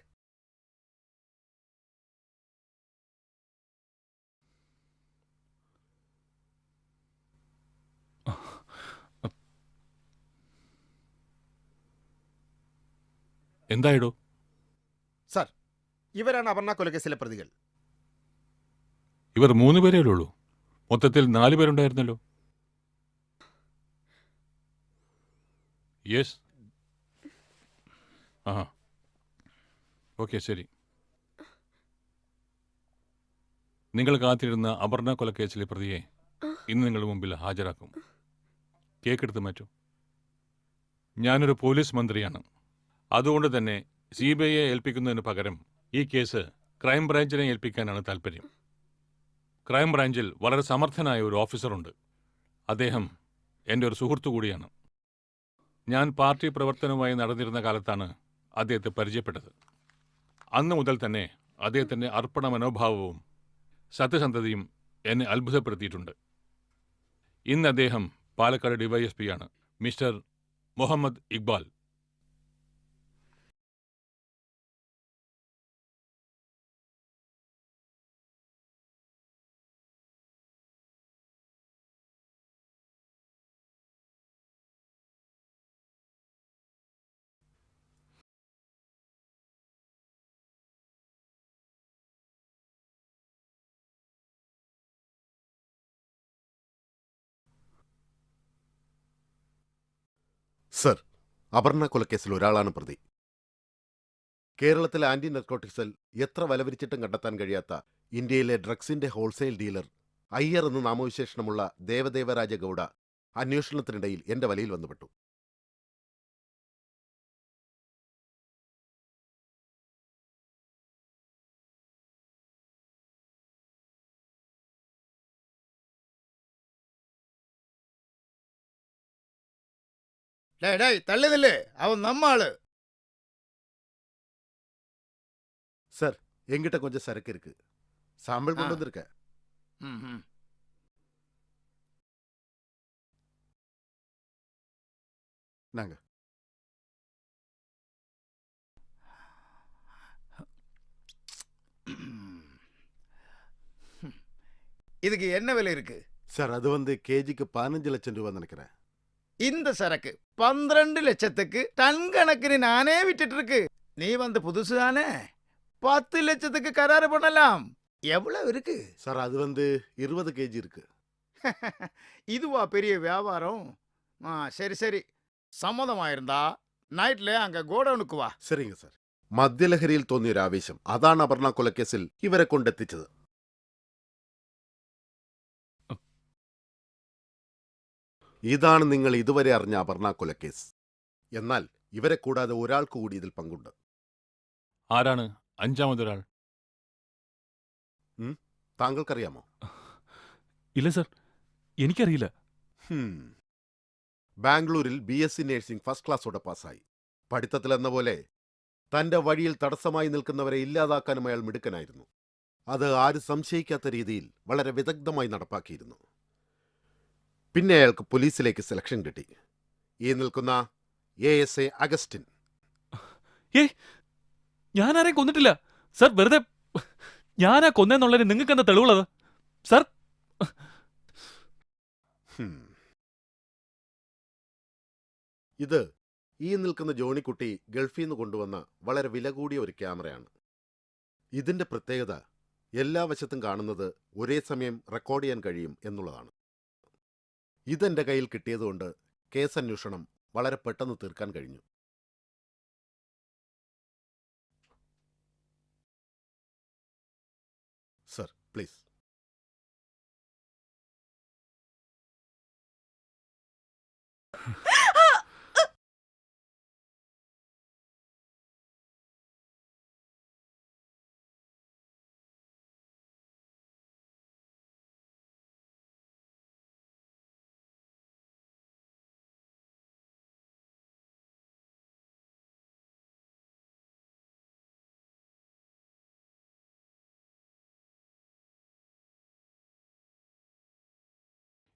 എന്തായിടോ? സാർ, ഇവരാണ് അപർണ കൊലക്കേസിലെ പ്രതികൾ. ഇവർ 3 പേരേ ഉള്ളൂ. മൊത്തത്തിൽ 4 പേരുണ്ടായിരുന്നല്ലോ. യെസ്. ആ, ഓക്കെ, ശരി. നിങ്ങൾ കാത്തിരുന്ന അപർണ കൊലക്കേസിലെ പ്രതിയെ ഇന്ന് നിങ്ങളുടെ മുമ്പിൽ ഹാജരാക്കും. കേക്കെടുത്ത് മാറ്റൂ. ഞാനൊരു പോലീസ് മന്ത്രിയാണ്. അതുകൊണ്ട് തന്നെ CBIയെ ഏൽപ്പിക്കുന്നതിന് പകരം ഈ കേസ് ക്രൈംബ്രാഞ്ചിനെ ഏൽപ്പിക്കാനാണ് താല്പര്യം. ക്രൈംബ്രാഞ്ചിൽ വളരെ സമർത്ഥനായ ഒരു ഓഫീസറുണ്ട്. അദ്ദേഹം എൻ്റെ ഒരു സുഹൃത്തു കൂടിയാണ്. ഞാൻ പാർട്ടി പ്രവർത്തനവുമായി നടന്നിരുന്ന കാലത്താണ് അദ്ദേഹത്തെ പരിചയപ്പെട്ടത്. അന്നു മുതൽ തന്നെ അദ്ദേഹത്തിൻ്റെ അർപ്പണ മനോഭാവവും സത്യസന്ധതയും എന്നെ അത്ഭുതപ്പെടുത്തിയിട്ടുണ്ട്. ഇന്ന് അദ്ദേഹം പാലക്കാട് DYSP ആണ്, മിസ്റ്റർ മുഹമ്മദ് ഇക്ബാൽ. സർ, അപർണ കൊലക്കേസിൽ ഒരാളാണ് പ്രതി. കേരളത്തിലെ ആന്റി നർക്കോട്ടിക് സെൽ എത്ര വലവരിച്ചിട്ടും കണ്ടെത്താൻ കഴിയാത്ത ഇന്ത്യയിലെ ഡ്രഗ്സിന്റെ ഹോൾസെയിൽ ഡീലർ അയ്യർ എന്ന് നാമവിശേഷണമുള്ള ദേവദേവരാജ ഗൌഡ അന്വേഷണത്തിനിടയിൽ എന്റെ വലയിൽ വന്നുപെട്ടു. തള്ളിയതല്ലേ അവൻ നമ്മാള്. சார், என்கிட்ட கொஞ்சம் சரக்கு இருக்கு. சாம்பிள் கொண்டு வந்திருக்க. நாங்க இதுக்கு என்ன விலை இருக்கு? சார், அது வந்து கேஜிக்கு 15 லட்சம் ரூபாய் நினைக்கிறேன். இந்த சரக்கு 12 லட்சத்துக்கு டன் கணக்குன்னு நானே விட்டுட்டு இருக்கு. நீ வந்து புதுசு தானே, 10 லட்சத்துக்கு கராறு பண்ணலாம். எவ்வளவு இருக்கு? சார், அது வந்து 20 கேஜி இருக்கு. இதுவா பெரிய வியாபாரம்? சரி சரி, സമ്മതമായിരുന്നാ നൈറ്റിലെ അങ്ങ് ഗോഡൌണുക്ക് വാ. சரிங்க சார். മദ്യലഹരിയിൽ തോന്നിയ ഒരു ആവേശം, അതാണ് അപർണ കൊലക്കേസിൽ ഇവരെ കൊണ്ടെത്തിച്ചത്. ഇതാണ് നിങ്ങൾ ഇതുവരെ അറിഞ്ഞ അപർണ കൊലക്കേസ്. എന്നാൽ ഇവരെ കൂടാതെ ഒരാൾക്ക് കൂടി ഇതിൽ പങ്കുണ്ട്. ആരാണ് 5-മതൊരാൾ? താങ്കൾക്കറിയാമോ? ഇല്ല സർ, എനിക്കറിയില്ല. ബാംഗ്ലൂരിൽ BSc നഴ്സിംഗ് ഫസ്റ്റ് ക്ലാസ്സോടെ പാസ്സായി. പഠിത്തത്തിലെന്ന പോലെ തന്റെ വഴിയിൽ തടസ്സമായി നിൽക്കുന്നവരെ ഇല്ലാതാക്കാനും അയാൾ മിടുക്കനായിരുന്നു. അത് ആരും സംശയിക്കാത്ത രീതിയിൽ വളരെ വിദഗ്ധമായി നടപ്പാക്കിയിരുന്നു. പിന്നെ അയാൾക്ക് പോലീസിലേക്ക് സെലക്ഷൻ കിട്ടി. ഈ നിൽക്കുന്ന ASA അഗസ്റ്റിൻ. ഞാനാരെയും കൊന്നിട്ടില്ല സർ. വെറുതെ ഞാനാ കൊന്നെന്നുള്ളതിന് നിങ്ങൾക്ക് എന്താ തെളിവുള്ളത് സർ? ഇത് ഈ നിൽക്കുന്ന ജോണിക്കുട്ടി ഗൾഫിൽ നിന്ന് കൊണ്ടുവന്ന വളരെ വില കൂടിയ ഒരു ക്യാമറയാണ്. ഇതിന്റെ പ്രത്യേകത എല്ലാ വശത്തും കാണുന്നത് ഒരേ സമയം റെക്കോർഡ് ചെയ്യാൻ കഴിയും എന്നുള്ളതാണ്. ഇതെന്റെ കയ്യിൽ കിട്ടിയതുകൊണ്ട് കേസന്വേഷണം വളരെ പെട്ടെന്ന് തീർക്കാൻ കഴിഞ്ഞു. Sir, please.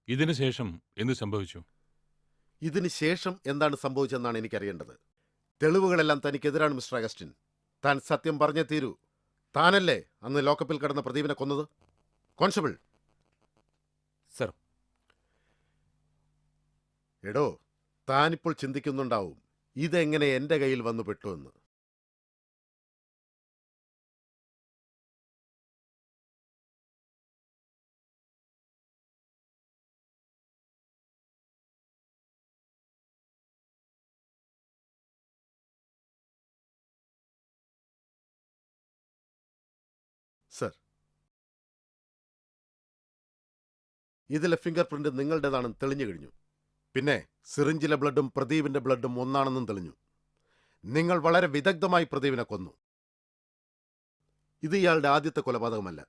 ഇതിനു ശേഷം എന്ത് സംഭവിച്ചു? ഇതിന് ശേഷം എന്താണ് സംഭവിച്ചതെന്നാണ് എനിക്കറിയേണ്ടത്. തെളിവുകളെല്ലാം തനിക്കെതിരാണ് മിസ്റ്റർ അഗസ്റ്റിൻ. താൻ സത്യം പറഞ്ഞേ തീരൂ. താനല്ലേ അന്ന് ലോക്കപ്പിൽ കിടന്ന പ്രദീപിനെ കൊന്നത്? കോൺസ്റ്റബിൾ. സർ. എടോ, താനിപ്പോൾ ചിന്തിക്കുന്നുണ്ടാവും ഇതെങ്ങനെ എന്റെ കയ്യിൽ വന്നു പെട്ടുവെന്ന്. സർ, ഇതിലെ ഫിംഗർ പ്രിന്റ് നിങ്ങളുടേതാണെന്ന് തെളിഞ്ഞു കഴിഞ്ഞു. പിന്നെ സിറിഞ്ചിലെ ബ്ലഡും പ്രദീപിന്റെ ബ്ലഡും ഒന്നാണെന്നും തെളിഞ്ഞു. നിങ്ങൾ വളരെ വിദഗ്ധമായി പ്രദീപിനെ കൊന്നു. ഇത് ഇയാളുടെ ആദ്യത്തെ കൊലപാതകമല്ല.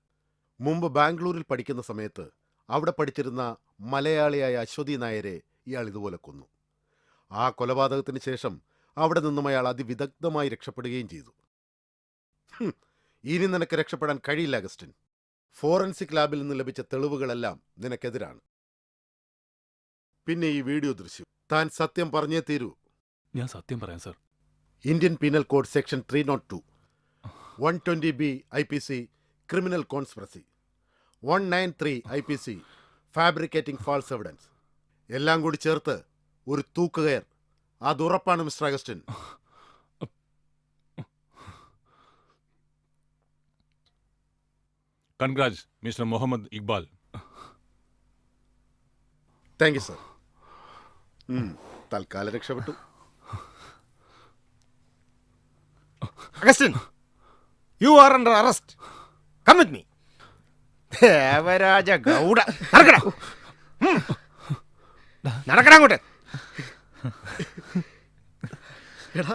മുമ്പ് ബാംഗ്ലൂരിൽ പഠിക്കുന്ന സമയത്ത് അവിടെ പഠിച്ചിരുന്ന മലയാളിയായ അശ്വതി നായരെ ഇയാൾ ഇതുപോലെ കൊന്നു. ആ കൊലപാതകത്തിന് ശേഷം അവിടെ നിന്നും അയാൾ അതിവിദഗ്ധമായി രക്ഷപ്പെടുകയും ചെയ്തു. ഇനി നിനക്ക് രക്ഷപ്പെടാൻ കഴിയില്ല അഗസ്റ്റിൻ. ഫോറൻസിക് ലാബിൽ നിന്ന് ലഭിച്ച തെളിവുകളെല്ലാം നിനക്കെതിരാണ്. പിന്നെ ഈ വീഡിയോ ദൃശ്യം. താൻ സത്യം പറഞ്ഞേ തീരൂ. ഞാൻ സത്യം പറയാം sir. Indian penal code section 302, 120B IPC criminal conspiracy, 193 IPC fabricating false evidence എല്ലാം കൂടി ചേർത്ത് ഒരു തൂക്കുകയർ. അതുറപ്പാണ് mister Augustine. Congrats mister Muhammad Iqbal. Thank you sir. തൽക്കാലം രക്ഷപ്പെട്ടു. Augustine, you are under arrest. Come with me. Devaraja Gowda. നടക്കടാ അങ്ങോട്ട്. എടാ